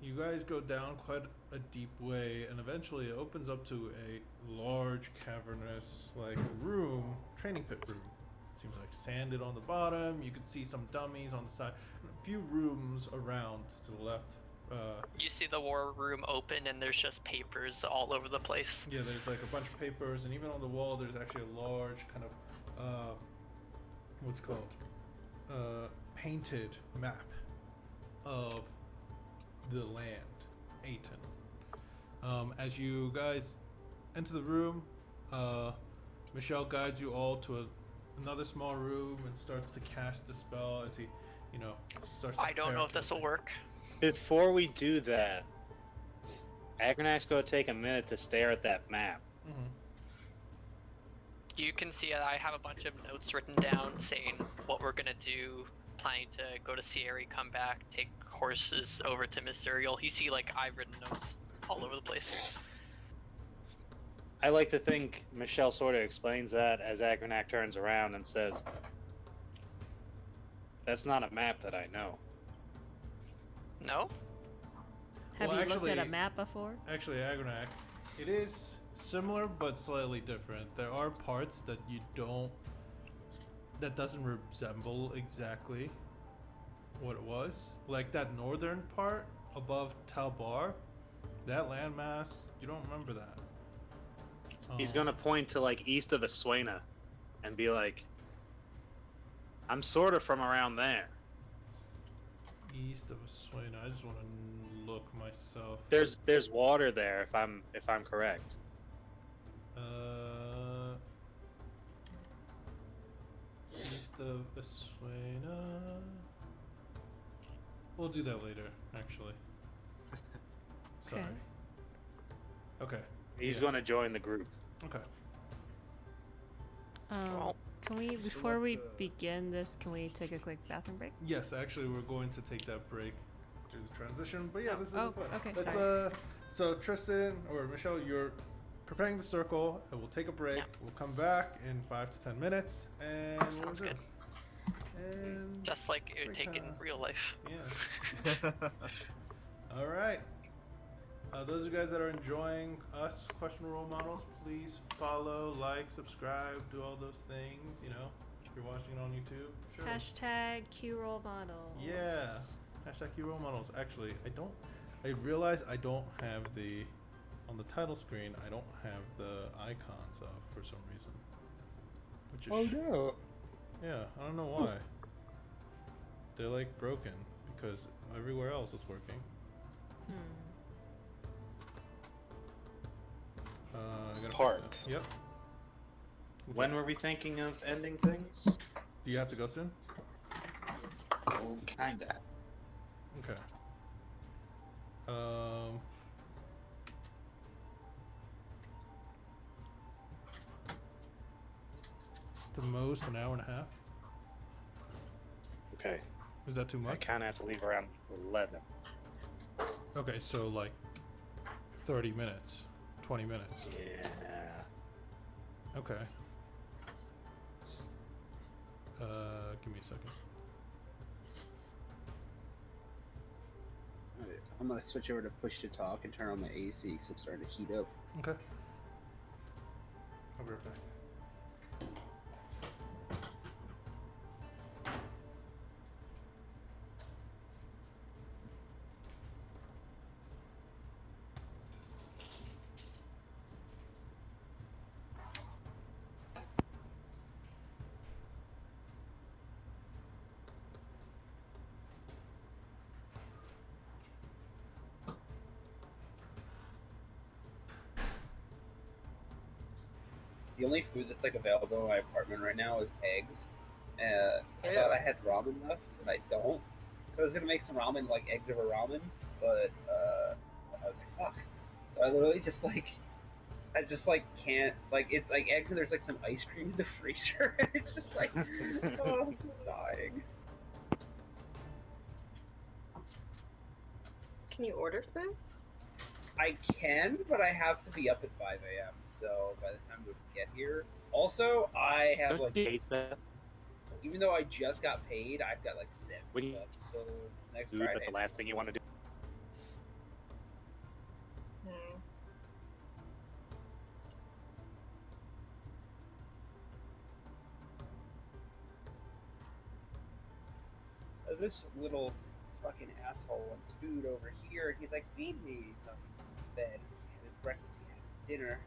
you guys go down quite a deep way, and eventually it opens up to a large cavernous room, training pit room. It seems like sanded on the bottom. You could see some dummies on the side, and a few rooms around to the left. You see the war room open, and there's just papers all over the place. Yeah, there's like a bunch of papers, and even on the wall there's actually a large kind of what's called painted map of the land, Aten. As you guys enter the room, Michelle guides you all to another small room and starts to cast the spell as he, starts to I don't prepare know if to this will attack. work. Before we do that, Agronak's going to take a minute to stare at that map. Mhm. You can see I have a bunch of notes written down saying what we're gonna do. Planning to go to Sierra, come back, take horses over to Mysterial. You see, I've written notes all over the place. I like to think Michelle sort of explains that as Agronak turns around and says, "That's not a map that I know." No? Have Well, you looked at a actually- map before? Actually, Agronak, it is similar but slightly different. There are parts that that doesn't resemble exactly what it was. Like that northern part above Talbar, that landmass, you don't remember that. He's going to point to east of Aswena and be like, "I'm sort of from around there." East of Aswena. I just want to look myself. There's water there if I'm correct. East of Aswena. We'll do that later, actually. Sorry. Okay. He's Yeah. going to join the group. Okay. Well, Can we, So before we what, begin this, can we take a quick bathroom break? Yes, actually, we're going to take that break through the transition. But yeah, this is Oh, the plan. okay, Let's, sorry. so Tristan or Michelle, you're preparing the circle, and we'll take a break. Yeah. We'll come back in 5 to 10 minutes, and we'll Sounds resume. good. And Just like it would Break take in time. real life. yeah. All right. Those of you guys that are enjoying us, Question Role Models, please follow, like, subscribe, do all those things. If you're watching it on YouTube, sure. Hashtag Q role models. Yeah. Hashtag Q Role Models. Actually, I realize I don't have on the title screen, I don't have the icons up for some reason. Which is no. yeah, I don't know why. They're broken because everywhere else is working. I gotta fix Park. that. Yep. When were we thinking of ending things? Do you have to go soon? Oh, kinda. Okay. The most an hour and a half. Okay. Is that too I much? kind of have to leave around 11. Okay, so like 30 minutes, 20 minutes. Yeah. Okay. Give me a second. Alright, I'm gonna switch over to push to talk and turn on my AC because I'm starting to heat up. Okay. I'll be right back. The only food that's like available in my apartment right now is eggs. I Ew. thought I had ramen left, and I don't. I was gonna make some ramen, like eggs over ramen, but I was like, fuck. So I literally just like, I just like can't like it's like eggs and there's like some ice cream in the freezer. And it's just like, oh, I'm just dying. Can you order food? I can, but I have to be up at 5 a.m. So by the time we get here, also I have like, Don't you hate that? even though I just got paid, I've got like 7 When you months until next Food, Friday. but the last thing you want to do. Hmm. This little fucking asshole wants food over here, and he's like, feed me. No, he's fed. He had his breakfast, he had his dinner.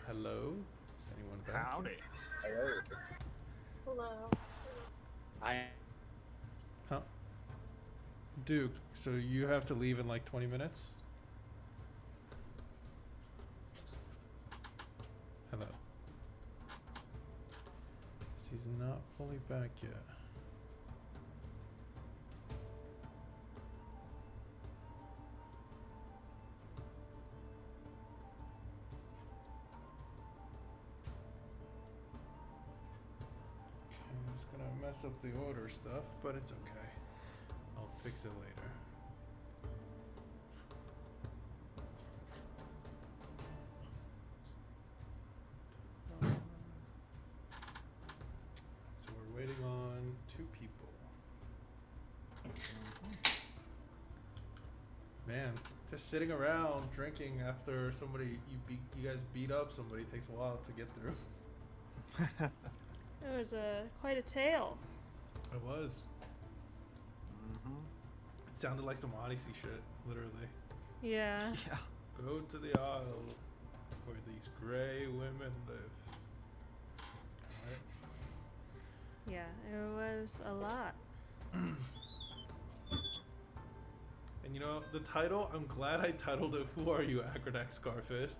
Hello? Is anyone back? Howdy. Hello. Hello. I Huh? Duke, so you have to leave in like 20 minutes? Hello. He's not fully back yet. It's gonna mess up the order stuff, but it's okay. I'll fix it later. So we're waiting on 2 people. Man, just sitting around drinking after somebody you guys beat up somebody takes a while to get through. It was quite a tale. It was. Mm-hmm. It sounded like some Odyssey shit, literally. Yeah. Yeah. Go to the isle where these gray women live. Alright. Yeah, it was a lot. And you know, the title, I'm glad I titled it Who Are You, Agronak Scarfist?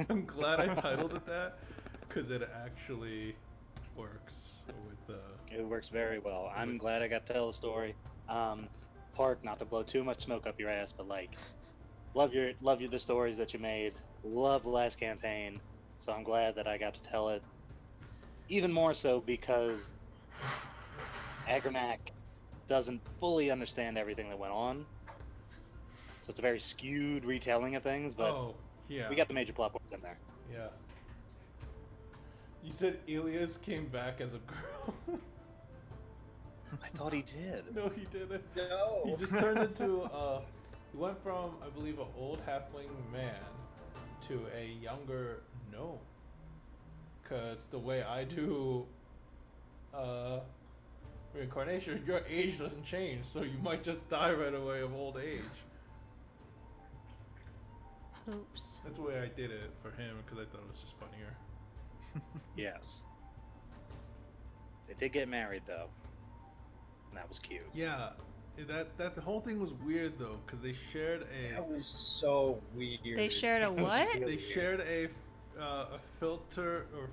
I'm glad I titled it that, because it actually works with the... It works very well. I'm glad I got to tell the story. Park, not to blow too much smoke up your ass, but like, love the stories that you made. Love the last campaign, so I'm glad that I got to tell it. Even more so because Agronak doesn't fully understand everything that went on, so it's a very skewed retelling of things. But Oh, yeah. we got the major plot points in there. Yeah. You said Elias came back as a girl. I thought he did. No, he didn't. No. He just turned into he went from, I believe, an old halfling man to a younger gnome. Cause the way I do reincarnation, your age doesn't change, so you might just die right away of old age. Oops. That's the way I did it for him, because I thought it was just funnier. Yes. They did get married though. And that was cute. Yeah, that the whole thing was weird though, because they shared That was so weird. They shared a what? they shared a filter or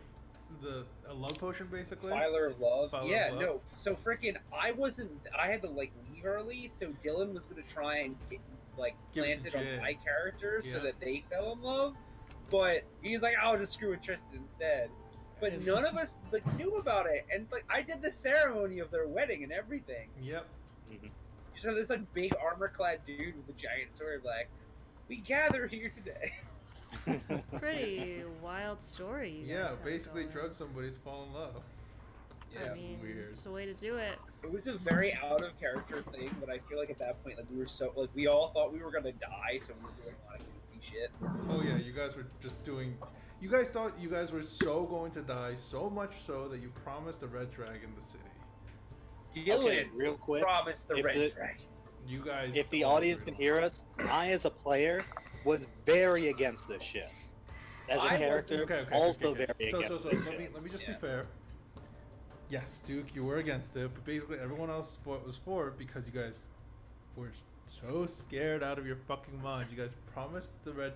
a love potion basically. Filer of love. Filer Yeah, of love. no. So freaking, I had to like leave early, so Dylan was gonna try and get like Give it to planted on Jay. my characters so Yeah. that they fell in love. But he's like, I'll just screw with Tristan instead. But And- none of us like knew about it, and like I did the ceremony of their wedding and everything. Yep. So this like big armor-clad dude with a giant sword, like, we gather here today. Pretty wild story. You Yeah, guys have basically going. drug somebody to fall in love. Yeah. I mean, weird. it's a way to do it. It was a very out of character thing, but I feel like at that point, like we were so like we all thought we were gonna die, so we were doing a lot of goofy shit. Oh yeah, you guys were just doing. You guys thought you guys were so going to die, so much so that you promised the red dragon the city. Dylan Okay, real quick, promised the if red the- dragon. You guys. If the all audience agreed can on hear us, I as a player was very against this shit. As a I character, Okay, okay, also okay. very So against let this me shit. let me just Yeah. be fair. Yes, Duke, you were against it, but basically everyone else was for it because you guys were so scared out of your fucking minds. You guys promised the red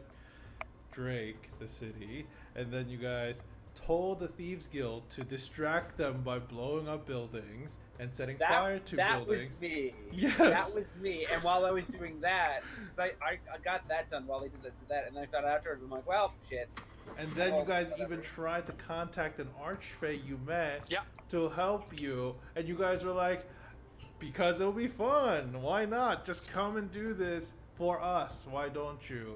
Drake the city, and then you guys told the Thieves Guild to distract them by blowing up buildings and setting fire to That buildings. was me. Yes. That was me. And while I was doing that, because I got that done while they did that, and then I thought afterwards, I'm like, well, shit. And then Oh, you guys whatever. even tried to contact an archfey you met Yeah. to help you, and you guys were like, because it'll be fun. Why not? Just come and do this for us. Why don't you?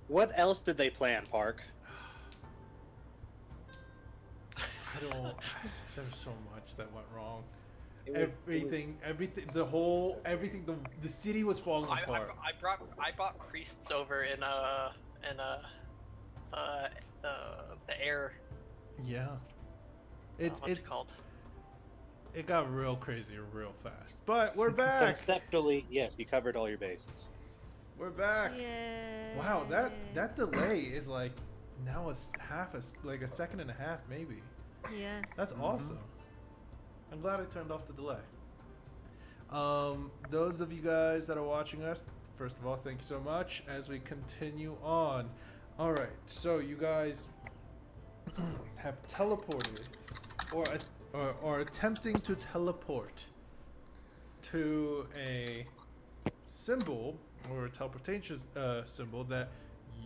What else did they plan, Park? I don't. There's so much that went wrong. It was, Everything, the city was falling I apart. brought priests over in the air. Yeah. It's What's it called? It got real crazy real fast. But we're back. Conceptually, yes, you covered all your bases. We're back. Yay. Wow, that delay is like now it's like a second and a half maybe. Yeah. That's awesome. I'm glad I turned off the delay. Those of you guys that are watching us, first of all, thank you so much. As we continue on, all right. So you guys have teleported, or are attempting to teleport to a symbol or a teleportation symbol that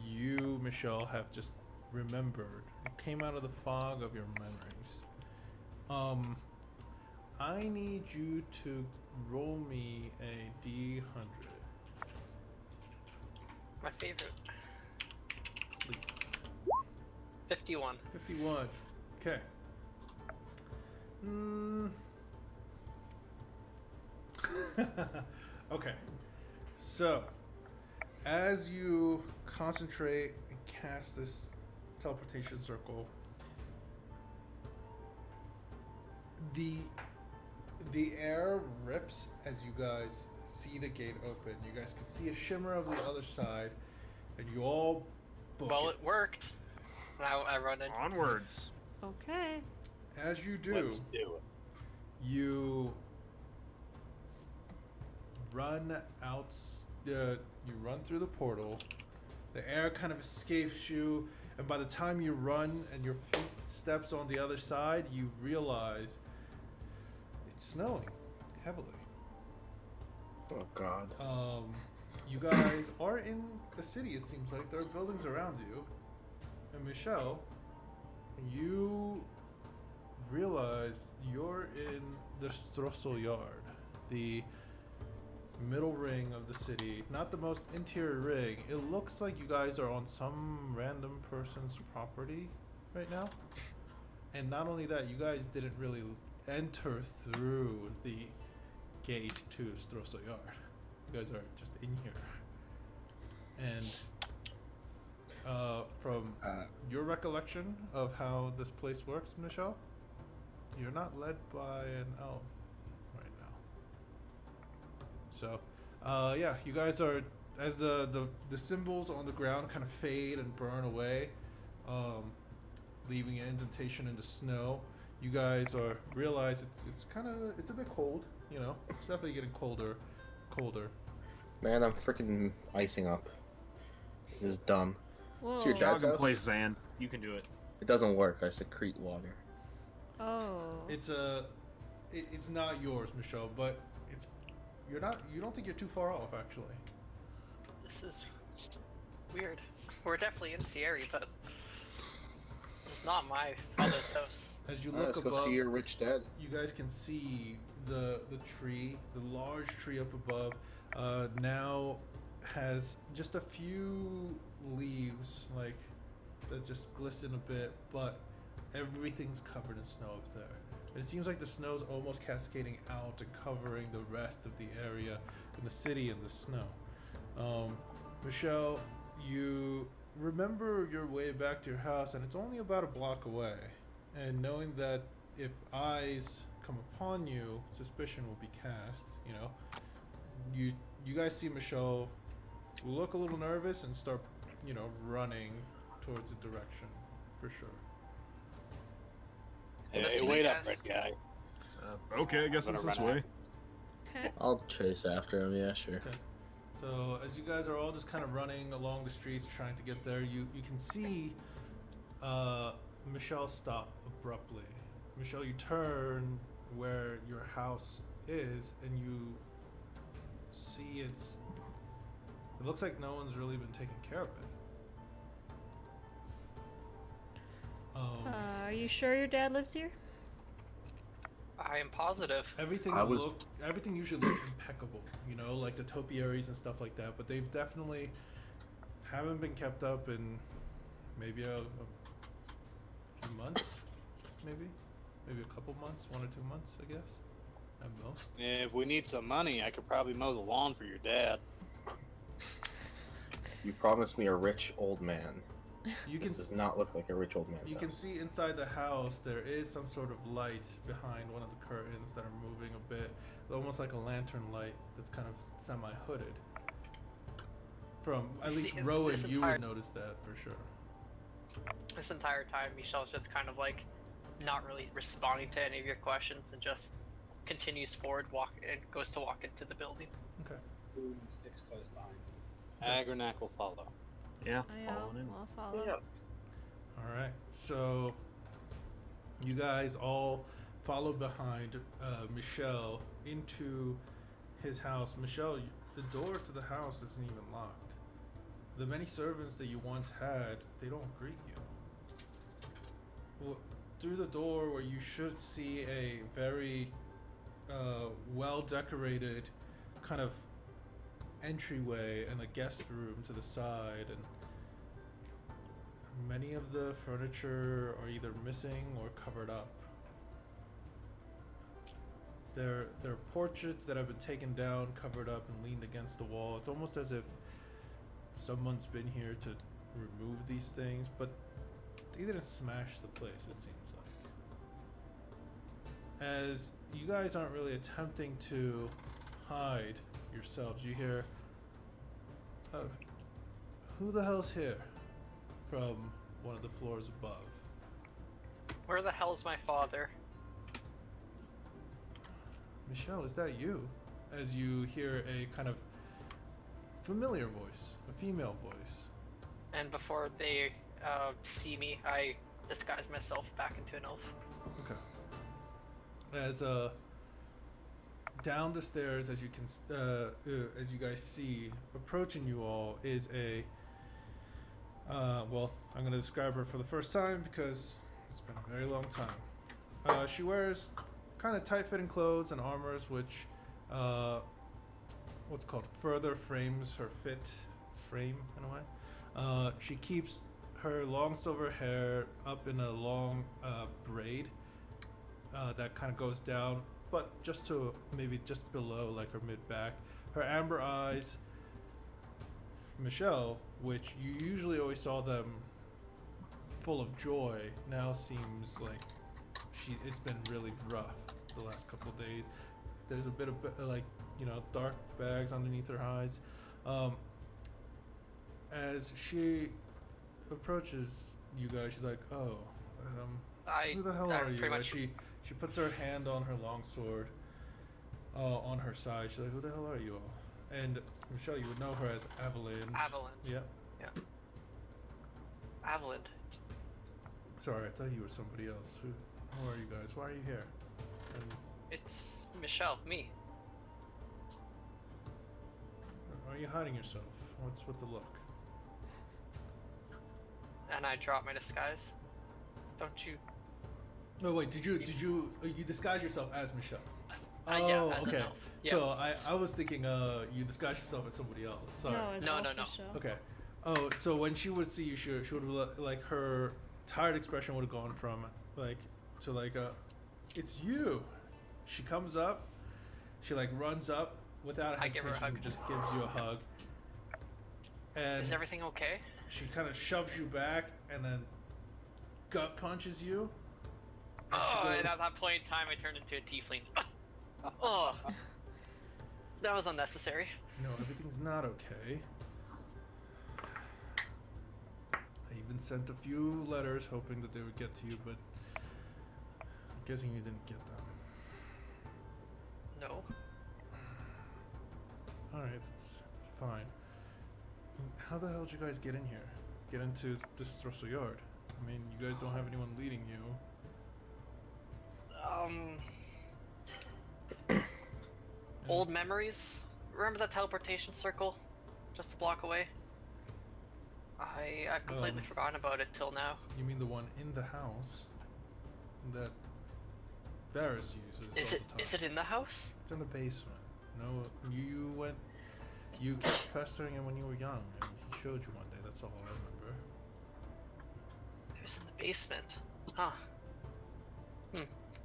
you, Michelle, have just remembered. It came out of the fog of your memories. I need you to roll me a D100, My favorite. please. 51. 51. Okay. Okay. So, as you concentrate and cast this teleportation circle, the air rips as you guys see the gate open. You guys can see a shimmer of the other side, and you all book Well, it. it worked. Now I run in. Onwards. Okay. As you do, Let's do it. you run out. You run through the portal. The air kind of escapes you, and by the time you run and your feet steps on the other side, you realize it's snowing heavily. Oh God. You guys are in the city. It seems like there are buildings around you, and Michelle, you realize you're in the Strossel Yard, the middle ring of the city, not the most interior ring. It looks like you guys are on some random person's property right now. And not only that, you guys didn't really enter through the gate to Strossel Yard. You guys are just in here. And from your recollection of how this place works, Michelle, you're not led by an elf right now. So, yeah, you guys are, as the symbols on the ground kind of fade and burn away, leaving an indentation in the snow. You guys realize it's a bit cold. You know, it's definitely getting colder. Man, I'm freaking icing up. This is dumb. Whoa. It's your Jog dad's in house? place, Zan. You can do it. It doesn't work. I secrete water. Oh. It's not yours, Michelle, but you don't think you're too far off, actually. This is weird. We're definitely in Sierra, but it's not my father's house. As you Alright, look let's go above, see your rich dad. you guys can see the tree, the large tree up above, now has just a few leaves, like, that just glisten a bit, but everything's covered in snow up there. And it seems like the snow's almost cascading out and covering the rest of the area in the city in the snow. Michelle, you remember your way back to your house, and it's only about a block away. And knowing that if eyes come upon you, suspicion will be cast. You know, you guys see Michelle look a little nervous and start, running towards a direction, for sure. Hey, wait up, red guy. Okay, I guess I'm it's gonna this run way. Okay. I'll chase after him. Yeah, sure. Okay. So as you guys are all just kind of running along the streets trying to get there, you can see Michelle stop abruptly. Michelle, you turn where your house is, and you see it looks like no one's really been taking care of it. Are you sure your dad lives here? I am positive. Everything usually looks impeccable, like the topiaries and stuff like that, but they've definitely haven't been kept up in maybe a few months, maybe a couple months, 1 or 2 months, I guess, at most. If we need some money, I could probably mow the lawn for your dad. You promised me a rich old man. This does not look like a rich old man's You house. can see inside the house there is some sort of light behind one of the curtains that are moving a bit, almost like a lantern light that's kind of semi-hooded. From at least See, Rowan, this you entire- would notice that for sure. This entire time, Michelle's just kind of like not really responding to any of your questions and just continues forward, goes to walk into the building. Okay. Boom, sticks close behind. Agronak will follow. Yeah, I'll following in. follow. Yeah. All right. So you guys all follow behind Michelle into his house. Michelle, the door to the house isn't even locked. The many servants that you once had, they don't greet you. Through the door where you should see a very well-decorated kind of entryway and a guest room to the side, and many of the furniture are either missing or covered up. There are portraits that have been taken down, covered up, and leaned against the wall. It's almost as if someone's been here to remove these things, but they didn't smash the place, it seems as you guys aren't really attempting to hide yourselves, you hear, who the hell's here? From one of the floors above. Where the hell's my father? Michelle, is that you? As you hear a kind of familiar voice, a female voice. And before they see me, I disguise myself back into an elf. Okay. As down the stairs, as you can, as you guys see, approaching you all is a. Well, I'm gonna describe her for the first time because it's been a very long time. She wears kind of tight-fitting clothes and armors, which, what's called further frames her frame in a way. She keeps her long silver hair up in a long braid that kind of goes down, but just to maybe just below like her mid-back. Her amber eyes, Michelle, which you usually always saw them full of joy, now seems like it's been really rough the last couple of days. There's a bit of like, you know, dark bags underneath her eyes. As she approaches you guys, she's like, "Oh, who the hell are you?" As she puts her hand on her longsword on her side. She's like, "Who the hell are you all?" And Michelle, you would know her as Avalanche. Avalanche. Yeah. Yeah. Avalanche. Sorry, I thought you were somebody else. Who are you guys? Why are you here? And It's Michelle, me. are you hiding yourself? What's with the look? And I drop my disguise. Don't you? No, wait. Did you disguise yourself as Michelle? Yeah, as an okay. elf. Yeah. So I was thinking you disguised yourself as somebody else. Sorry. No, it's No, all no, no. official. Okay. Oh, so when she would see you, she would like her tired expression would have gone from like to like it's you. She comes up, she like runs up without I give her a hesitation, hug. just gives you a hug, and Is everything okay? she kind of shoves you back and then gut punches you. And she Oh, goes, and at that point in time, I turned into a tiefling. Oh, that was unnecessary. "No, everything's not okay." I even sent a few letters hoping that they would get to you, but I'm guessing you didn't get them. No. Alright, it's fine. How the hell did you guys get in here? Get into this Thrussel yard? I mean, you guys don't have anyone leading you. Old memories. Remember that teleportation circle, just a block away? I've completely forgotten about it till now. You mean the one in the house that Varys uses Is all it? the time? Is it in the house? It's in the basement. No, you kept pestering him when you were young, and he showed you one day. That's all I remember. It was in the basement. Huh.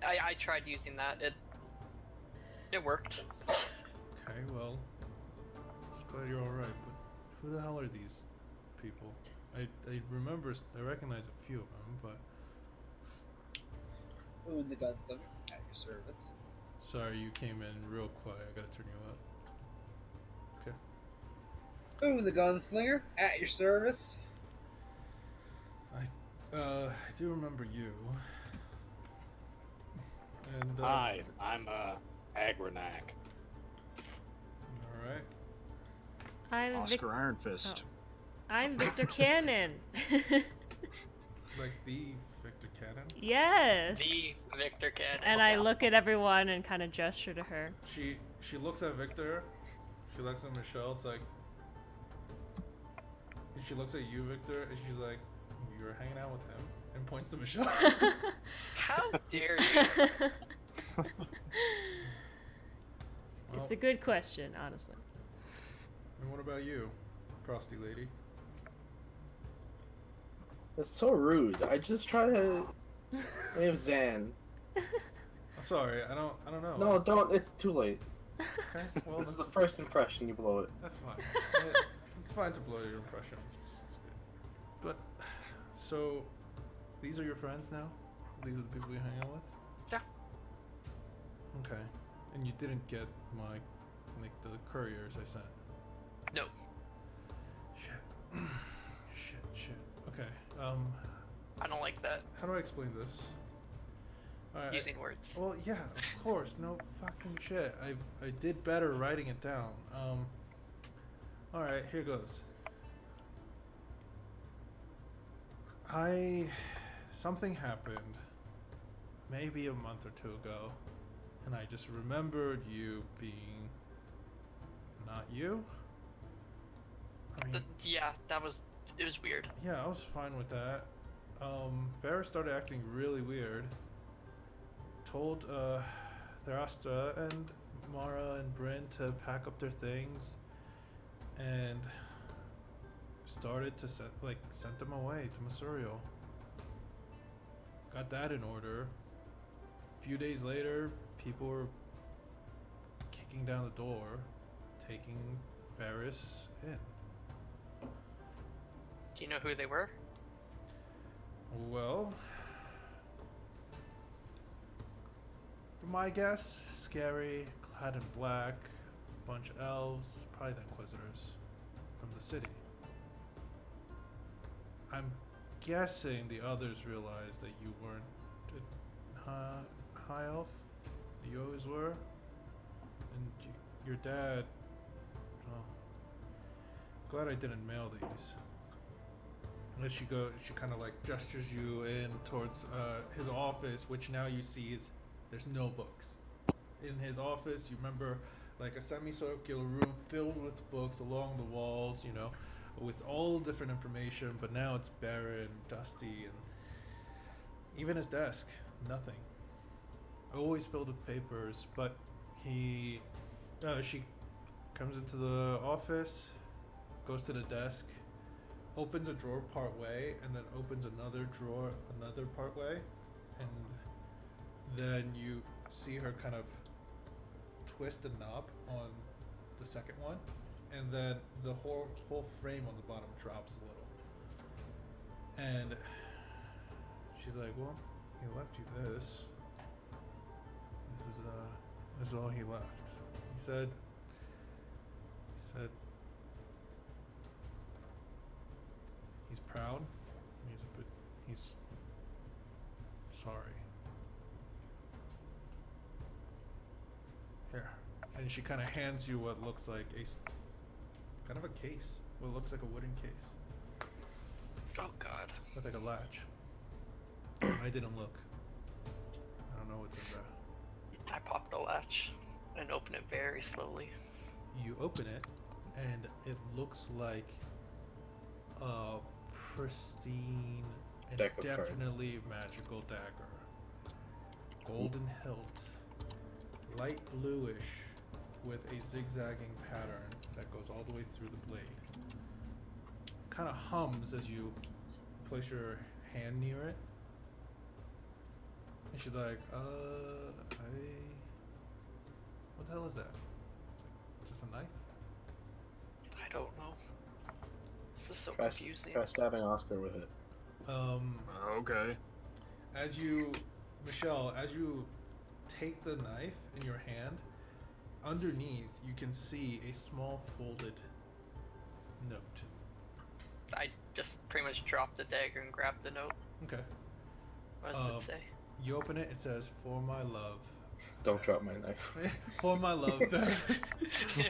I tried using that. It worked. Okay, well, just glad you're all right. But who the hell are these people? I recognize a few of them, but Ooh, the gunslinger at your service. sorry, you came in real quiet. I gotta turn you up. Ooh, the gunslinger at your service. I do remember you. And Hi, I'm Agronak. all right. I'm Oscar Iron Fist. I'm Victor Cannon. Like the Victor Cannon. Yes. The Victor Cannon. And I look at everyone and kind of gesture to her. She looks at Victor. She looks at Michelle. It's like. And she looks at you, Victor, and she's like, "You were hanging out with him," and points to Michelle. How dare you? Well, It's a good question, honestly. and what about you, Frosty Lady? That's so rude. I just try to name Zan. I'm sorry, I don't know. No, don't. It's too late. Okay, well, This is the first impression. You blow it. that's fine. It's fine to blow your impression. It's good. But, so, these are your friends now? These are the people you hang out with? Yeah. Okay. And you didn't get my, like, the couriers I sent? No. Shit. Shit. Okay. I don't like that. How do I explain this? Alright. Using words. Well, yeah, of course. No fucking shit. I did better writing it down. Alright, here goes. Something happened maybe a month or two ago, and I just remembered you being not you. I mean, Yeah, it was weird. yeah, I was fine with that. Varys started acting really weird. Told Therastra and Mara and Bryn to pack up their things, and started to sent them away to Masuriel. Got that in order. A few days later, people were kicking down the door, taking Varys in. Do you know who they were? Well, for my guess, scary, clad in black, bunch of elves, probably the Inquisitors from the city. I'm guessing the others realized that you weren't a high elf, that you always were, and your dad. Well, glad I didn't mail these. Unless she kind of like gestures you in towards his office, which now you see there's no books. In his office, you remember like a semicircular room filled with books along the walls, with all different information, but now it's barren, dusty, and even his desk, nothing. Always filled with papers, but she comes into the office, goes to the desk, opens a drawer part way, and then opens another drawer another part way, and then you see her kind of twist the knob on the second one, and then the whole frame on the bottom drops a little. And she's like, "Well, he left you this. This is all he left." He said he's proud. He's sorry. Here. And she kind of hands you what looks like kind of a case. What looks like a wooden case. Oh God. With like a latch. I didn't look. I don't know what's in there. I pop the latch and open it very slowly. You open it, and it looks like a pristine and Deck of definitely magical dagger. Golden hilt, light bluish, with a zigzagging pattern that goes all the way through the blade. Kind of hums as you place your hand near it. And she's like, what the hell is that? It's like, just a knife? I don't know. This is so Try confusing. stabbing Oscar with it. Okay. Michelle, as you take the knife in your hand, underneath you can see a small folded note. I just pretty much dropped the dagger and grabbed the note. Okay. What does it say? You open it, it says, "For my love." Don't drop my knife. For my love, Varys.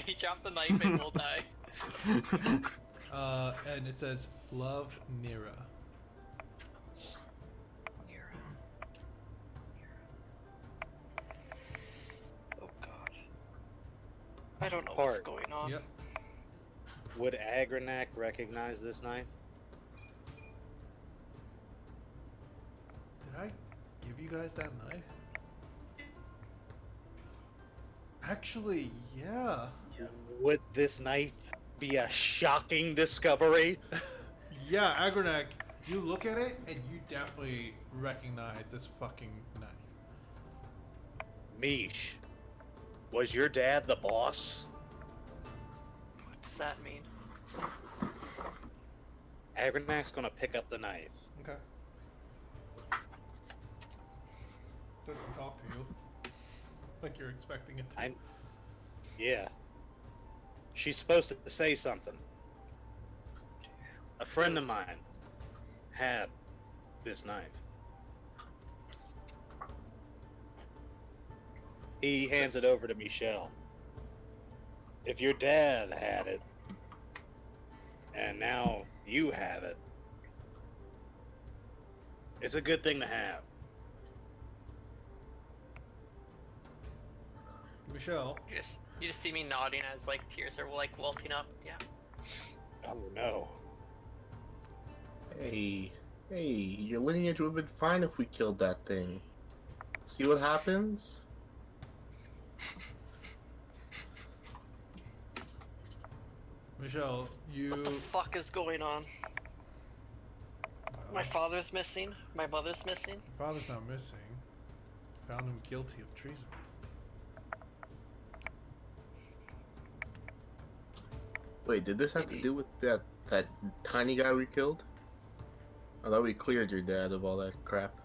He dropped the knife and we'll die. And it says, "Love, Mira." Oh God. I don't know what's Hard. going on. Yep. Would Agronak recognize this knife? Did I give you guys that knife? Actually, yeah. Would this knife be a shocking discovery? Yeah, Agronak, you look at it and you definitely recognize this fucking knife. Mish, was your dad the boss? What does that mean? Agronak's gonna pick up the knife. Okay. Doesn't talk to you. like you're expecting it to. Yeah. She's supposed to say something. A friend of mine had this knife. He hands it over to Michelle. If your dad had it, and now you have it, it's a good thing to have. Michelle. You just see me nodding as like tears are like welting up. Yeah. Oh no. Hey, your lineage would have been fine if we killed that thing. See what happens? Michelle, What the fuck is going on? My father's missing. My mother's missing. Your father's not missing. Found him guilty of treason. Wait, did this have to do with that tiny guy we killed? I thought we cleared your dad of all that crap.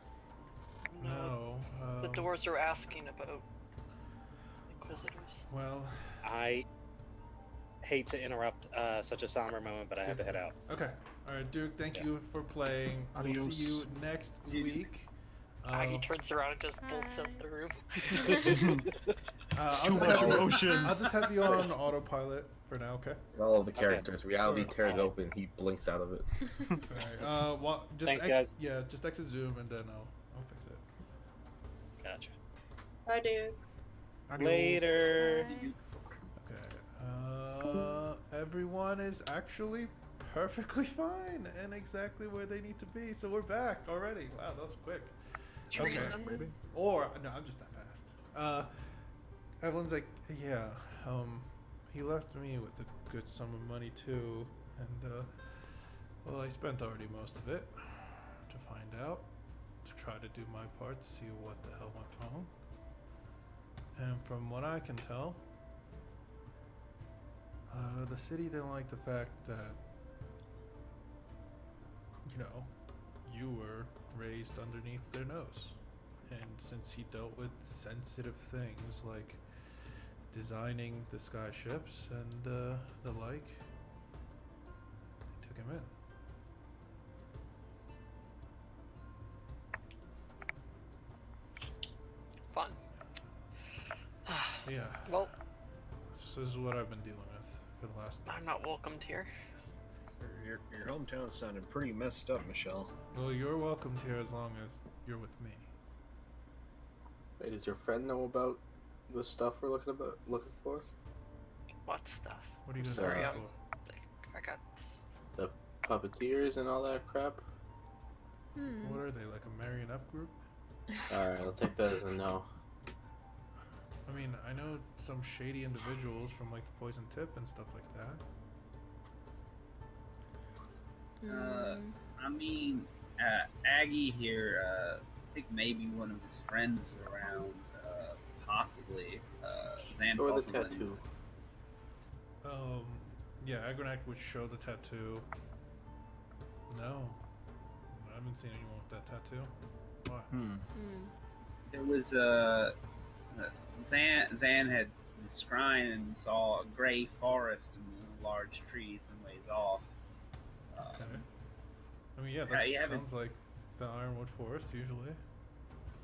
No. The doors are asking about Inquisitors. Well, I hate to interrupt such a somber moment, but I have to head out. Okay. All right, Duke. Thank you for playing. We'll Adios. see you next week. Aggie turns around and just bolts out the room. I'll just have you on autopilot for now. Okay. All of the characters. Reality tears open. He blinks out of it. All right. Just Thanks, guys. Yeah, just exit Zoom and then I'll fix it. Gotcha. Bye, Duke. Later. Okay. Everyone is actually perfectly fine and exactly where they need to be. So we're back already. Wow, that was quick. Treason. Okay. Or no, I'm just that fast. Evelyn's like, yeah. He left me with a good sum of money too, and well, I spent already most of it to find out, to try to do my part to see what the hell went wrong. And from what I can tell, the city didn't like the fact that, you were raised underneath their nose. And since he dealt with sensitive things like designing the sky ships and the like, they took him in. Fun. Yeah. Well, this is what I've been dealing with for the last. I'm not welcomed here. Your hometown sounded pretty messed up, Michelle. Well, you're welcomed here as long as you're with me. Wait, does your friend know about the stuff we're looking for? What stuff? What are you guys Sorry, looking for? I got. The puppeteers and all that crap? What are they, like a marionette group? Alright, I'll take that as a no. I mean, I know some shady individuals from like the Poison Tip and stuff like that. I mean, Aggie here, I think maybe one of his friends around, possibly. Zan's Or the also been- tattoo. Yeah, Agronak would show the tattoo. No. I haven't seen anyone with that tattoo. Why? There was Zan had was scrying and saw a gray forest and large trees some ways off. Okay. I mean, yeah, that you haven't- sounds like the Ironwood Forest usually.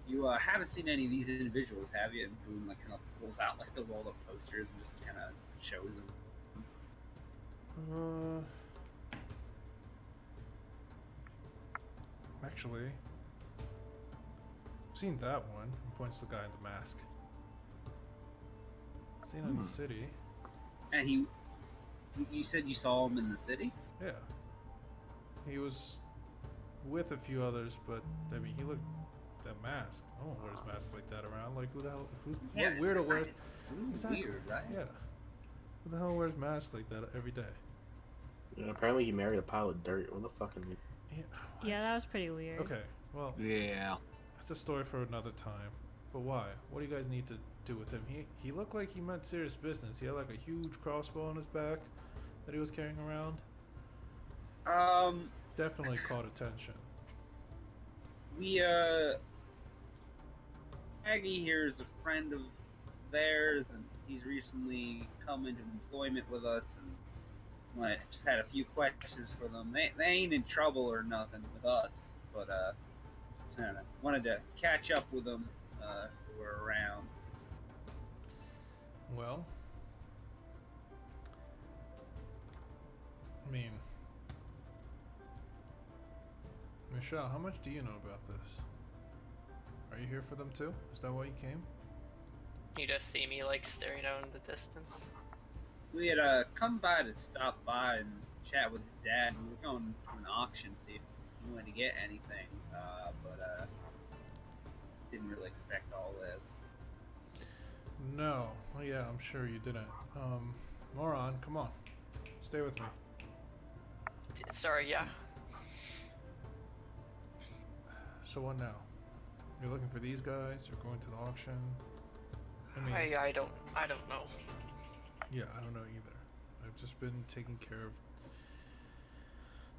You haven't seen any of these individuals, have you? And Boone like kind of pulls out like the rolled up posters and just kind of shows them. Actually, I've seen that one. He points to the guy in the mask. Seen him in the city. And you said you saw him in the city? Yeah. He was with a few others, but I mean, he looked. That mask. No one wears masks like that around. Like, who the hell? Yeah, What weirdo wears? It's Exactly. weird, right? Yeah. Who the hell wears masks like that every day? Yeah, apparently he married a pile of dirt. What the fucking... Yeah, Yeah, that was pretty weird. Okay, well, Yeah. that's a story for another time. But why? What do you guys need to do with him? He looked like he meant serious business. He had like a huge crossbow on his back that he was carrying around. Definitely caught attention. We Aggie here is a friend of theirs, and he's recently come into employment with us, and I just had a few questions for them. They ain't in trouble or nothing with us, but just kinda wanted to catch up with them if they were around. Well, I mean, Michelle, how much do you know about this? Are you here for them too? Is that why you came? You just see me like staring out in the distance. We had come by to stop by and chat with his dad. We were going to an auction, see if he wanted to get anything, but didn't really expect all this. No. Well, yeah, I'm sure you didn't. Moron, come on. Stay with me. Sorry, yeah. So what now? You're looking for these guys? You're going to the auction? I mean, I don't know. yeah, I don't know either. I've just been taking care of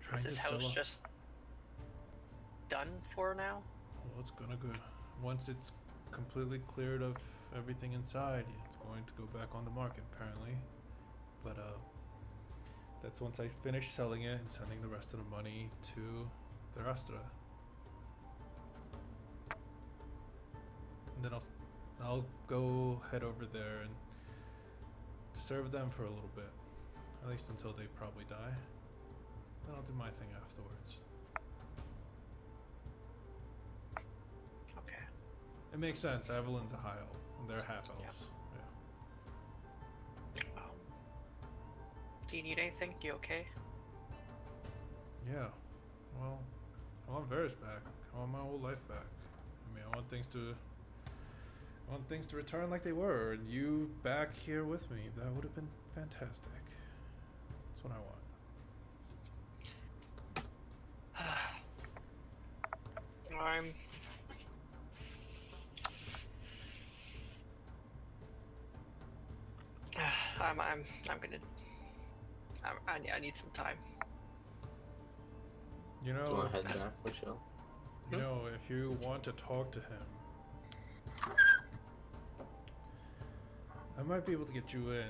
trying Is to this sell house up. just done for now? Well, it's gonna go. Once it's completely cleared of everything inside, it's going to go back on the market apparently. But that's once I finish selling it and sending the rest of the money to the Rastra. And then I'll go head over there and serve them for a little bit, at least until they probably die. Then I'll do my thing afterwards. Okay. It makes sense. Evelyn's a high elf, and they're half elves. Wow. Do you need anything? You okay? Yeah. Well, I want Varys back. I want my old life back. I mean, I want things to return like they were, and you back here with me. That would have been fantastic. That's what I want. I need some time. You know, Go ahead, Jack, Michelle. you know, if you want to talk to him, I might be able to get you in.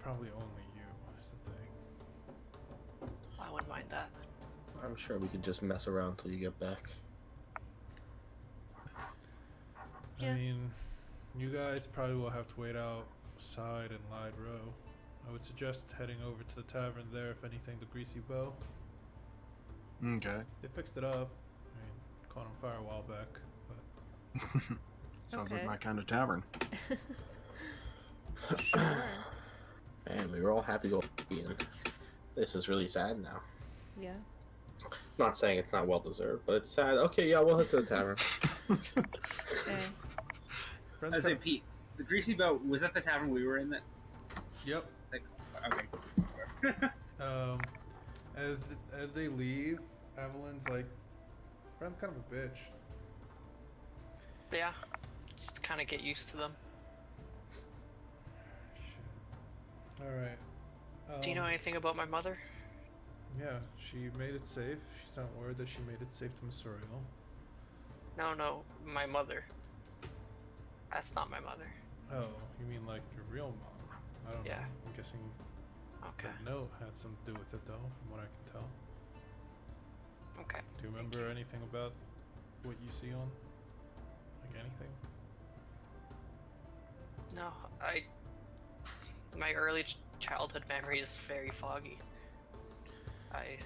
Probably only you is the thing. I wouldn't mind that. I'm sure we could just mess around till you get back. Yeah. I mean, you guys probably will have to wait outside in Lied Row. I would suggest heading over to the tavern there, if anything, the Greasy Bow. Okay. They fixed it up. I mean, caught on fire a while back, but Sounds Okay. like my kind of tavern. Sure. Man, we were all happy to go in. This is really sad now. Yeah. Not saying it's not well deserved, but it's sad. Okay, yeah, we'll head to the tavern. Okay. friends I was saying, pro- Pete, the Greasy Boat, was that the tavern we were in? That Yep. okay. As they leave, Evelyn's like, friend's kind of a bitch. Yeah. Just kind of get used to them. Shit. All right. Do you know anything about my mother? Yeah, she made it safe. She sent word that she made it safe to Missourial. No, my mother. That's not my mother. Oh, you mean like your real mom? I don't Yeah. know. I'm guessing Okay. that note had something to do with it, though, from what I can tell. Okay. Do you remember anything about what you see on? Like anything? No, my early childhood memory is very foggy. I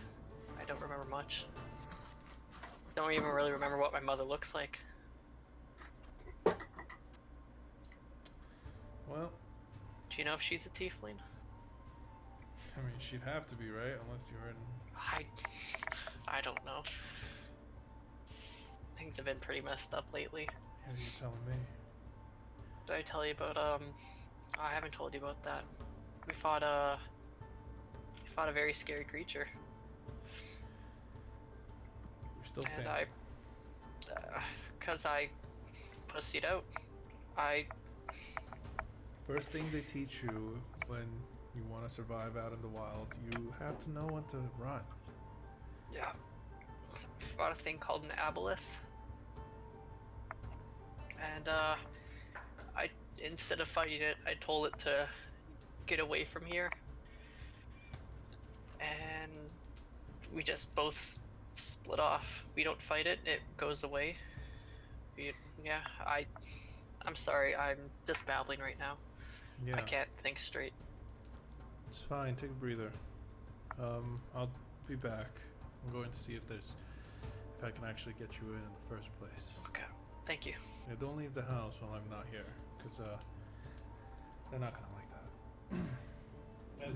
don't remember much. Don't even really remember what my mother looks like. Well, Do you know if she's a tiefling? I mean, she'd have to be, right? Unless you're in. I don't know. Things have been pretty messed up lately. Yeah, you're telling me. Did I tell you about I haven't told you about that. We fought a very scary creature. You're still And standing. cause I pussied out. First thing they teach you when you want to survive out in the wild, you have to know when to run. Yeah. Fought a thing called an aboleth. And I instead of fighting it, I told it to get away from here. And we just both split off. We don't fight it, it goes away. Yeah, I'm sorry, I'm just babbling right now. Yeah. I can't think straight. It's fine. Take a breather. I'll be back. I'm going to see if I can actually get you in the first place. Okay, thank you. Yeah, don't leave the house while I'm not here, because they're not gonna like that. As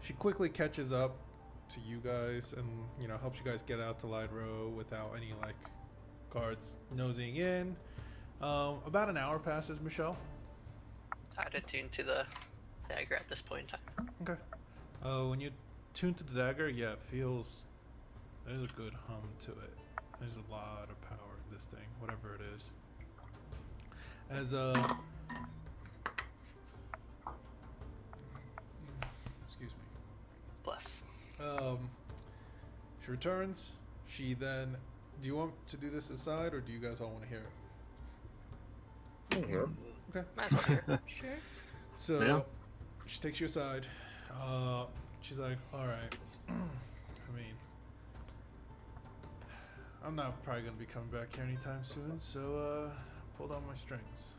she quickly catches up to you guys and helps you guys get out to Light Row without any like guards nosing in. About an hour passes, Michelle. I'd attune to the dagger at this point in time. Okay. When you tune to the dagger, yeah, it feels there's a good hum to it. There's a lot of power in this thing, whatever it is. As excuse me. Bless. She returns. She then. Do you want to do this aside, or do you guys all want to hear it? Okay. Might as well hear it. Sure. So Yeah. she takes you aside. She's like, "All right. I mean, I'm not probably gonna be coming back here anytime soon. So pull down my strings.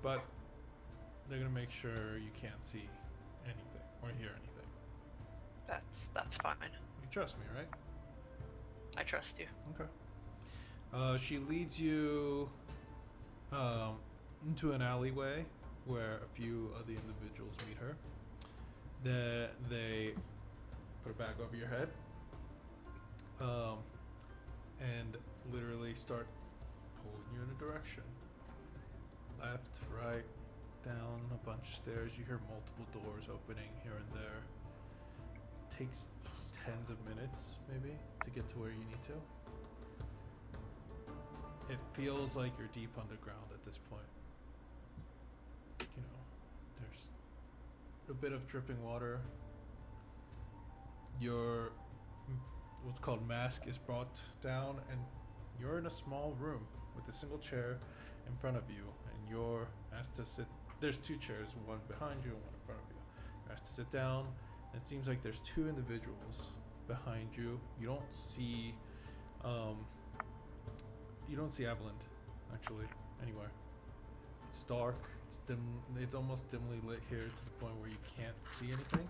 But they're gonna make sure you can't see anything or hear anything. That's fine. You trust me, right?" I trust you. Okay. She leads you into an alleyway where a few of the individuals meet her. They put a bag over your head and literally start pulling you in a direction. Left, right, down a bunch of stairs. You hear multiple doors opening here and there. Takes tens of minutes, maybe, to get to where you need to. It feels like you're deep underground at this point. There's a bit of dripping water. Your what's called mask is brought down, and you're in a small room with a single chair in front of you, and you're asked to sit. There's two chairs, one behind you and one in front of you. You're asked to sit down. And it seems like there's two individuals behind you. You don't see Evelyn actually anywhere. It's dark. It's dim. It's almost dimly lit here to the point where you can't see anything.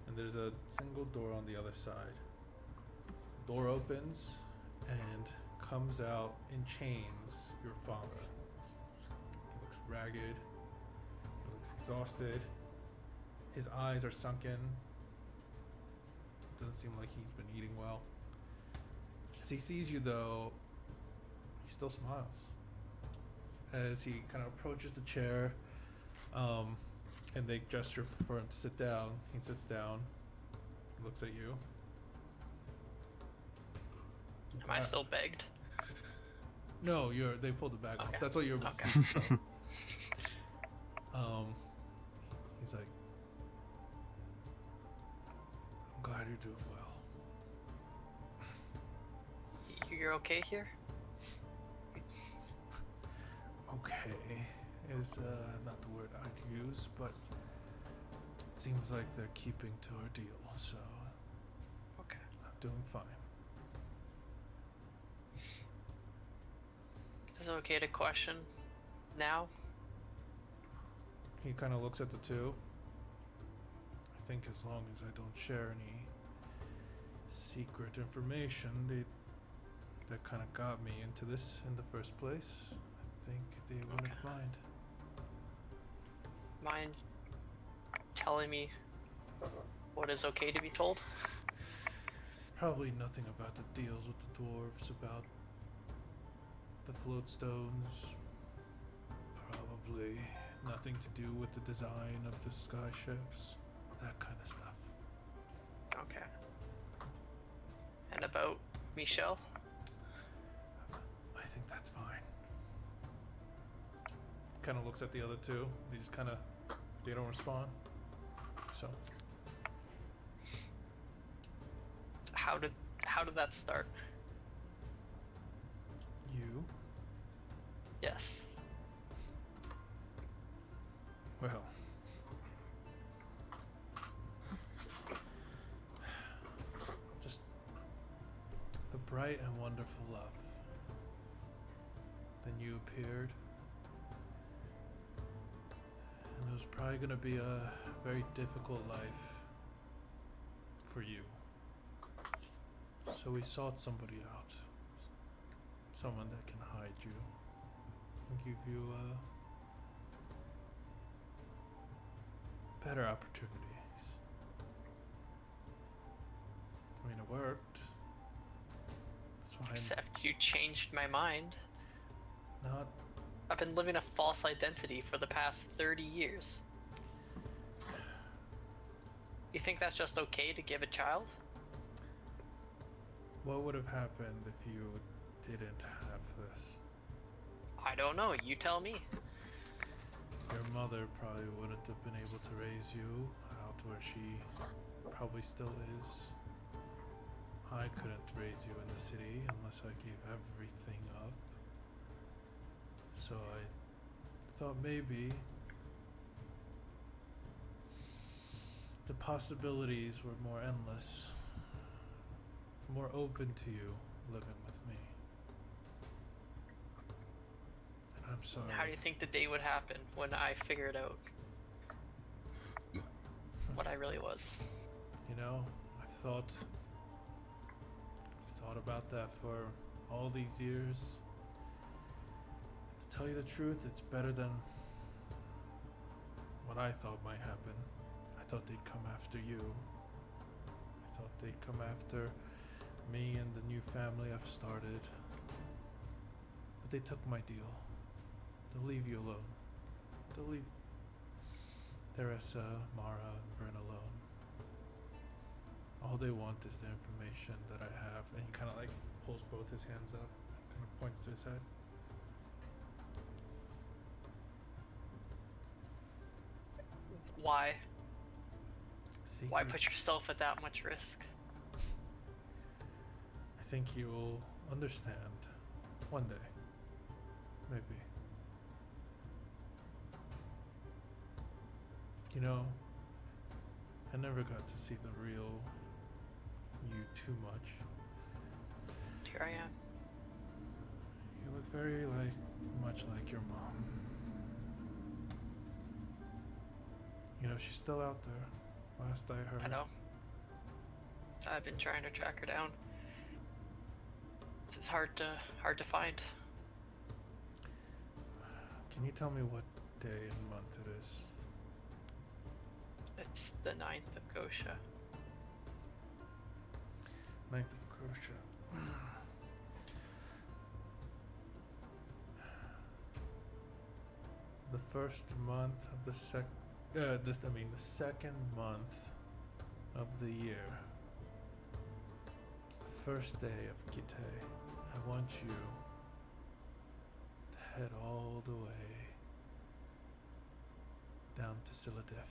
And there's a single door on the other side. Door opens and comes out in chains your father. He looks ragged. He looks exhausted. His eyes are sunken. It doesn't seem like he's been eating well. As he sees you, though, he still smiles. As he kind of approaches the chair, and they gesture for him to sit down. He sits down. He looks at you. Am I still begged? No, they pulled the bag off. Okay. That's what you're able to Okay. see. So. He's like, "I'm glad you're doing well." You're okay here? Okay is not the word I'd use, but it seems like they're keeping to our deal, so Okay. I'm doing fine. Is it okay to question now? He kind of looks at the two. I think as long as I don't share any secret information, that kind of got me into this in the first place. I think they wouldn't Okay. mind. Mind telling me what is okay to be told? Probably nothing about the deals with the dwarves, about the float stones. Probably nothing to do with the design of the sky ships. That kind of stuff. Okay. And about Michelle? I think that's fine. Kind of looks at the other two. They just kind of, they don't respond. So How did that start? you Yes. Well. Just a bright and wonderful love. Then you appeared. And it was probably going to be a very difficult life for you. So we sought somebody out. Someone that can hide you and give you better opportunities. I mean, it worked. That's why I'm Except you changed my mind. not. I've been living a false identity for the past 30 years. You think that's just okay to give a child? What would have happened if you didn't have this? I don't know. You tell me. Your mother probably wouldn't have been able to raise you out where she probably still is. I couldn't raise you in the city unless I gave everything up. So I thought maybe the possibilities were more endless, more open to you living with me. And I'm sorry. How do you think the day would happen when I figured out what I really was? You know, I've thought about that for all these years. To tell you the truth, it's better than what I thought might happen. I thought they'd come after you. I thought they'd come after me and the new family I've started. But they took my deal. They'll leave you alone. They'll leave Teresa, Mara, and Bryn alone. All they want is the information that I have. And he kind of like pulls both his hands up, kind of points to his head. Why? Why put Secrets. yourself at that much risk? I think you'll understand one day. Maybe. You know, I never got to see the real you too much. Here I am. You look very much like your mom. You know, she's still out there, last I heard. I know. I've been trying to track her down. It's hard to find. Can you tell me what day and month it is? It's the 9th of Gosha. 9th of Crochet. The first month of the the second month of the year. The first day of Kite. I want you to head all the way down to Silidif.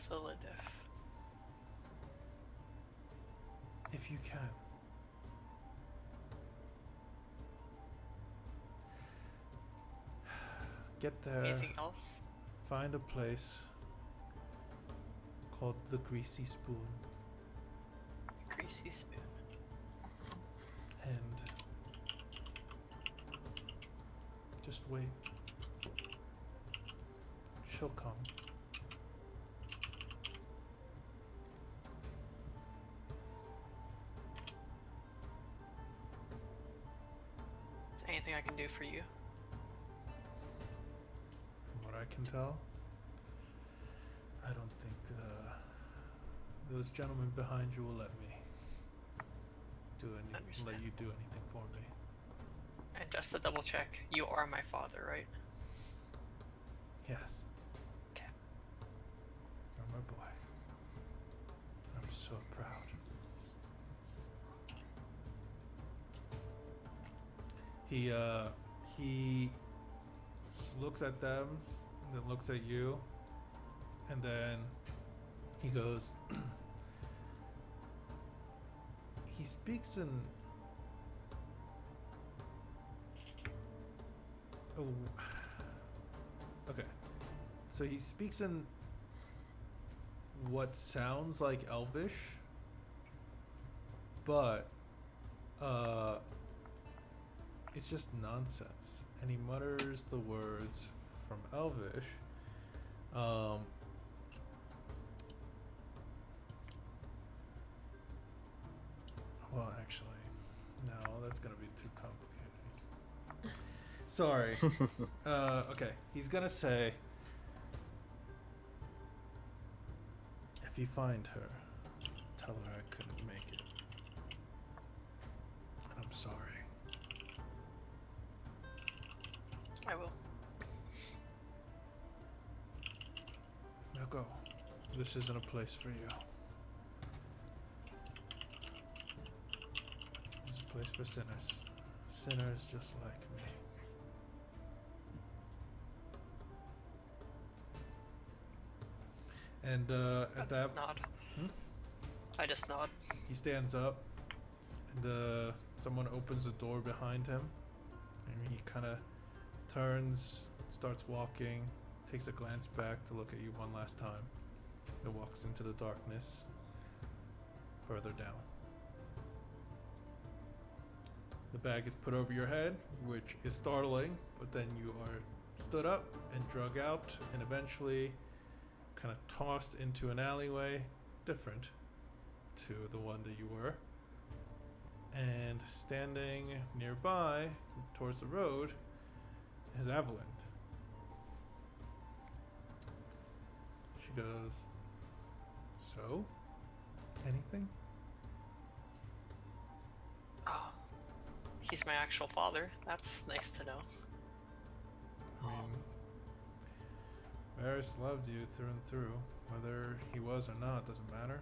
Silidif. If you can. Get there, Anything else? find a place called the Greasy Spoon, Greasy spoon. and just wait. She'll come. Is there anything I can do for you? From what I can tell, I don't think those gentlemen behind you will let me let you do anything for me. And just to double check, you are my father, right? Yes. Okay. You're my boy. I'm so proud. He looks at them, and then looks at you, and then he goes. He speaks in Oh. Okay. So he speaks in what sounds like Elvish, but it's just nonsense. And he mutters the words from Elvish. Well, actually, no, that's gonna be too complicated. Sorry. Okay, he's gonna say, if you find her, tell her I couldn't make it. And I'm sorry. I will. Now go. This isn't a place for you. This is a place for sinners. Sinners just like me. And at that, Just nod. Hmm? I just nod. he stands up, and someone opens the door behind him, and he kind of turns, starts walking, takes a glance back to look at you one last time, and walks into the darkness further down. The bag is put over your head, which is startling, but then you are stood up and drug out, and eventually kind of tossed into an alleyway different to the one that you were. And standing nearby towards the road is Evelyn. She goes, "So? Anything?" Oh, he's my actual father. That's nice to know. I mean, Varys loved you through and through. Whether he was or not doesn't matter.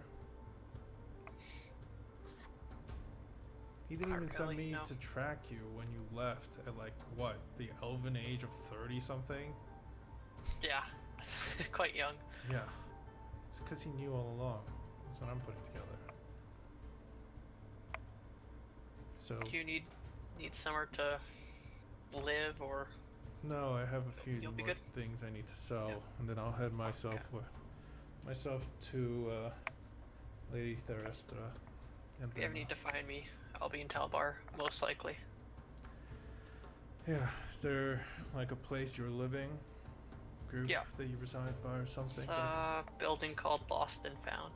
He didn't even send me to track you when you left at like what, the elven age of 30 something? Yeah, quite young. Yeah. It's because he knew all along. That's what I'm putting together. So Do you need somewhere to live, or no, I have a few You'll be more good. things I need to sell, Yeah. and then I'll head myself to Lady Therestra. And if you ever need to find me, I'll be in Talbar, most likely. Yeah, is there like a place you're living, group Yeah. that you reside by or something? It's a building called Lost and Found.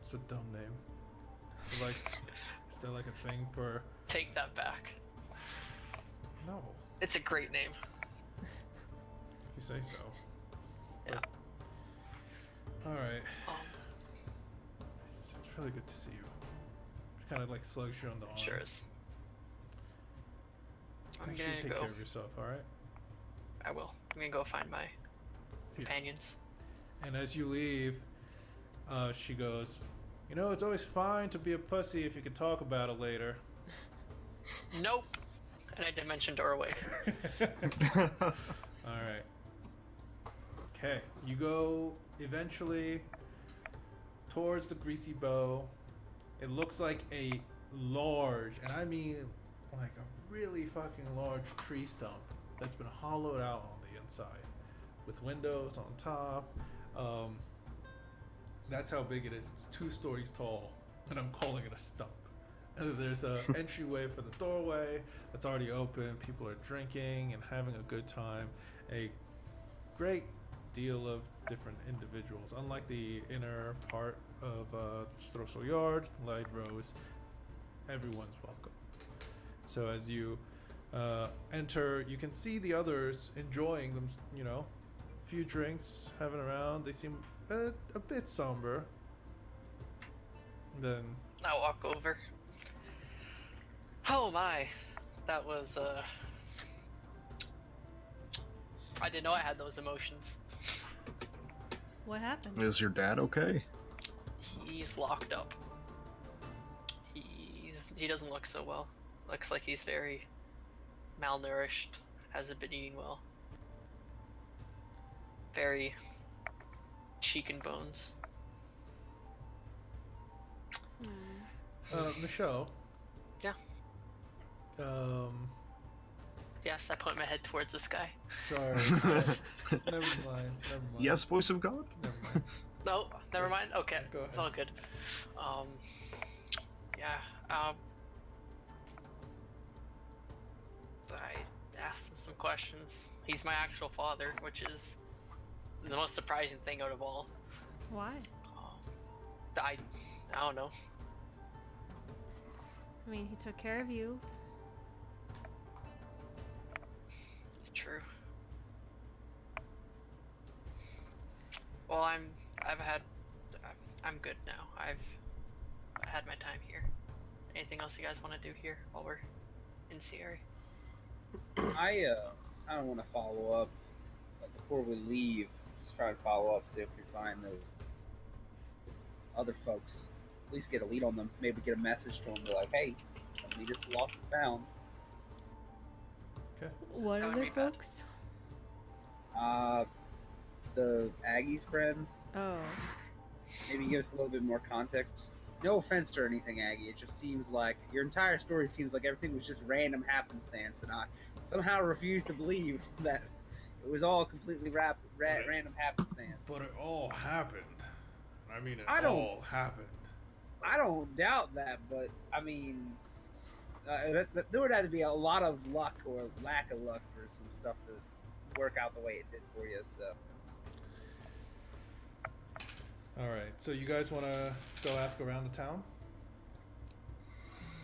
It's a dumb name. So like, is there like a thing for? Take that back. No, It's a great name. if you say so. Yeah. All right. Um, It's really good to see you. Kind of like slugs you on the arm. sure is. I'm Make sure you gonna take go. care of yourself, all right? I will. I'm gonna go find my Yeah. companions. And as you leave, she goes, "You know, it's always fine to be a pussy if you can talk about it later." Nope. And I did mention doorway. All right. Okay, you go eventually towards the greasy bow. It looks like a large, and I mean like a really fucking large tree stump that's been hollowed out on the inside with windows on top. That's how big it is. It's 2 stories tall, and I'm calling it a stump. And there's a entryway for the doorway that's already open. People are drinking and having a good time. A great deal of different individuals. Unlike the inner part of Strosso Yard, Light Rose, everyone's welcome. So as you enter, you can see the others enjoying them, you know, a few drinks, having around. They seem a bit somber. Then I'll walk over. Oh my. That was, I didn't know I had those emotions. What happened? Is your dad okay? He's locked up. He doesn't look so well. Looks like he's very malnourished, hasn't been eating well. Very cheek and bones. Hmm. Michelle. Yeah. Yes, I point my head towards the sky. Sorry. Never mind. Yes, voice of God. Never mind. No, never mind. Okay, Go it's ahead. all good. Yeah. I asked him some questions. He's my actual father, which is the most surprising thing out of all. Why? I don't know. I mean, he took care of you. True. Well, I'm good now. I've had my time here. Anything else you guys want to do here while we're in Sierra? I don't want to follow up, but before we leave, just try to follow up, see if we find the other folks. At least get a lead on them. Maybe get a message to them, be like, "Hey, we just lost and found." Okay. What That would other be bad. folks? The Aggie's friends. Oh. Maybe give us a little bit more context. No offense or anything, Aggie. It just seems like your entire story seems like everything was just random happenstance, and I somehow refuse to believe that it was all completely random happenstance. But it all happened. I mean, it I don't- all happened. I don't doubt that, but I mean, there would have to be a lot of luck or lack of luck for some stuff to work out the way it did for you. So All right. So you guys want to go ask around the town?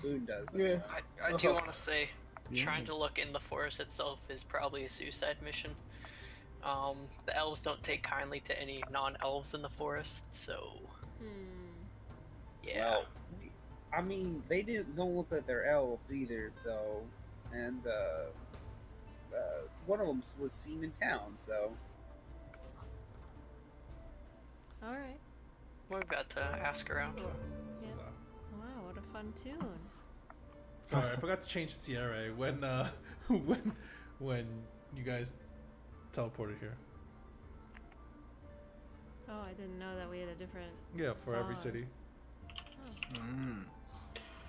Boone does. Yeah. I do want to say, Yeah. trying to look in the forest itself is probably a suicide mission. The elves don't take kindly to any non-elves in the forest, so yeah. Well, I mean, they don't look like they're elves either. So, and one of them was seen in town. So All right. We've got to ask around. So, Yeah. Wow, what a fun tune. sorry, I forgot to change the CRA when when you guys teleported here. Oh, I didn't know that we had a different. Yeah, for every Song. city. Oh, Mm.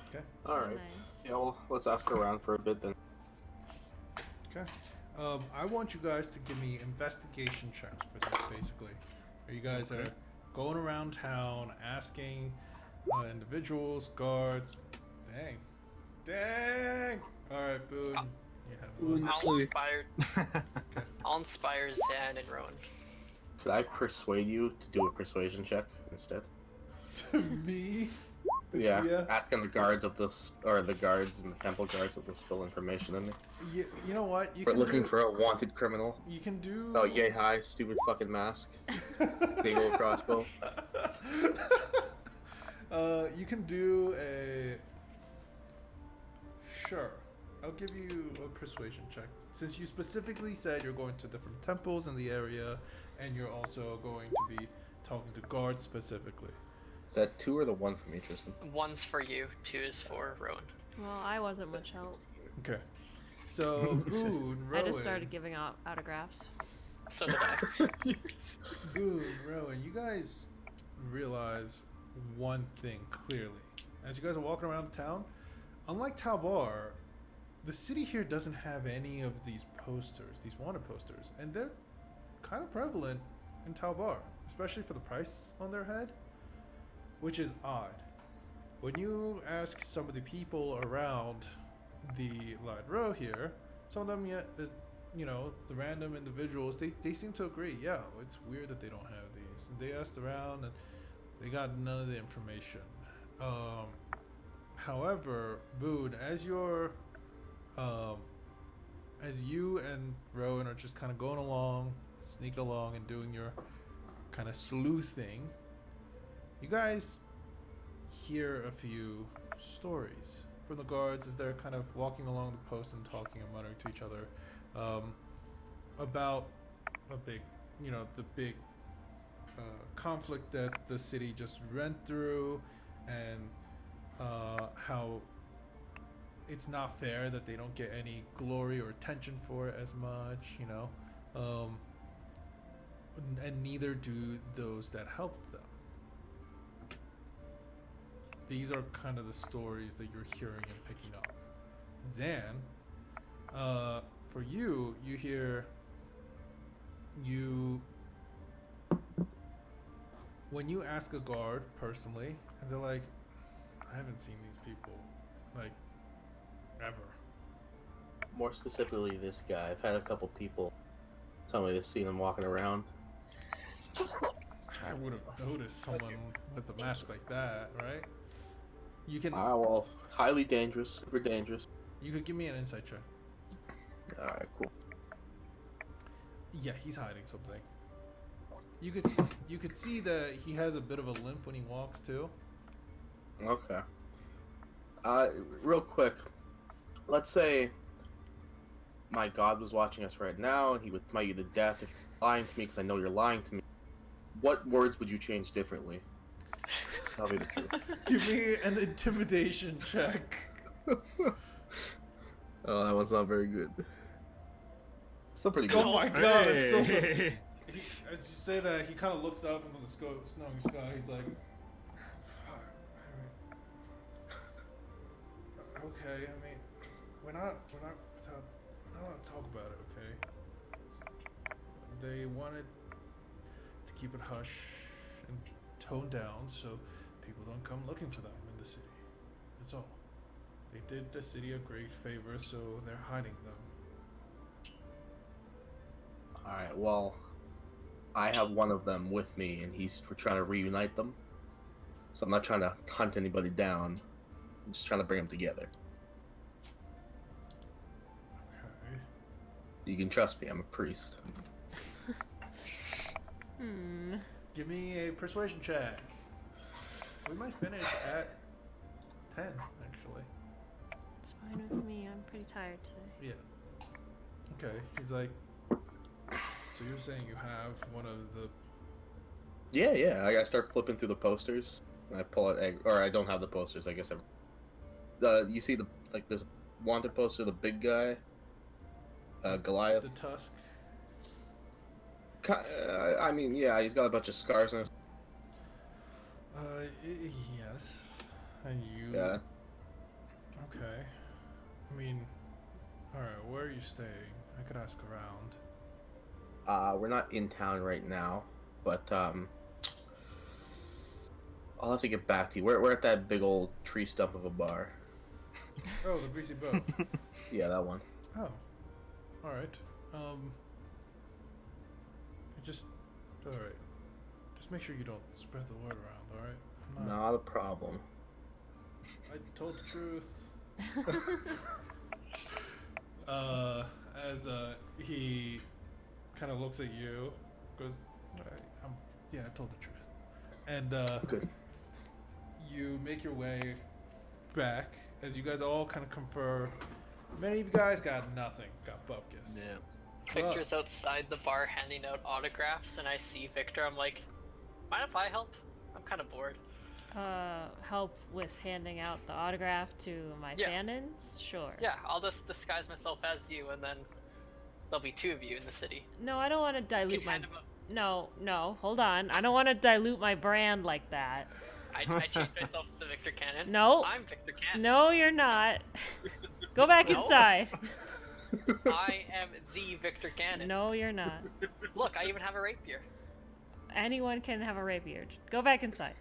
Okay. All right. nice. Yeah, well, let's ask around for a bit then. Okay. I want you guys to give me investigation checks for this, basically. You guys are going around town asking individuals, guards. Dang. All right, Boone. You have Boone. one. I'll inspire Zan and Rowan. Could I persuade you to do a persuasion check instead? Me? Yeah, asking the guards of this, or the guards and the temple guards of the spill information in there. You know what? You We're can looking do, for a wanted criminal. You can do. Oh, yay high, stupid fucking mask. Big old crossbow. You can do a. Sure. I'll give you a persuasion check. Since you specifically said you're going to different temples in the area, and you're also going to be talking to guards specifically. Is that 2 or the 1 from each person? One's for you, 2 is for Rowan. Well, I wasn't much help. Okay. So, Boone, I Rowan. just started giving out autographs. So did I. Boone, Rowan, you guys realize one thing clearly. As you guys are walking around the town, unlike Talbar, the city here doesn't have any of these posters, these wanted posters, and they're kind of prevalent in Talbar, especially for the price on their head, which is odd. When you ask some of the people around the Light Row here, some of them, the random individuals, they seem to agree. Yeah, it's weird that they don't have these. And they asked around and they got none of the information. However, Boone, as you and Rowan are just kind of going along, sneaking along and doing your kind of sleuthing, you guys hear a few stories from the guards as they're kind of walking along the post and talking and muttering to each other about the big conflict that the city just went through, and how it's not fair that they don't get any glory or attention for it as much, and neither do those that helped them. These are kind of the stories that you're hearing and picking up. Zan, for you, you hear when you ask a guard personally, and they're like, I haven't seen these people, like, ever. More specifically, this guy. I've had a couple people tell me they've seen him walking around. I would have noticed someone with a mask like that, right? You can. Ah, well, highly dangerous, super dangerous. You could give me an insight check. All right, cool. Yeah, he's hiding something. You could see that he has a bit of a limp when he walks too. Okay. Real quick, let's say my god was watching us right now, and he would smite you to death if you're lying to me, because I know you're lying to me. What words would you change differently? Tell me the truth. Give me an intimidation check. Oh, that one's not very good. Still pretty good. Oh my god, it's still. Hey. As you say that, he kind of looks up into the snowing sky. He's like, "Fuck." Okay, I mean, we're not allowed to talk about it, okay? They wanted to keep it hush and toned down so people don't come looking for them in the city. That's all. They did the city a great favor, so they're hiding them. Alright, well, I have one of them with me, and we're trying to reunite them. So I'm not trying to hunt anybody down. I'm just trying to bring them together. Okay. You can trust me, I'm a priest. Give me a persuasion check. We might finish at 10, actually. It's fine with me. I'm pretty tired today. Yeah. Okay. He's like, so you're saying you have one of the... Yeah. I start flipping through the posters. And I pull out or I don't have the posters. I guess you see there's a wanted poster, the big guy, Goliath. The tusk. I mean, yeah, he's got a bunch of scars on his. Yes. And you... Yeah. Okay. I mean, alright, where are you staying? I could ask around. We're not in town right now, but I'll have to get back to you. We're at that big old tree stump of a bar. Oh, the greasy boat. Yeah, that one. Oh. Alright. Alright. Just make sure you don't spread the word around, alright? Not a problem. I told the truth. As he kind of looks at you, goes, yeah, I told the truth. And Good. you make your way back as you guys all kind of confer. Many of you guys got nothing, got bupkis. Yeah. Victor's outside the bar handing out autographs, and I see Victor. I'm like, mind if I help? I'm kind of bored. Help with handing out the autograph to my fanins? Sure. Yeah, I'll just disguise myself as you, and then there'll be two of you in the city. No, I don't want to dilute my... hand him up. No, hold on. I don't want to dilute my brand like that. I changed myself to Victor Cannon. No. I'm Victor Cannon. No, you're not. Go back inside. I am the Victor Cannon. No, you're not. Look, I even have a rapier. Anyone can have a rapier. Go back inside.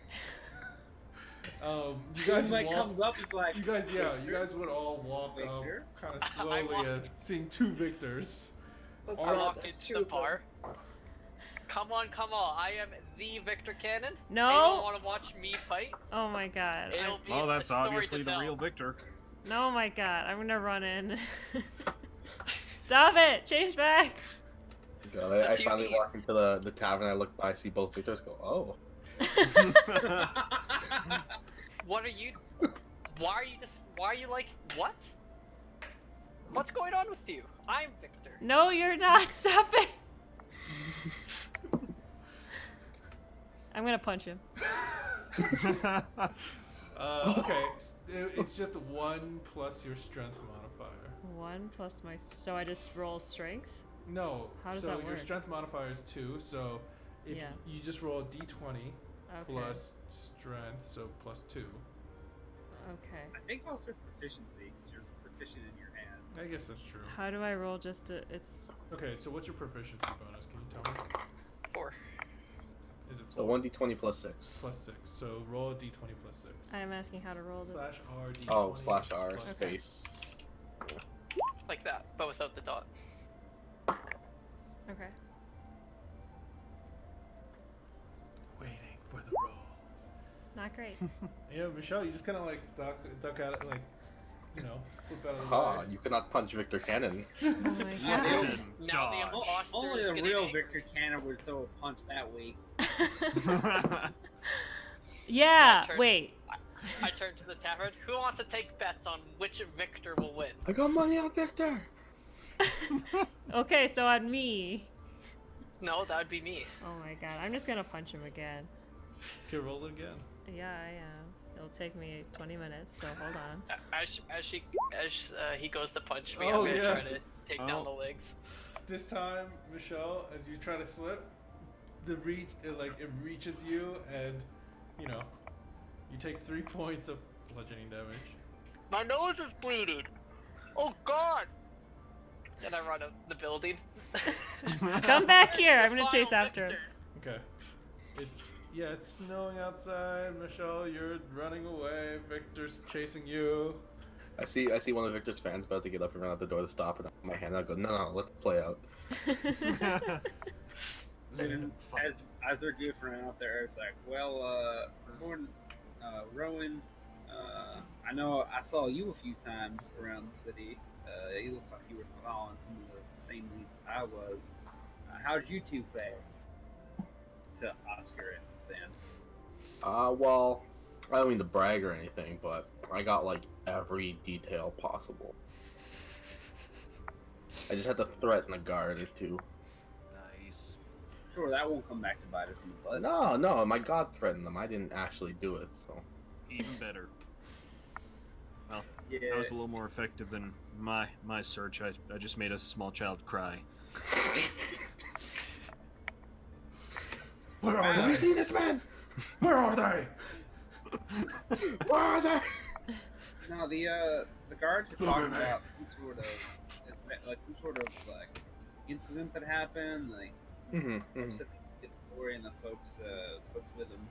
You guys like walk, comes up, is like, you guys would all walk Victor? up kind of slowly, seeing two Victors. Oh Or- god, Walk there's into two the of them. bar. Come on. I am the Victor Cannon. No. Anyone want to watch me fight? Oh my god. It'll be Well, a that's story obviously to the tell. real Victor. No, my god. I'm gonna run in. Stop it! Change back! God, What I do you finally mean? walk into the tavern. I look by, I see both Victors. Go, oh. What are you? Why are you like what? What's going on with you? I'm Victor. No, you're not. Stop it! I'm gonna punch him. Okay, it's just 1 plus your strength modifier. 1 plus my... So I just roll strength? No, How does so that your work? strength modifier is 2, so if Yeah. you just roll a d20 Okay. plus strength, so plus 2. Okay. I think also proficiency, because you're proficient in your hand. I guess that's true. How do I roll just to? It's Okay, so what's your proficiency bonus? Can you tell me? 4. Is it So 1d20 plus 6. plus 6? So roll a d20 plus 6. I'm asking how to roll the. Slash R d20. Oh, slash R plus space. Like that, but without the dot. Okay. Waiting for the roll. Not great. Yeah, Michelle, you just kind of like duck out it, like, slip out of the Ah, way. you cannot punch Victor Cannon. Oh my Yeah, god. dude. Now the Dodge. imposter Only is the getting real angry. Victor Cannon would throw a punch that weak. Yeah. turn. Wait. I turn to the tavern. Who wants to take bets on which victor will win? I got money on Victor. Okay, so on me. No, that would be me. Oh my god. I'm just gonna punch him again. Okay, roll it again. Yeah, I am. It'll take me 20 minutes, so hold on. As he goes to punch me, Oh, I'm gonna yeah. try to take down Oh. the legs. This time, Michelle, as you try to slip, it reaches you, and you take 3 points of bludgeoning damage. My nose is bleeding. Oh God! And I run up the building. Come back here. I'm gonna Final chase after him. victor. Okay. It's snowing outside. Michelle, you're running away. Victor's chasing you. I see one of Victor's fans about to get up and run out the door to stop, and I put my hand out. I go, no, let it play out. And as they're goofing around out there, it's like, well, Rowan, I know I saw you a few times around the city. You look like you were following some of the same leads I was. How did you two fare? To Oscar and Zan. Well, I don't mean to brag or anything, but I got like every detail possible. I just had to threaten a guard or two. Nice. Sure, that won't come back to bite us in the butt. No, my god threatened them. I didn't actually do it, so. Even better. Yeah. That was a little more effective than my search. I just made a small child cry. Where are Have you seen this man? Where are they? Where are they? No, the guards were Look talking at me. about some sort of incident that happened. Like upset the story and the folks with them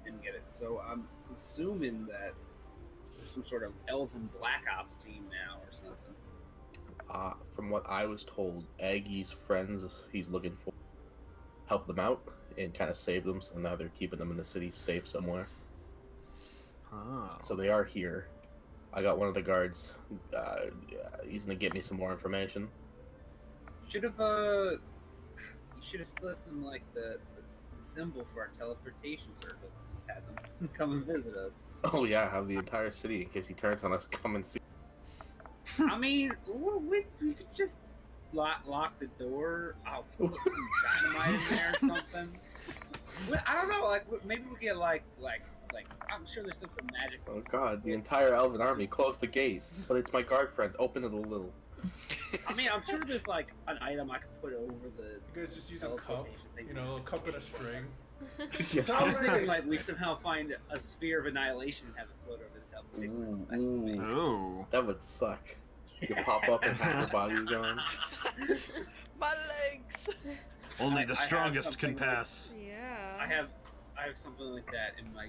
didn't get it. So I'm assuming that there's some sort of elven black ops team now or something. From what I was told, Aggie's friends he's looking for help them out and kind of save them, so now they're keeping them in the city safe somewhere. Oh. So they are here. I got one of the guards. He's gonna get me some more information. You should have slipped in like the symbol for our teleportation circle. Just had them come and visit us. Oh yeah, have the entire city in case he turns on us. Come and see. I mean, we could just lock the door. I'll put some dynamite in there or something. I don't know. Like maybe we get like I'm sure there's something magical. Oh god, the entire elven army closed the gate, but it's my guard friend. Open it a little. I mean, I'm sure there's like an item I could put over the. You guys just use a cup, teleportation thing. a cup and a string. Yes. So I was thinking like we somehow find a sphere of annihilation and have it float over the teleportation. That's me. Oh. That would suck. You pop up and half your body's gone. My legs. Only I the have strongest can something like- pass. Yeah. I have something like that in my.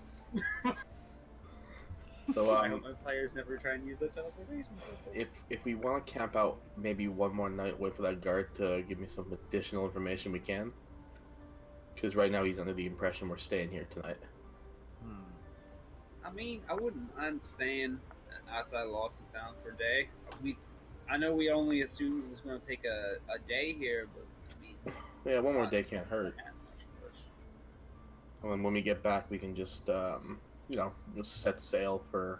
So I hope my players never try and use the teleportation circle. if we want to camp out maybe one more night, wait for that guard to give me some additional information, we can. Because right now he's under the impression we're staying here tonight. I mean, I wouldn't mind staying outside Lost and Found for a day. I know we only assumed it was going to take a day here, but I mean, Yeah, one more day can't hurt. And then when we get back, we can just just set sail for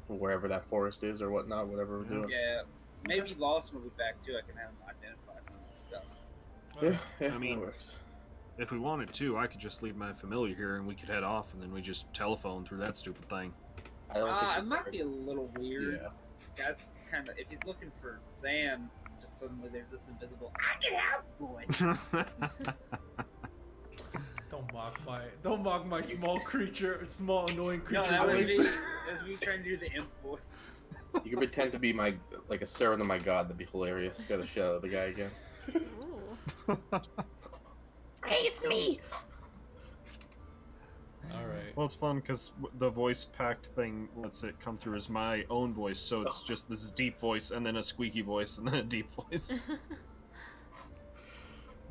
wherever that forest is or whatnot, whatever we're doing. Yeah, maybe Lawson will be back too. I can have him identify some of the stuff. Yeah, I mean- that works. If we wanted to, I could just leave my familiar here and we could head off, and then we just telephone through that stupid thing. I don't think It might be a little weird. Yeah. Guys, kind of. If he's looking for Zan, just suddenly there's this invisible. I can help, boy. Don't mock my small creature, small annoying creature No, that was voice. me. That was me trying to do the imp voice. You can pretend to be like a servant of my god. That'd be hilarious. Got the shit out of the guy again. Ooh. Hey, it's me. All right. Well, it's fun because the voice packed thing lets it come through as my own voice, so it's just this is deep voice and then a squeaky voice and then a deep voice.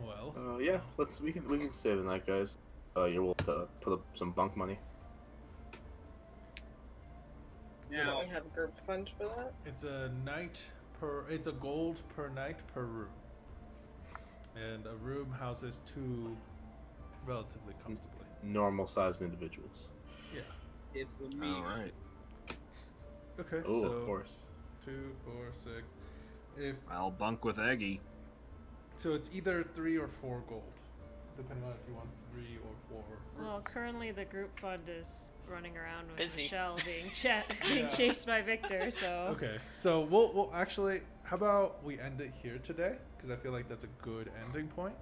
Well. Yeah, we can stay the night, guys. You're willing to put up some bunk money. Don't Now, we have group fund for that? It's a night per. It's a gold per night per room, and a room houses 2 relatively comfortably. Normal-sized individuals. Yeah. dibs on me. All right. Okay. Oh, so of course. 2, 4, 6. If I'll bunk with Aggie. so, it's either 3 or 4 gold, depending on if you want 3 or 4. Well, currently the group fund is running around with Busy. Michelle being Yeah. chased by Victor. So Okay. So we'll actually. How about we end it here today? Because I feel like that's a good ending point.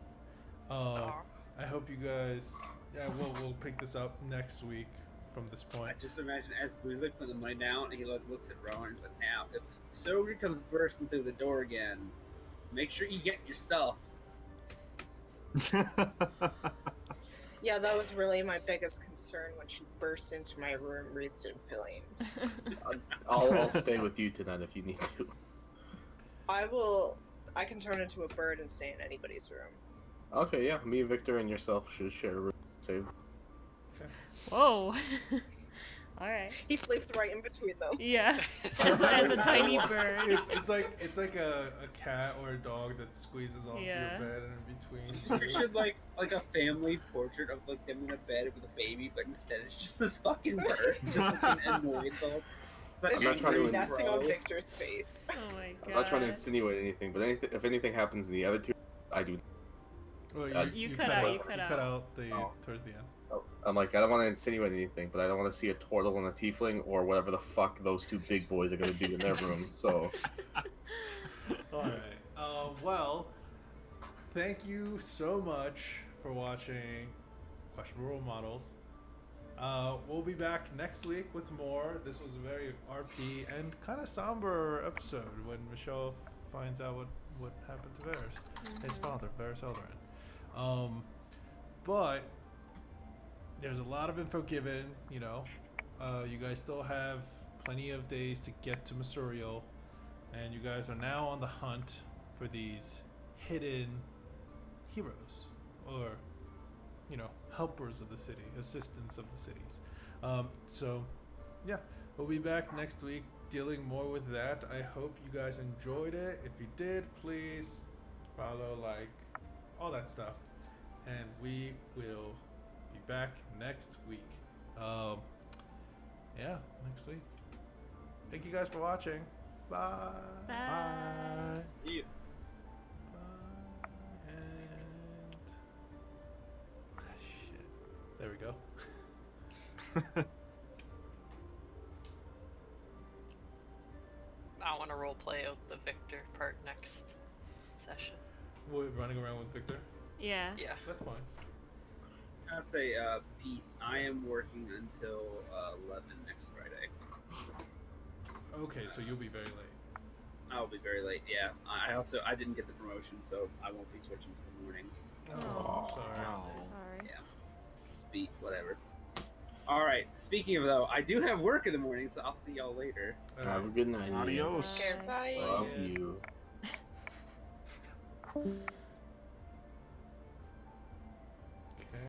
Aw. I hope you guys. Yeah, we'll pick this up next week from this I point. just imagine as Boozley putting the money down, and he looks at Rowan and he's like, now, if Soldier comes bursting through the door again, make sure you get your stuff. Yeah, that was really my biggest concern when she burst into my room wreathed in flames. I'll stay with you tonight if you need to. I can turn into a bird and stay in anybody's room. Okay, yeah. Me, Victor, and yourself should share a room. Saved. whoa. All right. He sleeps right in between them. Yeah. As a tiny bird. It's like a cat or a dog that squeezes onto Yeah. your bed and in between. We should like a family portrait of like them in a bed with a baby, but instead it's just this fucking bird, just looking annoyed though. It's I'm not just trying to nesting on bro. Victor's face. Oh my god. I'm not trying to insinuate anything, but if anything happens in the other 2, I do. Well, You cut out, you cut out. the Oh. towards the end. I'm like, I don't want to insinuate anything, but I don't want to see a turtle and a tiefling or whatever the fuck those 2 big boys are gonna do in their room. So, All right. Well, thank you so much for watching Questionable Role Models. We'll be back next week with more. This was a very RP and kind of somber episode when Michelle finds out what happened to Varys, his father, Varys Eldarin. But there's a lot of info given. You know, you guys still have plenty of days to get to Masuriel, and you guys are now on the hunt for these hidden heroes, or helpers of the city, assistants of the cities. So yeah, we'll be back next week dealing more with that. I hope you guys enjoyed it. If you did, please follow, like, all that stuff, and we will be back next week. Yeah, next week. Thank you guys for watching. Bye. Bye. Bye. Yeah. And shit. There we go. I want to role play out the Victor part next session. What, running around with Victor? Yeah. Yeah. That's fine. I'd say, Pete, I am working until 11 next Friday. Okay, so you'll be very late. I'll be very late. Yeah. I didn't get the promotion, so I won't be switching to the mornings. Oh, sorry. Oh. Sorry. Yeah. Beat whatever. All right. Speaking of though, I do have work in the morning, so I'll see y'all later. have a good night. Adios. Okay, bye. Love Yeah. you.